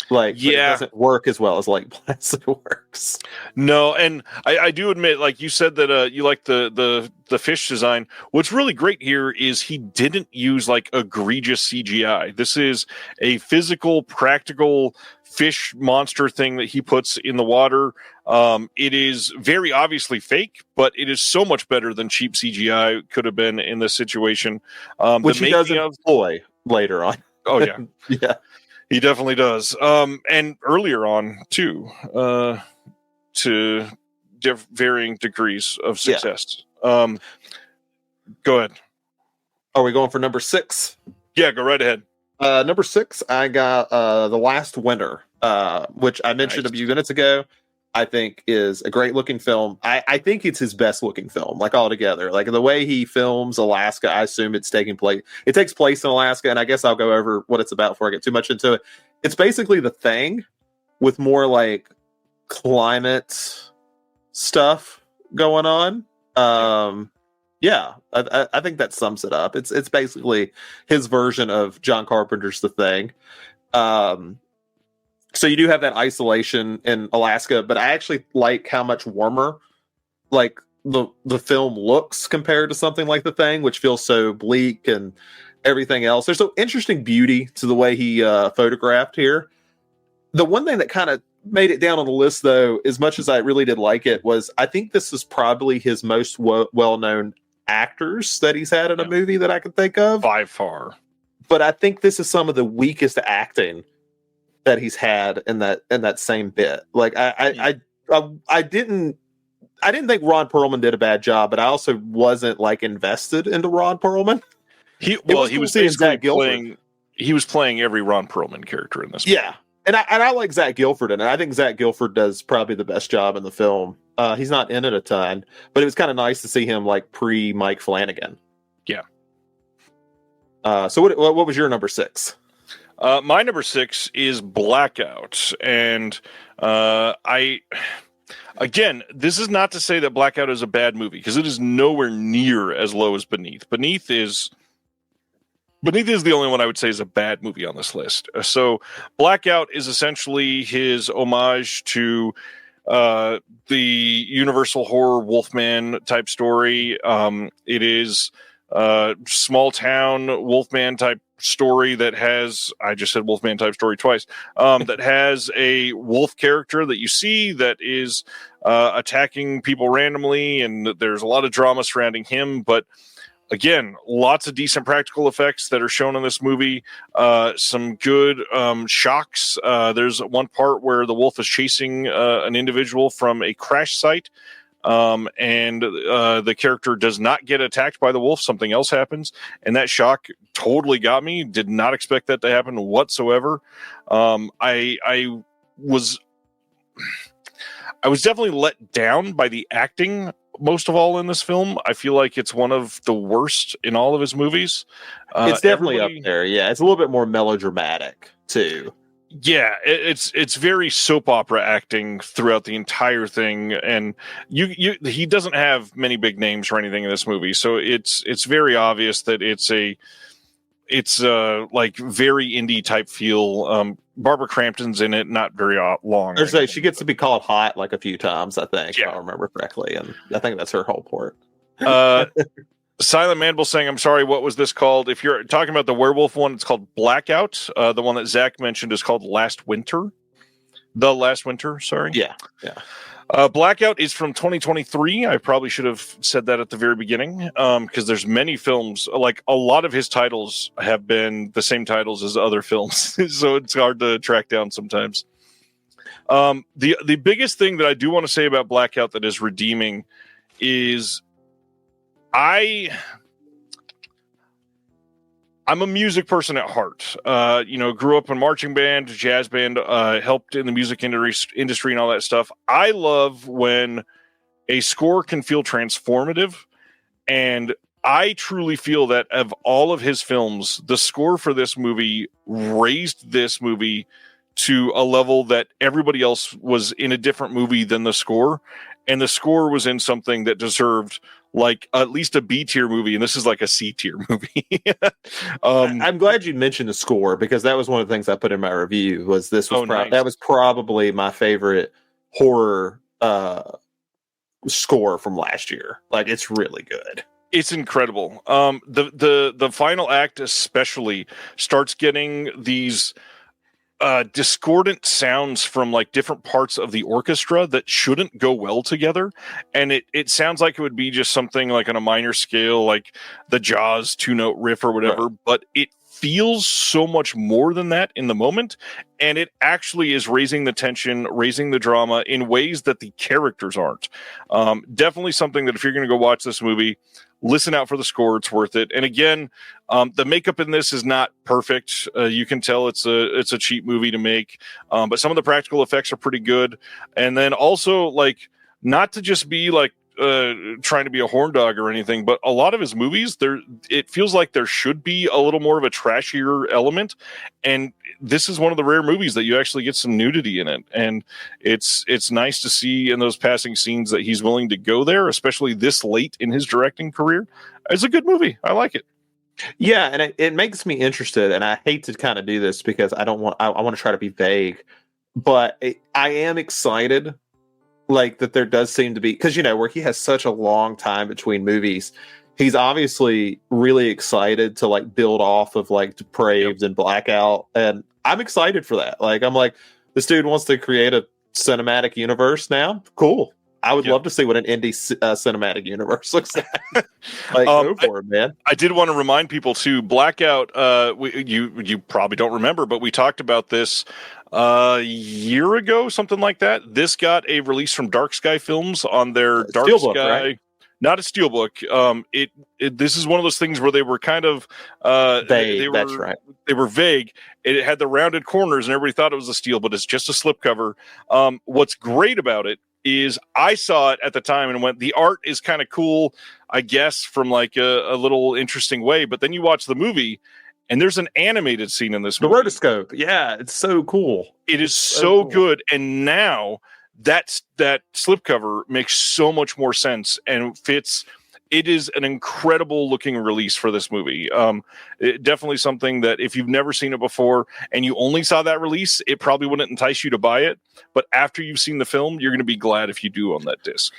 Speaker 3: Like, but it
Speaker 2: Yeah.
Speaker 3: doesn't work as well as Lake Placid works.
Speaker 2: No, and I do admit, like you said, that you like the fish design. What's really great here is he didn't use like egregious CGI. This is a physical, practical fish monster thing that he puts in the water. It is very obviously fake, but it is so much better than cheap CGI could have been in this situation.
Speaker 3: Which he does employ later on.
Speaker 2: Oh yeah,
Speaker 3: Yeah.
Speaker 2: he definitely does. And earlier on too, to varying degrees of success. Go ahead.
Speaker 3: Are we going for number 6?
Speaker 2: Yeah, go right ahead.
Speaker 3: Number 6, I got The Last Winter, which I mentioned a few minutes ago. I think is a great looking film. I think it's his best looking film, like altogether. Like the way he films Alaska, I assume it takes place in Alaska, and I guess I'll go over what it's about before I get too much into it. It's basically The Thing with more like climate stuff going on. Yeah, I think that sums it up. It's basically his version of John Carpenter's The Thing. So you do have that isolation in Alaska, but I actually like how much warmer like the film looks compared to something like The Thing, which feels so bleak and everything else. There's some interesting beauty to the way he photographed here. The one thing that kind of made it down on the list, though, as much as I really did like it, was I think this is probably his most well-known actors that he's had in a movie that I can think of.
Speaker 2: By far.
Speaker 3: But I think this is some of the weakest acting that he's had in that same bit. Like I didn't think Ron Perlman did a bad job, but I also wasn't like invested into Ron Perlman.
Speaker 2: He was basically playing. He was playing every Ron Perlman character in this movie.
Speaker 3: Yeah, and I like Zach Gilford in it. I think Zach Gilford does probably the best job in the film. He's not in it a ton, but it was kind of nice to see him like pre Mike Flanagan.
Speaker 2: Yeah.
Speaker 3: So what was your number 6?
Speaker 2: My number 6 is Blackout, and again, this is not to say that Blackout is a bad movie, because it is nowhere near as low as Beneath. Beneath is the only one I would say is a bad movie on this list. So Blackout is essentially his homage to the Universal horror Wolfman type story. It is small town Wolfman type story that has, I just said Wolfman type story twice, that has a wolf character that you see that is attacking people randomly, and there's a lot of drama surrounding him. But again, lots of decent practical effects that are shown in this movie. Some good shocks. There's one part where the wolf is chasing an individual from a crash site. And the character does not get attacked by the wolf. Something else happens, and that shock totally got me. Did not expect that to happen whatsoever. I was definitely let down by the acting most of all in this film. I feel like it's one of the worst in all of his movies.
Speaker 3: It's definitely up there. Yeah, it's a little bit more melodramatic too.
Speaker 2: Yeah, it's very soap opera acting throughout the entire thing, and he doesn't have many big names or anything in this movie, so it's very obvious that it's like very indie type feel. Barbara Crampton's in it, not very long.
Speaker 3: She gets to be called hot like a few times, I think, if I remember correctly, and I think that's her whole part.
Speaker 2: Silent Mandible saying, I'm sorry, what was this called? If you're talking about the werewolf one, it's called Blackout. The one that Zach mentioned is called Last Winter. The Last Winter, sorry.
Speaker 3: Yeah.
Speaker 2: Blackout is from 2023. I probably should have said that at the very beginning, because there's many films. Like a lot of his titles have been the same titles as other films, so it's hard to track down sometimes. The biggest thing that I do want to say about Blackout that is redeeming is I'm a music person at heart. Grew up in marching band, jazz band, helped in the music industry and all that stuff. I love when a score can feel transformative, and I truly feel that of all of his films, the score for this movie raised this movie to a level that everybody else was in a different movie than the score, and the score was in something that deserved like at least a B tier movie, and this is like a C tier movie.
Speaker 3: I'm glad you mentioned the score, because that was one of the things I put in my review. Was this was
Speaker 2: nice.
Speaker 3: That was probably my favorite horror score from last year. Like, it's really good.
Speaker 2: It's incredible. The final act especially starts getting these discordant sounds from like different parts of the orchestra that shouldn't go well together, and it sounds like it would be just something like on a minor scale, like the Jaws 2-note riff or whatever, right. But it feels so much more than that in the moment, and it actually is raising the tension, raising the drama in ways that the characters aren't. Definitely something that if you're going to go watch this movie, listen out for the score. It's worth it. And again, the makeup in this is not perfect. You can tell it's a cheap movie to make, but some of the practical effects are pretty good. And then also, like, not to just be like trying to be a horn dog or anything, but a lot of his movies, it feels like there should be a little more of a trashier element, and this is one of the rare movies that you actually get some nudity in it, and it's nice to see in those passing scenes that he's willing to go there, especially this late in his directing career. It's a good movie. I like it.
Speaker 3: Yeah, and it makes me interested, and I hate to kind of do this because I want to try to be vague, but I am excited, like, that there does seem to be, because, you know, where he has such a long time between movies, he's obviously really excited to like build off of like Depraved and Blackout, and I'm excited for that. Like, I'm like, this dude wants to create a cinematic universe now. Cool. I would love to see what an indie cinematic universe looks like. Like, go for it, man.
Speaker 2: I did want to remind people too, Blackout, you probably don't remember, but we talked about this a year ago, something like that. This got a release from Dark Sky Films on their Dark
Speaker 3: Steelbook,
Speaker 2: Sky,
Speaker 3: right?
Speaker 2: Not a steelbook. This is one of those things where they were kind of
Speaker 3: vague. That's right.
Speaker 2: They were vague. It had the rounded corners, and everybody thought it was a steel, but it's just a slipcover. What's great about it is I saw it at the time and went, the art is kind of cool, I guess, from like a little interesting way. But then you watch the movie, and there's an animated scene in this movie.
Speaker 3: The rotoscope. Yeah, it's so cool.
Speaker 2: It is so cool. Good. And that slipcover makes so much more sense and fits. It is an incredible looking release for this movie. Definitely something that if you've never seen it before and you only saw that release, it probably wouldn't entice you to buy it. But after you've seen the film, you're going to be glad if you do on that disc.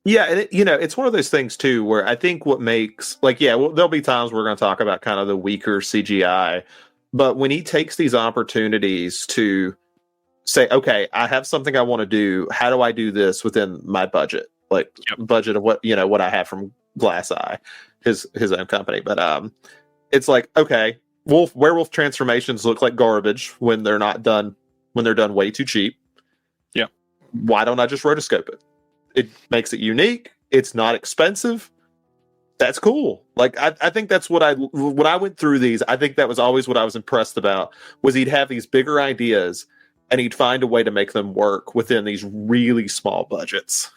Speaker 3: Yeah, and it's one of those things too where I think what makes, like, there'll be times we're going to talk about kind of the weaker CGI, but when he takes these opportunities to say, okay, I have something I want to do. How do I do this within my budget? Like, budget of what I have from Glass Eye, his own company. But it's like, okay, werewolf transformations look like garbage when they're not done, when they're done way too cheap.
Speaker 2: Yeah.
Speaker 3: Why don't I just rotoscope it? It makes it unique. It's not expensive. That's cool. Like, I think that's when I went through these, I think that was always what I was impressed about, was he'd have these bigger ideas and he'd find a way to make them work within these really small budgets.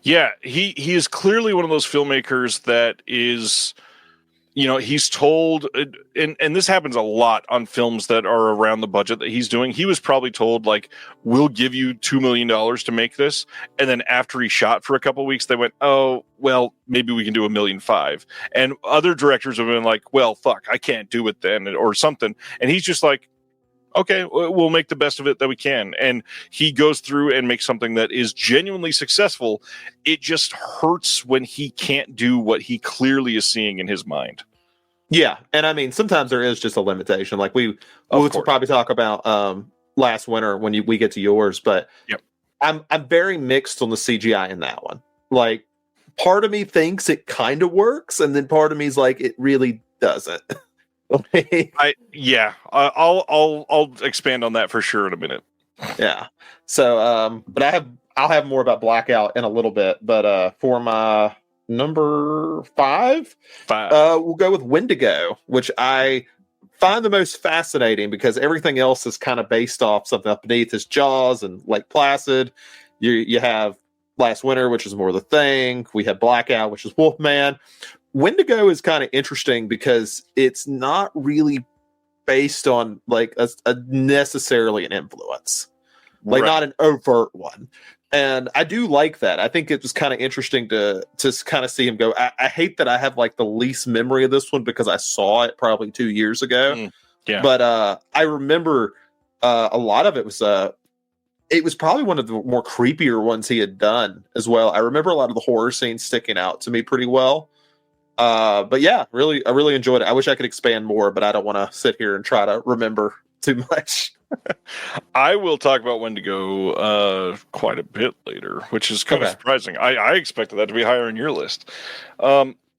Speaker 2: Yeah, he is clearly one of those filmmakers that is, he's told, and this happens a lot on films that are around the budget that he's doing. He was probably told, like, we'll give you $2 million to make this. And then after he shot for a couple of weeks, they went, oh, well, maybe we can do $1.5 million. And other directors have been like, well, fuck, I can't do it then, or something. And he's just like, okay, we'll make the best of it that we can. And he goes through and makes something that is genuinely successful. It just hurts when he can't do what he clearly is seeing in his mind.
Speaker 3: Yeah. And I mean, sometimes there is just a limitation. Like we'll probably talk about last winter when we get to yours, but I'm very mixed on the CGI in that one. Like, part of me thinks it kind of works, and then part of me is like, it really doesn't.
Speaker 2: I'll expand on that for sure in a minute.
Speaker 3: Yeah. So, but I'll have more about Blackout in a little bit. But for my number five, we'll go with Wendigo, which I find the most fascinating because everything else is kind of based off something up beneath his Jaws and Lake Placid. You have Last Winter, which is more The Thing. We have Blackout, which is Wolfman. Wendigo is kind of interesting because it's not really based on like a necessarily an influence. like
Speaker 2: Right.
Speaker 3: not an overt one. And I do like that. I think it was kind of interesting to kind of see him go. I hate that I have like the least memory of this one because I saw it probably 2 years ago.
Speaker 2: Yeah.
Speaker 3: But I remember a lot of it was probably one of the more creepier ones he had done as well. I remember a lot of the horror scenes sticking out to me pretty well. But yeah, I really enjoyed it. I wish I could expand more, but I don't want to sit here and try to remember too much.
Speaker 2: I will talk about Wendigo quite a bit later, which is kind of surprising. I expected that to be higher on your list.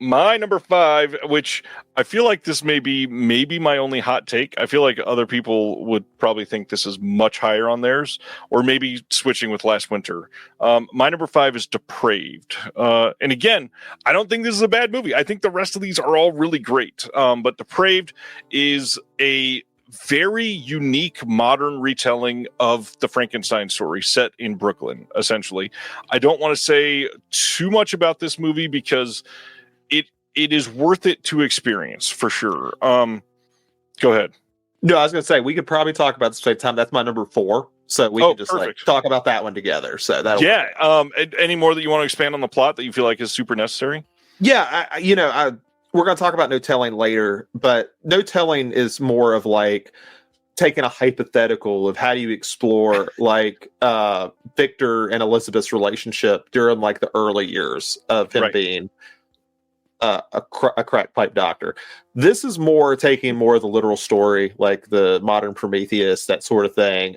Speaker 2: My number 5, which I feel like this may be maybe my only hot take. I feel like other people would probably think this is much higher on theirs, or maybe switching with Last Winter. My number 5 is Depraved. And again, I don't think this is a bad movie. I think the rest of these are all really great. But Depraved is a very unique modern retelling of the Frankenstein story set in Brooklyn, essentially. I don't want to say too much about this movie because it is worth it to experience for sure. Go ahead.
Speaker 3: No, I was going to say we could probably talk about this at the same time. That's my number 4, so we can just like talk about that one together. So that
Speaker 2: Any more that you want to expand on the plot that you feel like is super necessary?
Speaker 3: Yeah, we're going to talk about No Telling later, but No Telling is more of like taking a hypothetical of how do you explore like Victor and Elizabeth's relationship during like the early years of him being a crack pipe doctor. This is more taking more of the literal story, like the modern Prometheus, that sort of thing.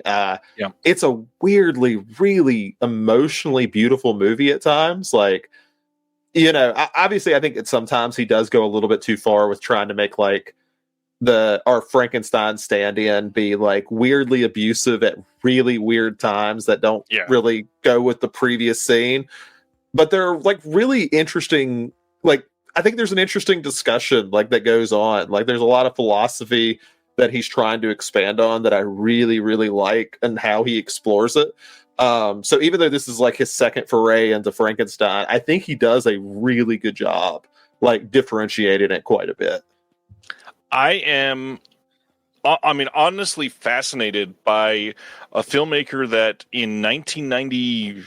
Speaker 3: It's a weirdly, really emotionally beautiful movie at times. Like, obviously I think that sometimes he does go a little bit too far with trying to make like our Frankenstein stand-in be like weirdly abusive at really weird times that don't really go with the previous scene. But they're like really interesting. Like, I think there's an interesting discussion like that goes on. Like there's a lot of philosophy that he's trying to expand on that I really, really like and how he explores it. So even though this is like his second foray into Frankenstein, I think he does a really good job, like differentiating it quite a bit.
Speaker 2: I am, honestly fascinated by a filmmaker that in 1990,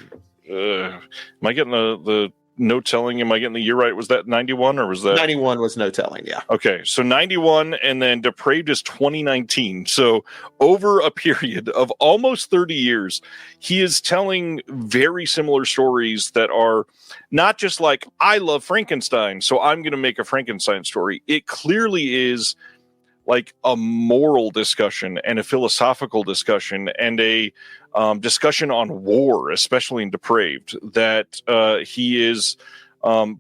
Speaker 2: am I getting the No Telling? Am I getting the year right? Was that 91 or was that
Speaker 3: 91? Was No Telling? Yeah.
Speaker 2: Okay, so 91, and then Depraved is 2019. So over a period of almost 30 years, he is telling very similar stories that are not just like, I love Frankenstein, so I'm going to make a Frankenstein story. It clearly is like a moral discussion and a philosophical discussion and a discussion on war, especially in Depraved, that he is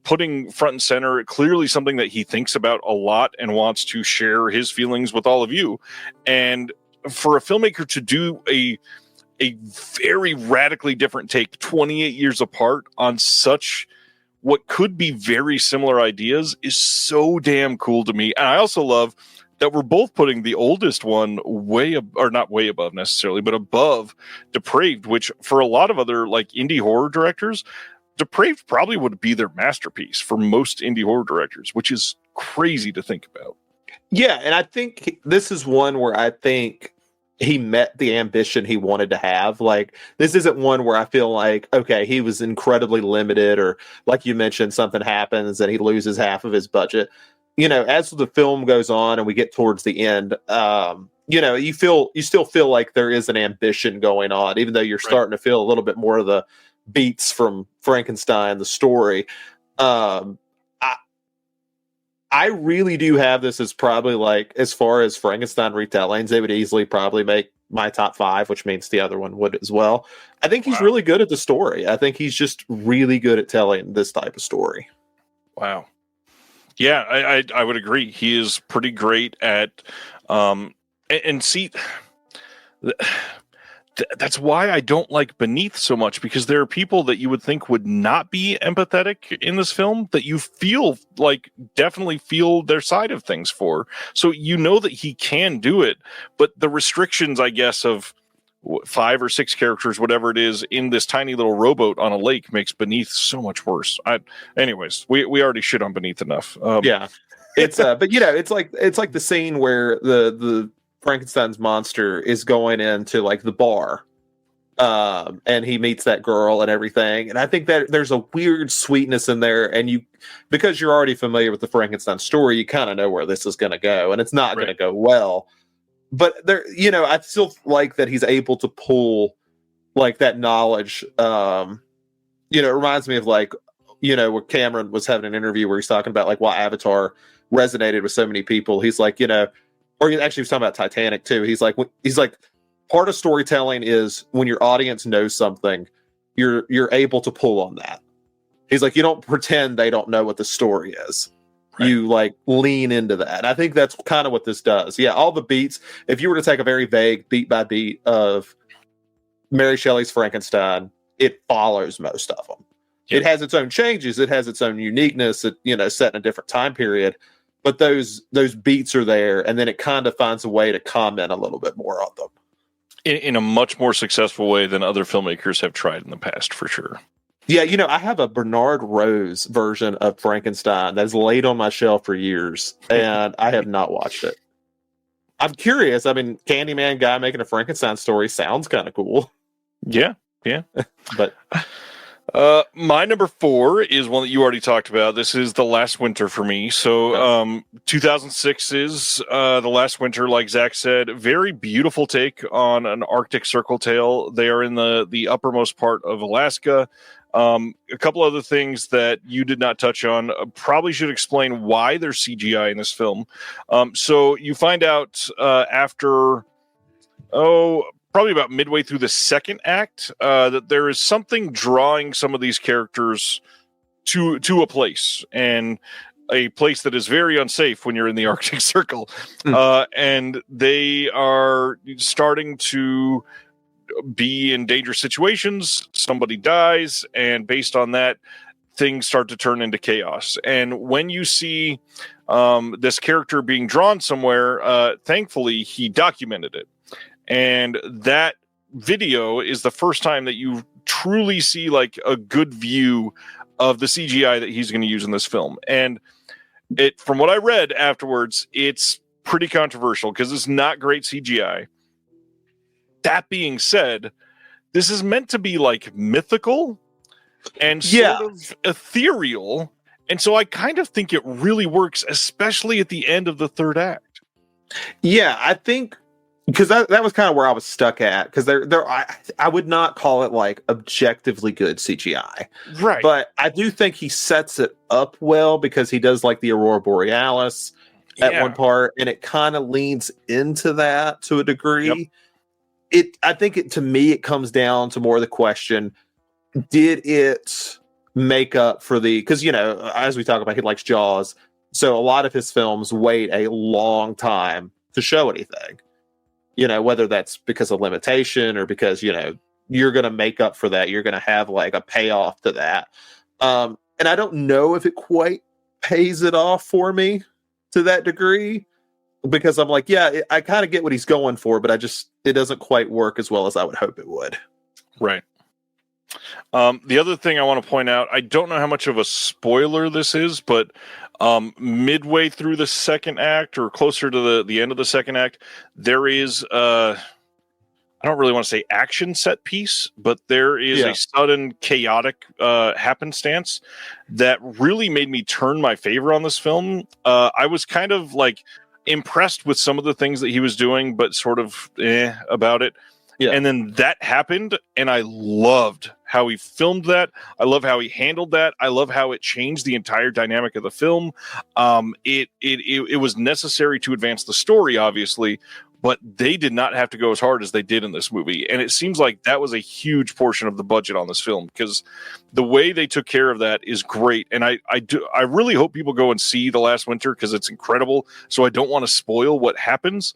Speaker 2: putting front and center. Clearly something that he thinks about a lot and wants to share his feelings with all of you. And for a filmmaker to do a very radically different take 28 years apart on such what could be very similar ideas is so damn cool to me. And I also love that we're both putting the oldest one not way above necessarily, but above Depraved, which for a lot of other like indie horror directors, Depraved probably would be their masterpiece for most indie horror directors, which is crazy to think about.
Speaker 3: Yeah, and I think this is one where I think he met the ambition he wanted to have. Like, this isn't one where I feel like, okay, he was incredibly limited, or like you mentioned, something happens and he loses half of his budget. As the film goes on and we get towards the end, you still feel like there is an ambition going on, even though you're starting to feel a little bit more of the beats from Frankenstein, the story. I really do have this as probably like, as far as Frankenstein retellings, they would easily probably make my top 5, which means the other one would as well. I think he's really good at the story. I think he's just really good at telling this type of story.
Speaker 2: Wow. Yeah, I would agree. He is pretty great at, and see, that's why I don't like Beneath so much, because there are people that you would think would not be empathetic in this film that you feel like definitely feel their side of things for. So that he can do it, but the restrictions, I guess, of 5 or 6 characters, whatever it is, in this tiny little rowboat on a lake makes Beneath so much worse. Anyways, we already shit on Beneath enough.
Speaker 3: Yeah, it's but it's like the scene where the Frankenstein's monster is going into like the bar, and he meets that girl and everything. And I think that there's a weird sweetness in there, and because you're already familiar with the Frankenstein story, you kind of know where this is going to go, and it's not going to go well. But there, I still like that he's able to pull like that knowledge. It reminds me of like, where Cameron was having an interview where he's talking about like why Avatar resonated with so many people. He's like, or he actually was talking about Titanic too. He's like, part of storytelling is when your audience knows something, you're able to pull on that. He's like, you don't pretend they don't know what the story is. Right. You like lean into that. And I think that's kind of what this does. Yeah, all the beats. If you were to take a very vague beat by beat of Mary Shelley's Frankenstein, it follows most of them. Yep. It has its own changes. It has its own uniqueness. It, set in a different time period. But those beats are there, and then it kind of finds a way to comment a little bit more on them.
Speaker 2: In a much more successful way than other filmmakers have tried in the past, for sure.
Speaker 3: Yeah, I have a Bernard Rose version of Frankenstein that's laid on my shelf for years, and I have not watched it. I'm curious. I mean, Candyman guy making a Frankenstein story sounds kind of cool.
Speaker 2: Yeah.
Speaker 3: But
Speaker 2: my number 4 is one that you already talked about. This is The Last Winter for me. So 2006 is The Last Winter, like Zach said. Very beautiful take on an Arctic circle tale. They are in the uppermost part of Alaska. A couple other things that you did not touch on. Probably should explain why there's CGI in this film. So you find out after probably about midway through the second act, that there is something drawing some of these characters to a place, and a place that is very unsafe when you're in the Arctic Circle. And they are starting to be in dangerous situations. Somebody dies, and based on that, things start to turn into chaos. And when you see this character being drawn somewhere, thankfully, he documented it. And that video is the first time that you truly see like a good view of the CGI that he's going to use in this film. And from what I read afterwards, it's pretty controversial because it's not great CGI. That being said, this is meant to be like mythical and sort of ethereal. And so I kind of think it really works, especially at the end of the third act.
Speaker 3: Yeah, I think because that was kind of where I was stuck at, because I would not call it like objectively good CGI,
Speaker 2: right?
Speaker 3: But I do think he sets it up well because he does like the Aurora Borealis at one part, and it kind of leans into that to a degree. Yep. I think to me it comes down to more the question: did it make up for because as we talk about, he likes Jaws, so a lot of his films wait a long time to show anything. Whether that's because of limitation or because, you're going to make up for that. You're going to have like a payoff to that. And I don't know if it quite pays it off for me to that degree, because I'm like, I kind of get what he's going for, but it doesn't quite work as well as I would hope it would.
Speaker 2: Right. The other thing I want to point out, I don't know how much of a spoiler this is, but midway through the second act or closer to the end of the second act, there is I don't really want to say action set piece, but there is a sudden chaotic happenstance that really made me turn my favor on this film. I was kind of like impressed with some of the things that he was doing, but sort of about it. Yeah. And then that happened, and I loved how he filmed that. I love how he handled that. I love how it changed the entire dynamic of the film. It was necessary to advance the story, obviously, but they did not have to go as hard as they did in this movie. And it seems like that was a huge portion of the budget on this film, because the way they took care of that is great. And I really hope people go and see The Last Winter, because it's incredible. So I don't want to spoil what happens,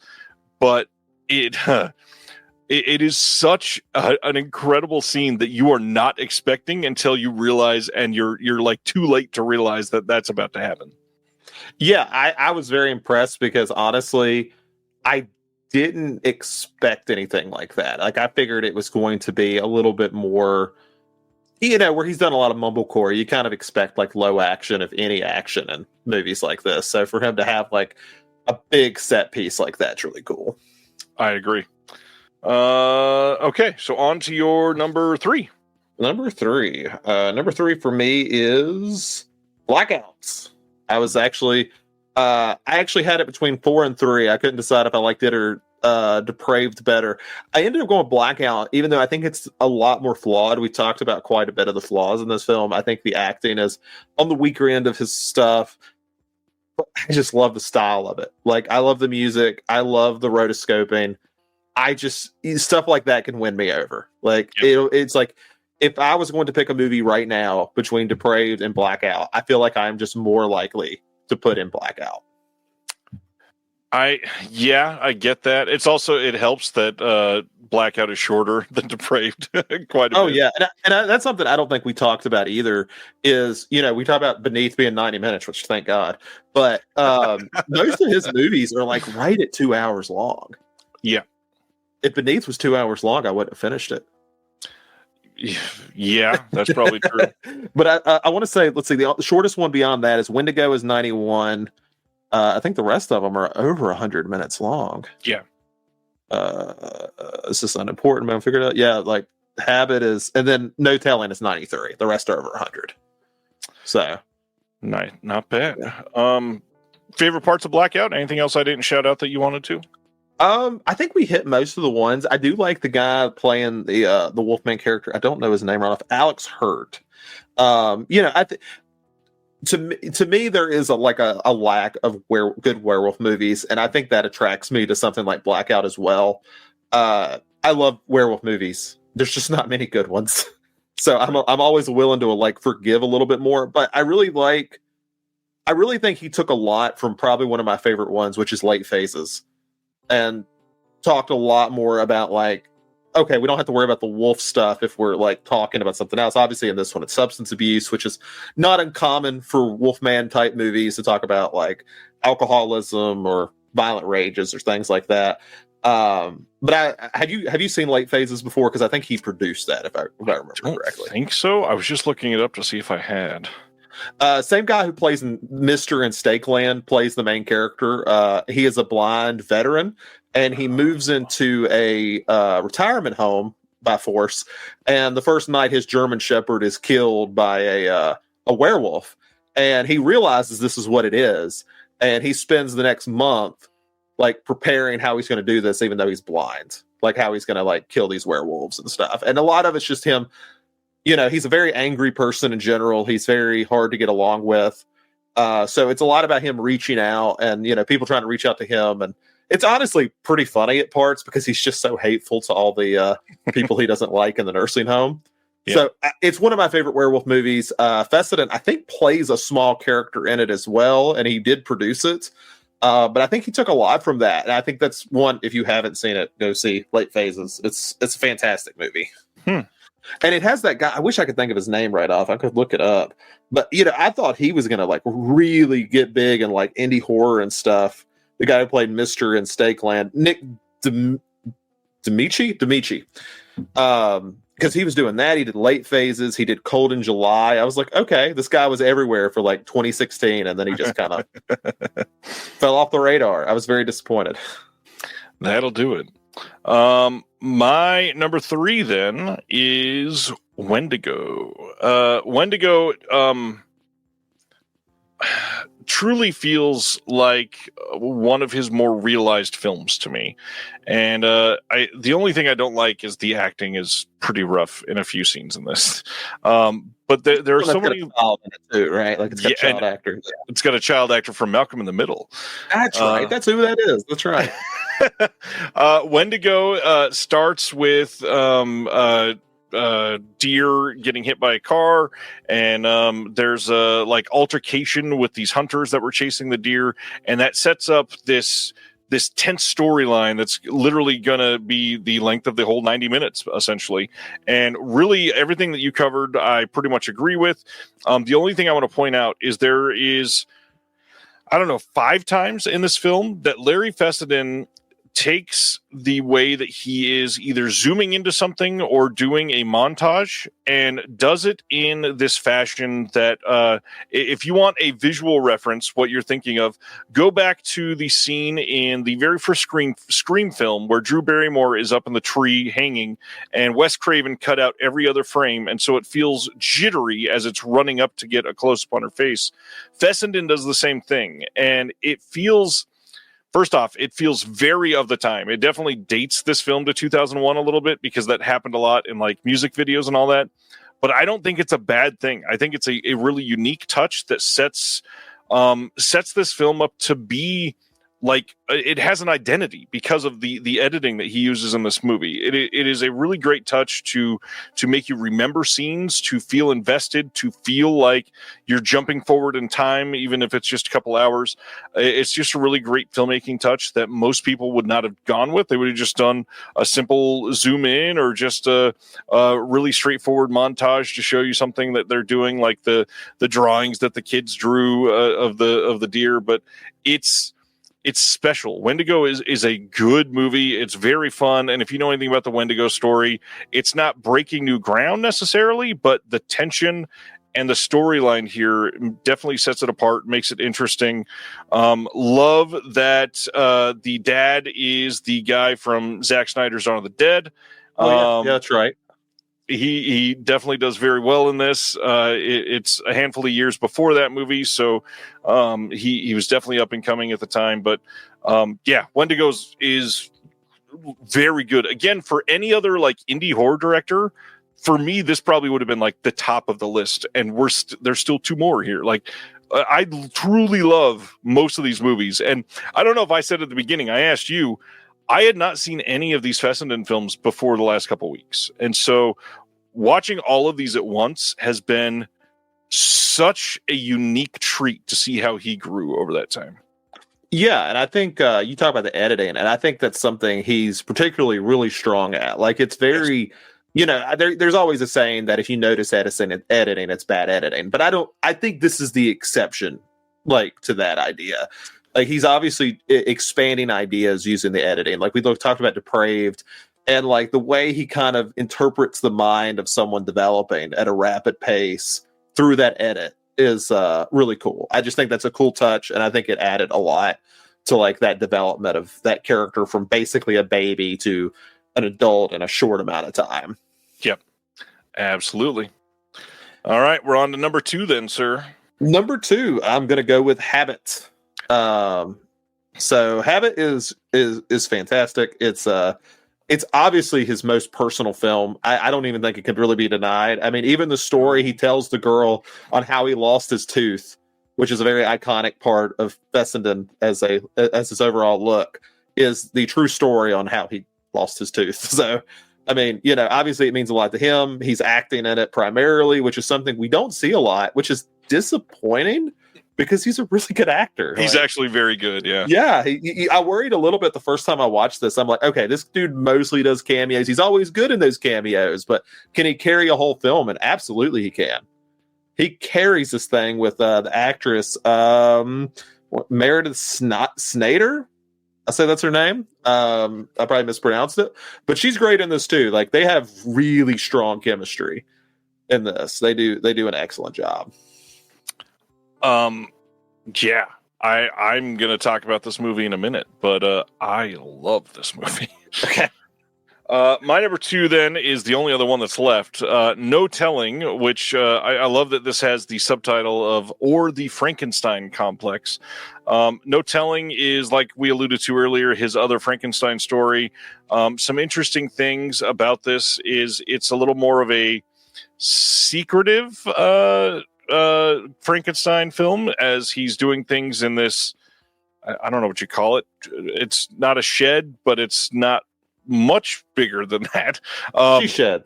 Speaker 2: but it is such an incredible scene that you are not expecting until you realize, and you're like too late to realize that that's about to happen.
Speaker 3: Yeah, I was very impressed, because honestly, I didn't expect anything like that. Like, I figured it was going to be a little bit more, where he's done a lot of mumblecore. You kind of expect like low action, if any action, in movies like this. So for him to have like a big set piece like that's really cool.
Speaker 2: I agree. Okay, so on to your number 3.
Speaker 3: Number three. Number three for me is Blackouts. I actually had it between 4 and 3. I couldn't decide if I liked it or Depraved better. I ended up going Blackout, even though I think it's a lot more flawed. We talked about quite a bit of the flaws in this film. I think the acting is on the weaker end of his stuff. But I just love the style of it. Like, I love the music. I love the rotoscoping. Stuff like that can win me over. Like, it's like, if I was going to pick a movie right now between Depraved and Blackout, I feel like I'm just more likely to put in Blackout.
Speaker 2: I get that. It helps that Blackout is shorter than Depraved quite a bit.
Speaker 3: Oh yeah, and that's something I don't think we talked about either. Is we talk about Beneath being 90 minutes, which thank God, but most of his movies are like right at 2 hours long.
Speaker 2: Yeah,
Speaker 3: if Beneath was 2 hours long, I wouldn't have finished it.
Speaker 2: Yeah, that's probably true.
Speaker 3: But I want to say, let's see, the shortest one beyond that is Wendigo is 91. I think the rest of them are over 100 minutes long.
Speaker 2: Yeah.
Speaker 3: It's just unimportant, man. Figured out. Yeah, like Habit is, and then No Telling is 93. The rest are over 100. So,
Speaker 2: not bad. Favorite parts of Blackout? Anything else I didn't shout out that you wanted to?
Speaker 3: I think we hit most of the ones. I do like the guy playing the Wolfman character. I don't know his name right off. Alex Hurt. To me, there is a lack of good werewolf movies, and I think that attracts me to something like Blackout as well. I love werewolf movies. There's just not many good ones, so I'm always willing to forgive a little bit more. But I really think he took a lot from probably one of my favorite ones, which is Late Phases, and talked a lot more about okay, we don't have to worry about the wolf stuff if we're talking about something else. Obviously, in this one, it's substance abuse, which is not uncommon for Wolfman type movies to talk about alcoholism or violent rages or things like that. But have you seen Late Phases before? Because I think he produced that, if I remember correctly.
Speaker 2: I think so. I was just looking it up to see if I had.
Speaker 3: Same guy who plays in Mr. and Stakeland plays the main character. He is a blind veteran, and he moves into a retirement home by force. And the first night, his German Shepherd is killed by a werewolf, and he realizes this is what it is. And he spends the next month preparing how he's going to do this, even though he's blind, how he's going to kill these werewolves and stuff. And a lot of it's just him. He's a very angry person in general. He's very hard to get along with. So it's a lot about him reaching out and, people trying to reach out to him. And it's honestly pretty funny at parts because he's just so hateful to all the people he doesn't like in the nursing home. Yeah. So it's one of my favorite werewolf movies. Fessenden, I think, plays a small character in it as well, and he did produce it. But I think he took a lot from that. And I think that's one, if you haven't seen it, go see Late Phases. It's a fantastic movie. And it has that guy. I wish I could think of his name right off. I could look it up. But, I thought he was going to really get big in indie horror and stuff. The guy who played Mr. in Stakeland, Nick Demichi. Because he was doing that. He did Late Phases. He did Cold in July. I was like, okay, this guy was everywhere for 2016. And then he just kind of fell off the radar. I was very disappointed.
Speaker 2: That'll do it. My number 3 then is Wendigo. Wendigo truly feels like one of his more realized films to me. And the only thing I don't like is the acting is pretty rough in a few scenes in this. But there are so many.
Speaker 3: Too, right? It's got child actors.
Speaker 2: It's got a child actor from Malcolm in the Middle.
Speaker 3: That's right. That's who that is. That's right.
Speaker 2: Wendigo starts with deer getting hit by a car, and there's a altercation with these hunters that were chasing the deer, and that sets up this tense storyline that's literally gonna be the length of the whole 90 minutes essentially. And really everything that you covered I pretty much agree with. The only thing I want to point out is there is, I don't know, 5 times in this film that Larry Fessenden takes the way that he is either zooming into something or doing a montage and does it in this fashion that if you want a visual reference, what you're thinking of, go back to the scene in the very first Scream film where Drew Barrymore is up in the tree hanging and Wes Craven cut out every other frame, and so it feels jittery as it's running up to get a close-up on her face. Fessenden does the same thing, and it feels... First off, it feels very of the time. It definitely dates this film to 2001 a little bit because that happened a lot in like music videos and all that. But I don't think it's a bad thing. I think it's a really unique touch that sets this film up to be like it has an identity because of the editing that he uses in this movie. It is a really great touch to make you remember scenes, to feel invested, to feel like you're jumping forward in time, even if it's just a couple hours. It's just a really great filmmaking touch that most people would not have gone with. They would have just done a simple zoom in or just a really straightforward montage to show you something that they're doing, like the drawings that the kids drew of the deer. But it's special. Wendigo is a good movie. It's very fun. And if you know anything about the Wendigo story, it's not breaking new ground necessarily, but the tension and the storyline here definitely sets it apart, makes it interesting. Love that the dad is the guy from Zack Snyder's Dawn of the Dead.
Speaker 3: Yeah, that's right.
Speaker 2: He definitely does very well in this. It's a handful of years before that movie, so he was definitely up and coming at the time. But Wendigo is very good. Again, for any other like indie horror director, for me, this probably would have been like the top of the list. And there's still two more here. Like I truly love most of these movies, and I don't know if I said at the beginning. I asked you. I had not seen any of these Fessenden films before the last couple of weeks. And so watching all of these at once has been such a unique treat to see how he grew over that time.
Speaker 3: Yeah, and I think you talk about the editing, and I think that's something he's particularly really strong at. Like, it's very, there's always a saying that if you notice editing, it's bad editing. But I think this is the exception, like, to that idea. Like, he's obviously expanding ideas using the editing. Like, we talked about Depraved, and like the way he kind of interprets the mind of someone developing at a rapid pace through that edit is really cool. I just think that's a cool touch, and I think it added a lot to like that development of that character from basically a baby to an adult in a short amount of time.
Speaker 2: Yep, absolutely. All right, we're on to number 2 then, sir.
Speaker 3: Number 2, I'm going to go with Habit. So Habit is fantastic. It's obviously his most personal film. I don't even think it could really be denied. I mean, even the story he tells the girl on how he lost his tooth, which is a very iconic part of Fessenden as his overall look, is the true story on how he lost his tooth. So, I mean, obviously it means a lot to him. He's acting in it primarily, which is something we don't see a lot, which is disappointing. Because he's a really good actor.
Speaker 2: He's actually very good, yeah.
Speaker 3: Yeah, I worried a little bit the first time I watched this. I'm like, okay, this dude mostly does cameos. He's always good in those cameos, but can he carry a whole film? And absolutely he can. He carries this thing with the actress, Meredith Snader. I say that's her name. I probably mispronounced it. But she's great in this too. Like, they have really strong chemistry in this. They do an excellent job.
Speaker 2: Yeah, I'm going to talk about this movie in a minute, but I love this movie.
Speaker 3: Okay.
Speaker 2: My number 2 then is the only other one that's left. No Telling, which I love that this has the subtitle of Or the Frankenstein Complex. No Telling is, like we alluded to earlier, his other Frankenstein story. Some interesting things about this is it's a little more of a secretive Frankenstein film, as he's doing things in this, I don't know what you call it. It's not a shed, but it's not much bigger than that.
Speaker 3: She shed.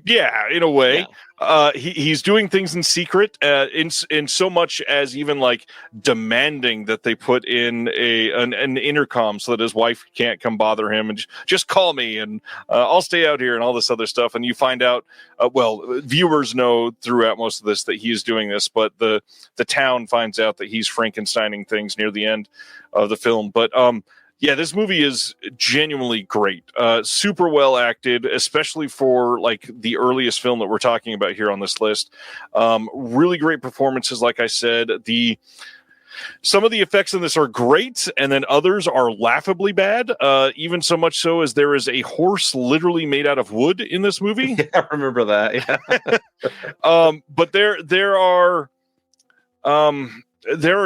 Speaker 2: Yeah, in a way.
Speaker 3: Yeah.
Speaker 2: He's doing things in secret, in so much as even like demanding that they put in an intercom so that his wife can't come bother him, and just call me and I'll stay out here and all this other stuff. And you find out, viewers know throughout most of this that he is doing this, but the town finds out that he's Frankensteining things near the end of the film. But Yeah, this movie is genuinely great. Super well acted, especially for like the earliest film that we're talking about here on this list. Really great performances, like I said. Some of the effects in this are great, and then others are laughably bad. Even so much so as there is a horse literally made out of wood in this movie.
Speaker 3: Yeah, I remember that.
Speaker 2: Yeah. But there are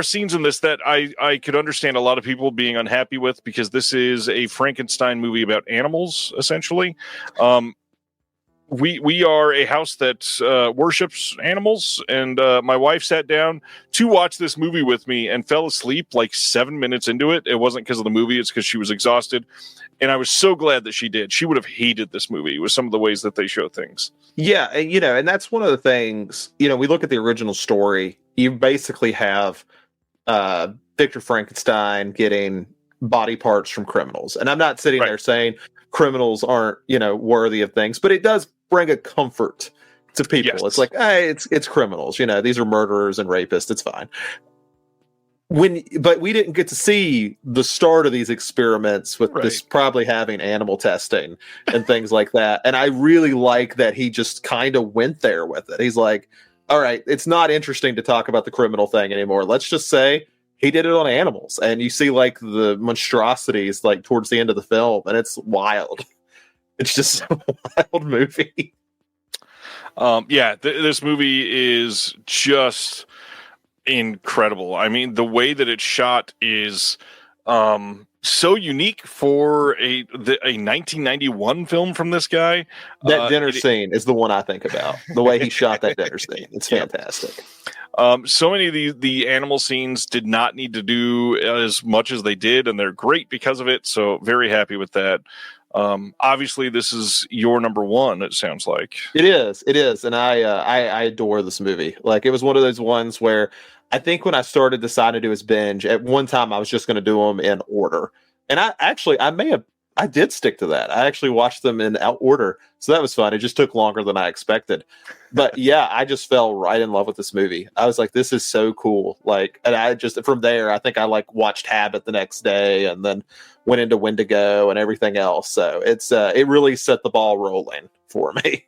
Speaker 2: scenes in this that I could understand a lot of people being unhappy with, because this is a Frankenstein movie about animals, essentially. We are a house that worships animals, and my wife sat down to watch this movie with me and fell asleep like 7 minutes into it. It wasn't because of the movie; it's because she was exhausted, and I was so glad that she did. She would have hated this movie with some of the ways that they show things.
Speaker 3: Yeah, and and that's one of the things. We look at the original story. You basically have Victor Frankenstein getting body parts from criminals, and I'm not sitting there saying criminals aren't worthy of things, but it does bring a comfort to people. Yes. It's like, hey, it's criminals. These are murderers and rapists. It's fine. But we didn't get to see the start of these experiments with this probably having animal testing and things like that. And I really like that he just kind of went there with it. He's like, all right, it's not interesting to talk about the criminal thing anymore. Let's just say he did it on animals. And you see like the monstrosities like towards the end of the film, and it's wild. It's just a wild movie.
Speaker 2: This movie is just incredible. I mean, the way that it's shot is so unique for a 1991 film from this guy.
Speaker 3: That dinner scene is the one I think about. The way he shot that dinner scene. It's fantastic.
Speaker 2: So many of the animal scenes did not need to do as much as they did, and they're great because of it. So very happy with that. Obviously this is your number one, it sounds like.
Speaker 3: It is. And I adore this movie. Like, it was one of those ones where I think when I started deciding to do his binge, at one time I was just going to do them in order. And I did stick to that. I actually watched them in order. So that was fun. It just took longer than I expected. But yeah, I just fell right in love with this movie. I was like, this is so cool. Like, and I just, from there, I think I like watched Habit the next day and then went into Wendigo and everything else. So it really set the ball rolling for me.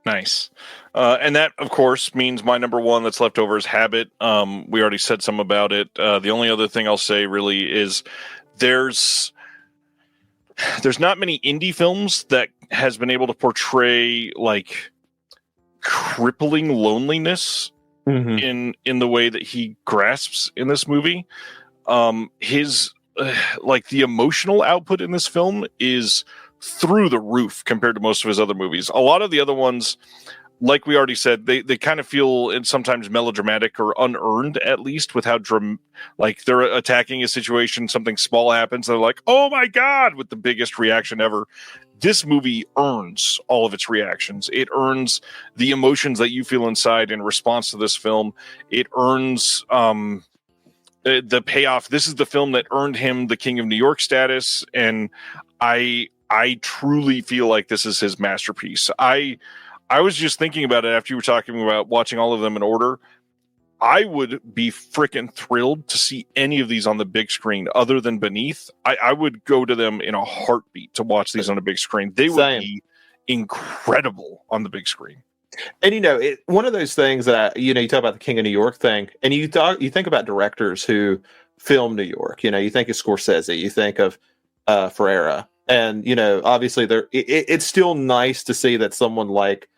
Speaker 2: Nice. And that, of course, means my number one that's left over is Habit. We already said some about it. The only other thing I'll say really is there's not many indie films that has been able to portray like crippling loneliness in the way that he grasps in this movie. His like the emotional output in this film is through the roof compared to most of his other movies. A lot of the other ones, like we already said, they kind of feel sometimes melodramatic or unearned, at least with how like they're attacking a situation, something small happens, they're like, oh my God, with the biggest reaction ever. This movie earns all of its reactions. It earns the emotions that you feel inside in response to this film. It earns the payoff. This is the film that earned him the King of New York status, and I truly feel like this is his masterpiece. I was just thinking about it after you were talking about watching all of them in order. I would be freaking thrilled to see any of these on the big screen other than Beneath. I would go to them in a heartbeat to watch these on a big screen. They would be incredible on the big screen.
Speaker 3: And one of those things that you talk about the King of New York thing, and you think about directors who film New York. You think of Scorsese, you think of Ferrera, and obviously it's still nice to see that someone like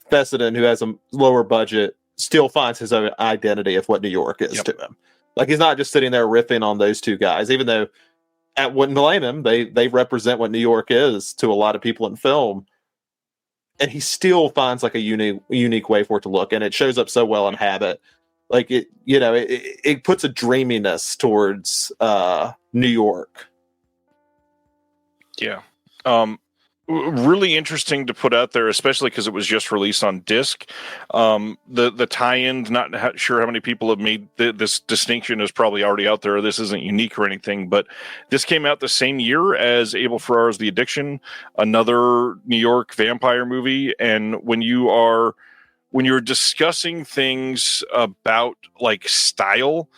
Speaker 3: Fessenden, who has a lower budget, still finds his own identity of what New York is to him. Like, he's not just sitting there riffing on those two guys, even though I wouldn't blame him. They represent what New York is to a lot of people in film. And he still finds like a unique way for it to look. And it shows up so well in Habit. Like, it puts a dreaminess towards New York.
Speaker 2: Yeah. Really interesting to put out there, especially because it was just released on disc. The tie-ins, not sure how many people have made this distinction, is probably already out there. This isn't unique or anything, but this came out the same year as Abel Ferrara's The Addiction, another New York vampire movie. And when you're discussing things about like style,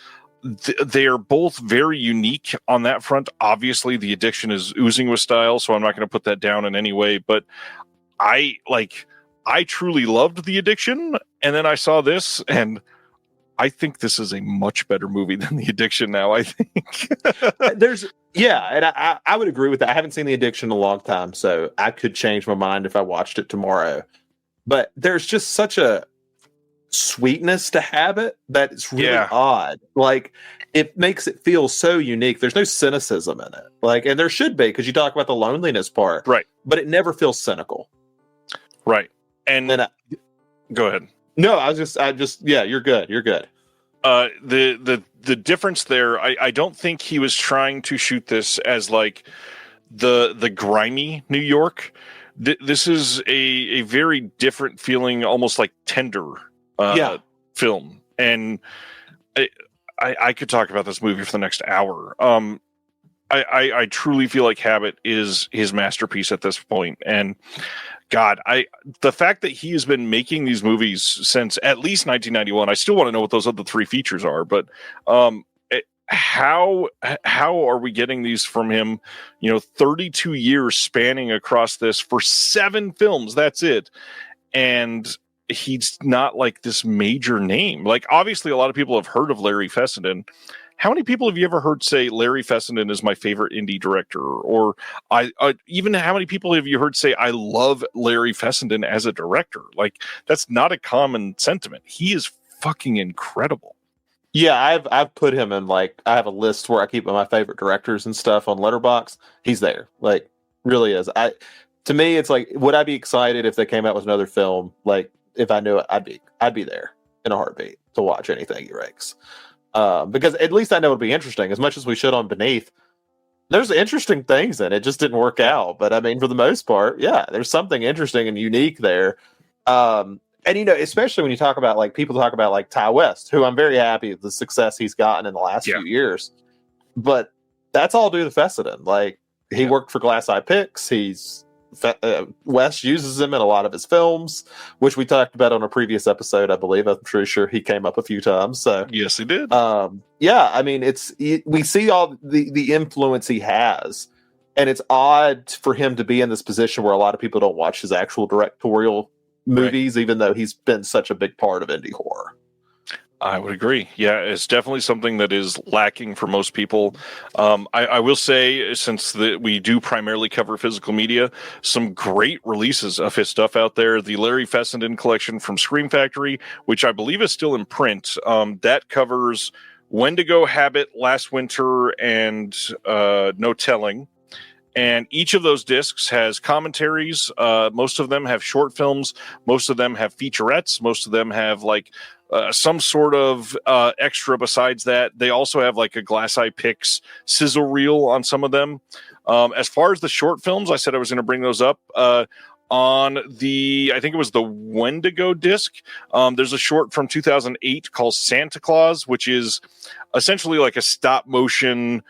Speaker 2: They are both very unique on that front. Obviously, The Addiction is oozing with style, so I'm not going to put that down in any way. But I truly loved The Addiction, and then I saw this, and I think this is a much better movie than The Addiction now, I think.
Speaker 3: And I would agree with that. I haven't seen The Addiction in a long time, so I could change my mind if I watched it tomorrow. But there's just such a sweetness to Habit that it's really odd. Like, it makes it feel so unique. There's no cynicism in it. Like, and there should be, because you talk about the loneliness part.
Speaker 2: Right.
Speaker 3: But it never feels cynical.
Speaker 2: Right. And then go ahead.
Speaker 3: No, I just you're good. You're good.
Speaker 2: The difference there, I don't think he was trying to shoot this as like the grimy New York. This is a very different feeling, almost like tender film. And I could talk about this movie for the next hour. I truly feel like Habit is his masterpiece at this point. And God, the fact that he has been making these movies since at least 1991, I still want to know what those other three features are, but how are we getting these from him? 32 years spanning across this for 7 films. That's it. And he's not like this major name. Like, obviously a lot of people have heard of Larry Fessenden. How many people have you ever heard say Larry Fessenden is my favorite indie director? Or even how many people have you heard say I love Larry Fessenden as a director? Like, that's not a common sentiment. He is fucking incredible.
Speaker 3: Yeah, I've put him in, like, I have a list where I keep my favorite directors and stuff on Letterboxd. He's there. Like, really is. To me, it's like, would I be excited if they came out with another film? Like, if I knew it, I'd be there in a heartbeat to watch anything he ranks. Because at least I know it'll be interesting. As much as we shit on Beneath, there's interesting things in it. It just didn't work out. But I mean, for the most part, yeah, there's something interesting and unique there. And especially when you talk about, like, people talk about, like, Ty West, who I'm very happy with the success he's gotten in the last few years. But that's all due to Fessenden. Like, he worked for Glass Eye Pix. Wes uses him in a lot of his films, which we talked about on a previous episode, I believe. I'm pretty sure he came up a few times. So
Speaker 2: yes, he did.
Speaker 3: I mean, we see all the influence he has, and it's odd for him to be in this position where a lot of people don't watch his actual directorial movies, even though he's been such a big part of indie horror.
Speaker 2: I would agree. Yeah, it's definitely something that is lacking for most people. I will say, since we do primarily cover physical media, some great releases of his stuff out there. The Larry Fessenden collection from Scream Factory, which I believe is still in print, that covers Wendigo, Habit, Last Winter, and No Telling. And each of those discs has commentaries. Most of them have short films. Most of them have featurettes. Most of them have, like, some sort of extra besides that. They also have, like, a Glass Eye Pix sizzle reel on some of them. As far as the short films, I said I was going to bring those up. On I think it was the Wendigo disc, there's a short from 2008 called Santa Claus, which is essentially like a stop motion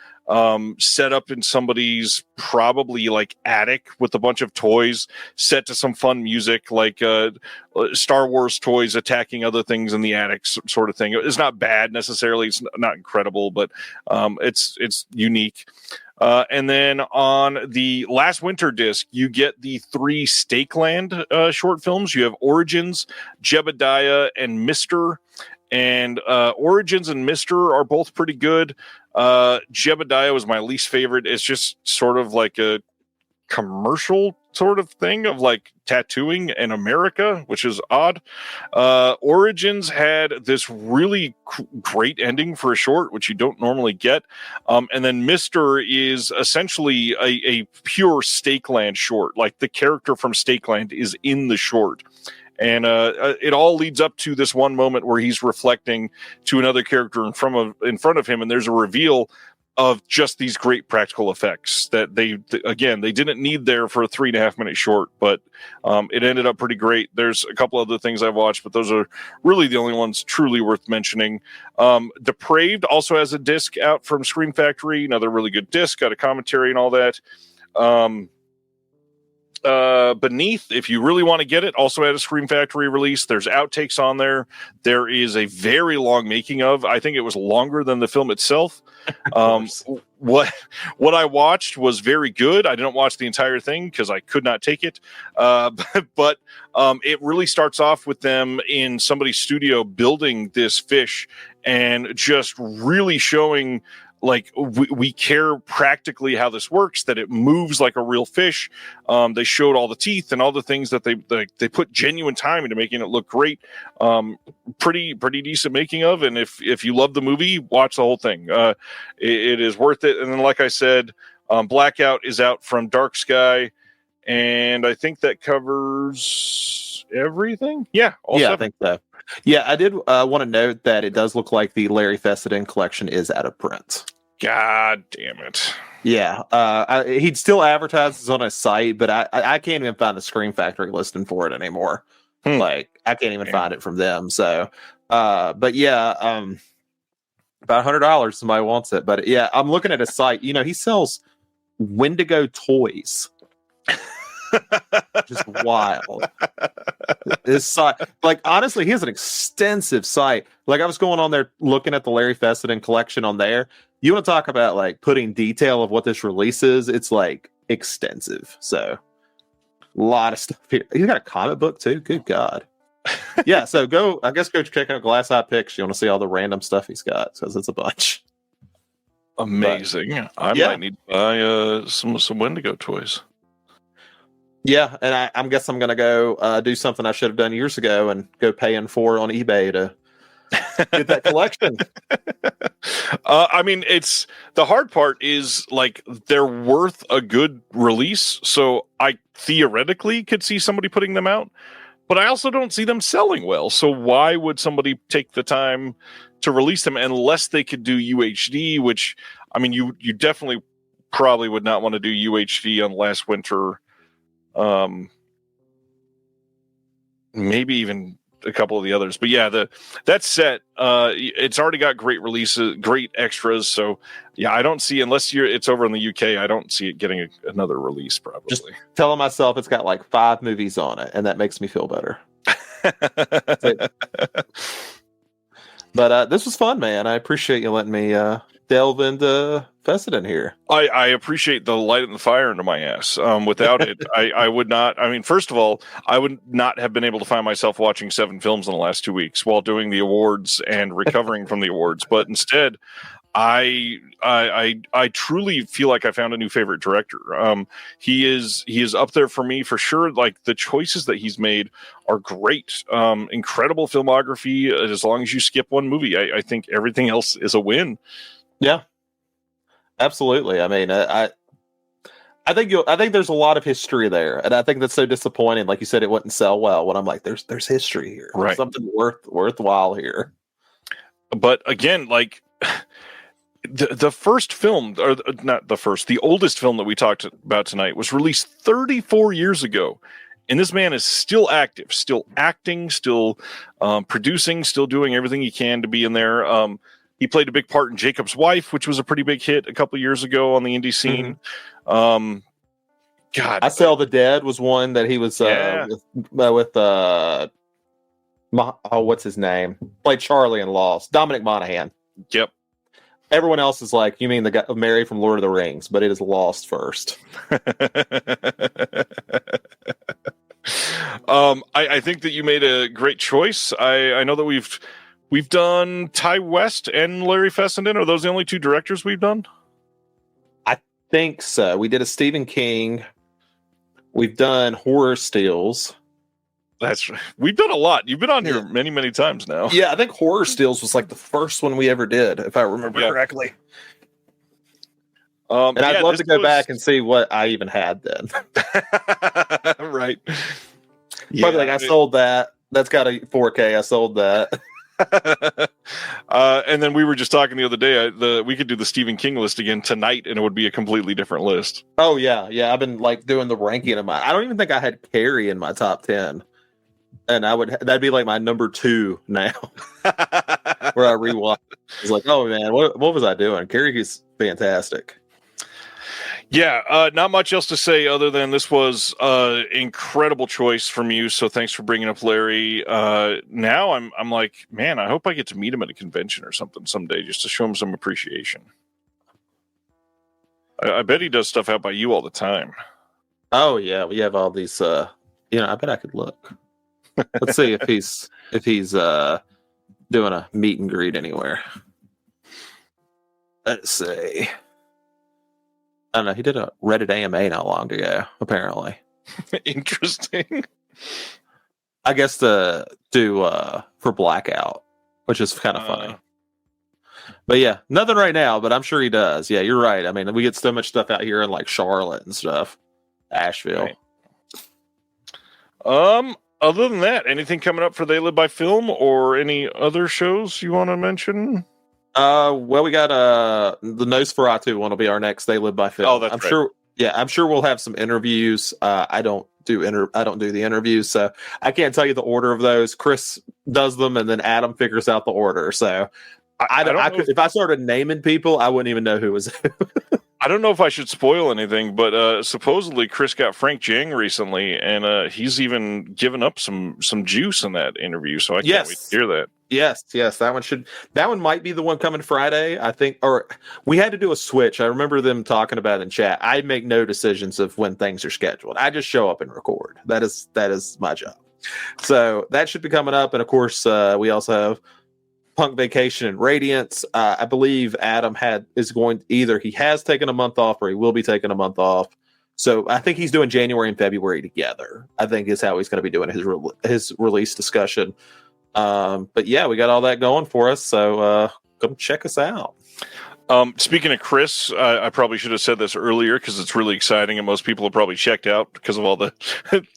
Speaker 2: set up in somebody's probably like attic with a bunch of toys set to some fun music, like Star Wars toys attacking other things in the attic sort of thing. It's not bad necessarily. It's not incredible, but it's unique. And then on the Last Winter disc, you get the 3 Stakeland short films. You have Origins, Jebediah, and Mr. And Origins and Mr. are both pretty good. Jebediah was my least favorite. It's just sort of like a commercial sort of thing of like tattooing in America, which is odd. Origins had this really great ending for a short, which you don't normally get. And then Mr. is essentially a pure Stakeland short. Like, the character from Stakeland is in the short. And it all leads up to this one moment where he's reflecting to another character in front of him, and there's a reveal of just these great practical effects that they didn't need there for a 3.5 minute short, but it ended up pretty great. There's a couple other things I've watched, but those are really the only ones truly worth mentioning. Depraved also has a disc out from Scream Factory, another really good disc, got a commentary and all that. Beneath, if you really want to get it, also had a Scream Factory release. There's outtakes on there. There is a very long making of. I think it was longer than the film itself. What I watched was very good. I didn't watch the entire thing because I could not take it. But it really starts off with them in somebody's studio building this fish and just really showing like we care practically how this works, that it moves like a real fish. They showed all the teeth and all the things that they put genuine time into making it look great. Pretty decent making of. And if you love the movie, watch the whole thing. It is worth it. And then, like I said, Blackout is out from Dark Sky, and I think that covers everything. Yeah,
Speaker 3: I think so. Yeah, I did want to note that it does look like the Larry Fessenden collection is out of print.
Speaker 2: God damn it.
Speaker 3: Yeah, he'd still advertises on his site, but I can't even find the Scream Factory listing for it anymore. Like, I can't even find it from them. So, but yeah, about $100, somebody wants it. But yeah, I'm looking at his site. You know, he sells Wendigo toys. Just wild. This site, like, honestly, he has an extensive site. Like, I was going on there looking at the Larry Fessenden collection on there. You want to talk about like putting detail of what this release is? It's like extensive. So a lot of stuff here. He's got a comic book too. Good God. Yeah. So go check out Glass Eye Picks. You want to see all the random stuff he's got, because it's a bunch.
Speaker 2: Amazing. I might need to buy some Wendigo toys.
Speaker 3: Yeah, and I guess I'm going to go do something I should have done years ago and go paying for on eBay to get that collection.
Speaker 2: I mean, it's the hard part is like they're worth a good release, so I theoretically could see somebody putting them out, but I also don't see them selling well. So why would somebody take the time to release them unless they could do UHD? Which, I mean, you definitely probably would not want to do UHD on Last Winter. Maybe even a couple of the others, but yeah, that set, it's already got great releases, great extras. So yeah, I don't see, unless it's over in the UK, I don't see it getting another release. Probably
Speaker 3: just telling myself it's got like 5 movies on it, and that makes me feel better. But this was fun, man. I appreciate you letting me delve into Fessenden here.
Speaker 2: I appreciate the light and the fire into my ass. Without it, I would not. I mean, first of all, I would not have been able to find myself watching 7 films in the last 2 weeks while doing the awards and recovering from the awards. But instead, I truly feel like I found a new favorite director. He is up there for me for sure. Like, the choices that he's made are great. Incredible filmography. As long as you skip one movie, I think everything else is a win.
Speaker 3: Yeah, absolutely. I mean, I think there's a lot of history there, and I think that's so disappointing. Like you said, it wouldn't sell well. When I'm like, there's history here,
Speaker 2: right?
Speaker 3: Something worthwhile here.
Speaker 2: But again, like the first film, or not the first, the oldest film that we talked about tonight was released 34 years ago, and this man is still active, still acting, still producing, still doing everything he can to be in there. He played a big part in Jacob's Wife, which was a pretty big hit a couple of years ago on the indie scene.
Speaker 3: Mm-hmm.
Speaker 2: God,
Speaker 3: I Sell the Dead was one that he was with what's his name? Played Charlie in Lost. Dominic Monaghan.
Speaker 2: Yep.
Speaker 3: Everyone else is like, you mean the guy Mary from Lord of the Rings, but it is Lost first.
Speaker 2: I think that you made a great choice. I know that we've done Ty West and Larry Fessenden. Are those the only 2 directors we've done?
Speaker 3: I think so. We did a Stephen King. We've done Horror Stills.
Speaker 2: We've done a lot. You've been on here many, many times now.
Speaker 3: Yeah, I think Horror Stills was like the first one we ever did, if I remember correctly. And I'd love to go back and see what I even had then.
Speaker 2: Right.
Speaker 3: Probably like, I sold that. That's got a 4K. I sold that.
Speaker 2: And then we were just talking the other day, we could do the Stephen King list again tonight, and it would be a completely different list.
Speaker 3: Oh yeah. I've been like doing the ranking of I don't even think I had Carrie in my top 10, and that'd be like my number 2 now. Where I rewatched, it's like, oh man, what was I doing? Carrie is fantastic.
Speaker 2: Yeah, not much else to say other than this was incredible choice from you. So thanks for bringing up Larry. Now I'm like, man, I hope I get to meet him at a convention or something someday, just to show him some appreciation. I bet he does stuff out by you all the time.
Speaker 3: Oh yeah, we have all these. I bet I could look. Let's see if he's doing a meet and greet anywhere. Let's see. I don't know. He did a Reddit AMA not long ago, apparently.
Speaker 2: Interesting.
Speaker 3: I guess to do for Blackout, which is kind of funny. But yeah, nothing right now, but I'm sure he does. Yeah, you're right. I mean, we get so much stuff out here in like Charlotte and stuff. Asheville.
Speaker 2: Right. Other than that, anything coming up for They Live by Film or any other shows you want to mention?
Speaker 3: Well, we got the Nosferatu one will be our next They Live by Film.
Speaker 2: Oh, that's right.
Speaker 3: Sure. Yeah, I'm sure we'll have some interviews. I don't do the interviews, so I can't tell you the order of those. Chris does them, and then Adam figures out the order. So if I started naming people, I wouldn't even know who was who.
Speaker 2: I don't know if I should spoil anything, but supposedly Chris got Frank Jang recently, and he's even given up some juice in that interview. So I can't wait to hear that.
Speaker 3: Yes, that one might be the one coming Friday, I think. Or we had to do a switch. I remember them talking about it in chat. I make no decisions of when things are scheduled. I just show up and record. That is my job. So that should be coming up, and of course, we also have Punk Vacation and Radiance. I believe Adam he has taken a month off or he will be taking a month off. So I think he's doing January and February together. I think is how he's going to be doing his release discussion. But yeah, we got all that going for us. So come check us out.
Speaker 2: Speaking of Chris, I probably should have said this earlier because it's really exciting and most people have probably checked out because of all the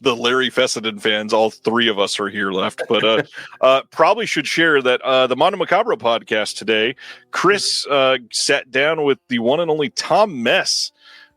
Speaker 2: the Larry Fessenden fans. All three of us are here left, but probably should share that the Mondo Macabro podcast today, Chris sat down with the one and only Tom Mess,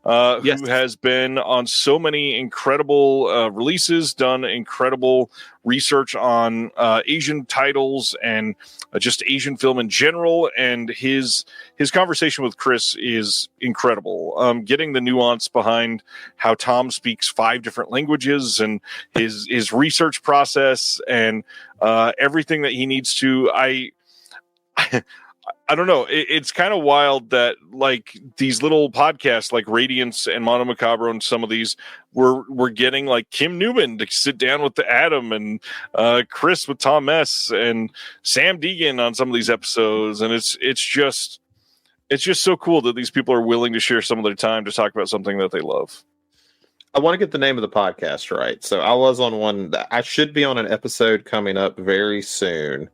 Speaker 3: Yes.
Speaker 2: who has been on so many incredible releases, done incredible research on Asian titles and just Asian film in general. And his conversation with Chris is incredible. Getting the nuance behind how Tom speaks 5 different languages and his research process and everything that he needs to. I don't know. It's kind of wild that like these little podcasts like Radiance and Mono Macabro and some of these we're getting like Kim Newman to sit down with the Adam and Chris with Tom Mess and Sam Deegan on some of these episodes. And it's just so cool that these people are willing to share some of their time to talk about something that they love.
Speaker 3: I want to get the name of the podcast right. So I was on one that I should be on an episode coming up very soon.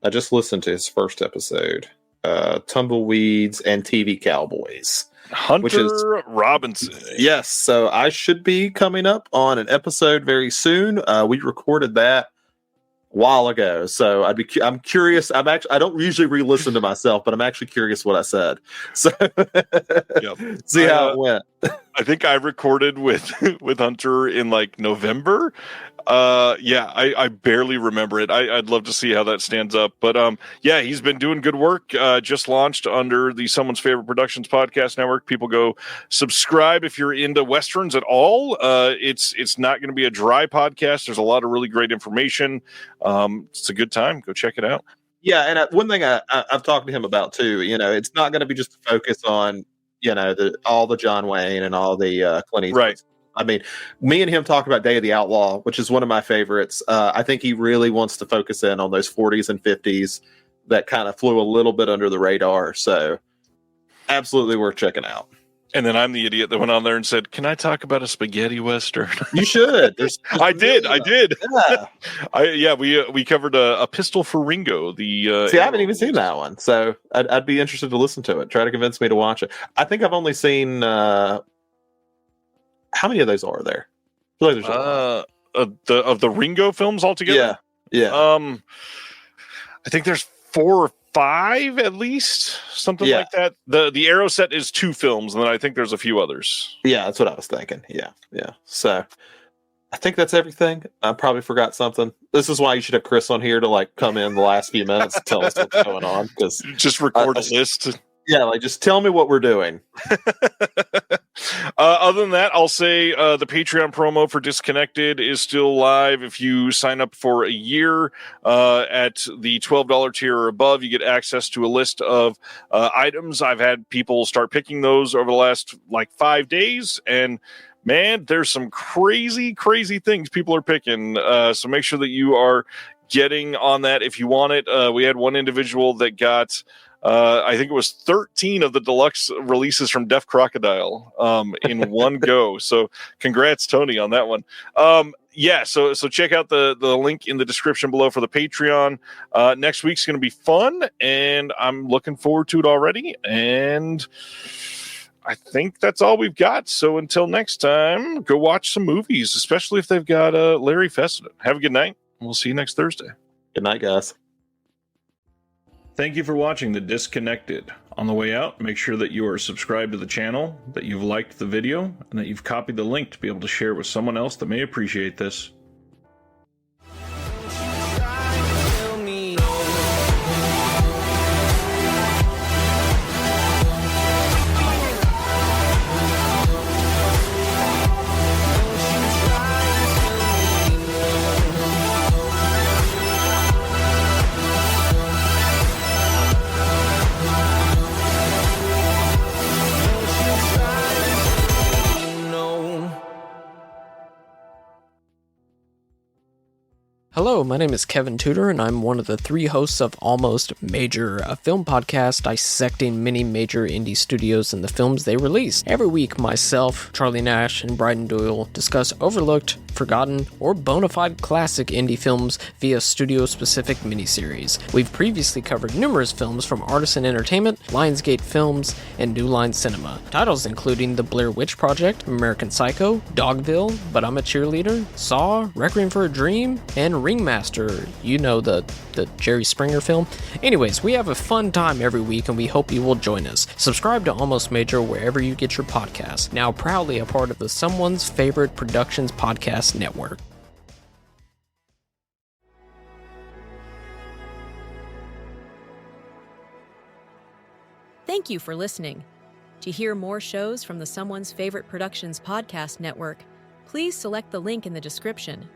Speaker 3: I just listened to his first episode. Tumbleweeds and TV Cowboys.
Speaker 2: Hunter Robinson.
Speaker 3: Yes, so I should be coming up on an episode very soon. We recorded that a while ago, so I'm curious. I don't usually re-listen to myself, but I'm actually curious what I said. So see how it went.
Speaker 2: I think I recorded with Hunter in like November. I barely remember it. I'd love to see how that stands up. But yeah, he's been doing good work. Just launched under the Someone's Favorite Productions podcast network. People go subscribe if you're into Westerns at all. It's not going to be a dry podcast. There's a lot of really great information. It's a good time. Go check it out.
Speaker 3: Yeah, and one thing I've talked to him about too, it's not going to be just a focus on, all the John Wayne and all the Clint Eastwood.
Speaker 2: Right.
Speaker 3: I mean, me and him talked about Day of the Outlaw, which is one of my favorites. I think he really wants to focus in on those 40s and 50s that kind of flew a little bit under the radar. So absolutely worth checking out.
Speaker 2: And then I'm the idiot that went on there and said, "Can I talk about a spaghetti Western?"
Speaker 3: You should.
Speaker 2: I did.
Speaker 3: Yeah.
Speaker 2: We covered a Pistol for Ringo.
Speaker 3: I haven't even seen that one. So I'd be interested to listen to it. Try to convince me to watch it. I think I've only seen... how many of those are there? I feel like there's
Speaker 2: of the Ringo films altogether.
Speaker 3: Yeah.
Speaker 2: I think there's 4 or 5 at least, something like that. The Arrow set is 2 films, and then I think there's a few others.
Speaker 3: Yeah, that's what I was thinking. Yeah. So I think that's everything. I probably forgot something. This is why you should have Chris on here to like come in the last few minutes and tell us what's going on. Because
Speaker 2: just record a list.
Speaker 3: Yeah, like just tell me what we're doing.
Speaker 2: Other than that, I'll say the Patreon promo for Disconnected is still live. If you sign up for a year at the $12 tier or above, you get access to a list of items. I've had people start picking those over the last 5 days, and man, there's some crazy things people are picking. So make sure that you are getting on that if you want it. We had one individual that got I think it was 13 of the deluxe releases from Deaf Crocodile in one go. So congrats, Tony, on that one. So check out the link in the description below for the Patreon. Next week's going to be fun, and I'm looking forward to it already. And I think that's all we've got. So until next time, go watch some movies, especially if they've got Larry Fessenden. Have a good night. We'll see you next Thursday.
Speaker 3: Good night, guys.
Speaker 2: Thank you for watching The Disconnected. On the way out, make sure that you are subscribed to the channel, that you've liked the video, and that you've copied the link to be able to share it with someone else that may appreciate this.
Speaker 4: Hello, my name is Kevin Tudor, and I'm one of the 3 hosts of Almost Major, a film podcast dissecting many major indie studios and the films they release. Every week, myself, Charlie Nash, and Bryant Doyle discuss overlooked, forgotten, or bona fide classic indie films via studio-specific miniseries. We've previously covered numerous films from Artisan Entertainment, Lionsgate Films, and New Line Cinema. Titles including The Blair Witch Project, American Psycho, Dogville, But I'm a Cheerleader, Saw, Requiem for a Dream, and Ringmaster, the Jerry Springer film. Anyways, we have a fun time every week, and we hope you will join us. Subscribe to Almost Major wherever you get your podcasts. Now proudly a part of the Someone's Favorite Productions podcast network.
Speaker 1: Thank you for listening. To hear more shows from the Someone's Favorite Productions podcast network, please select the link in the description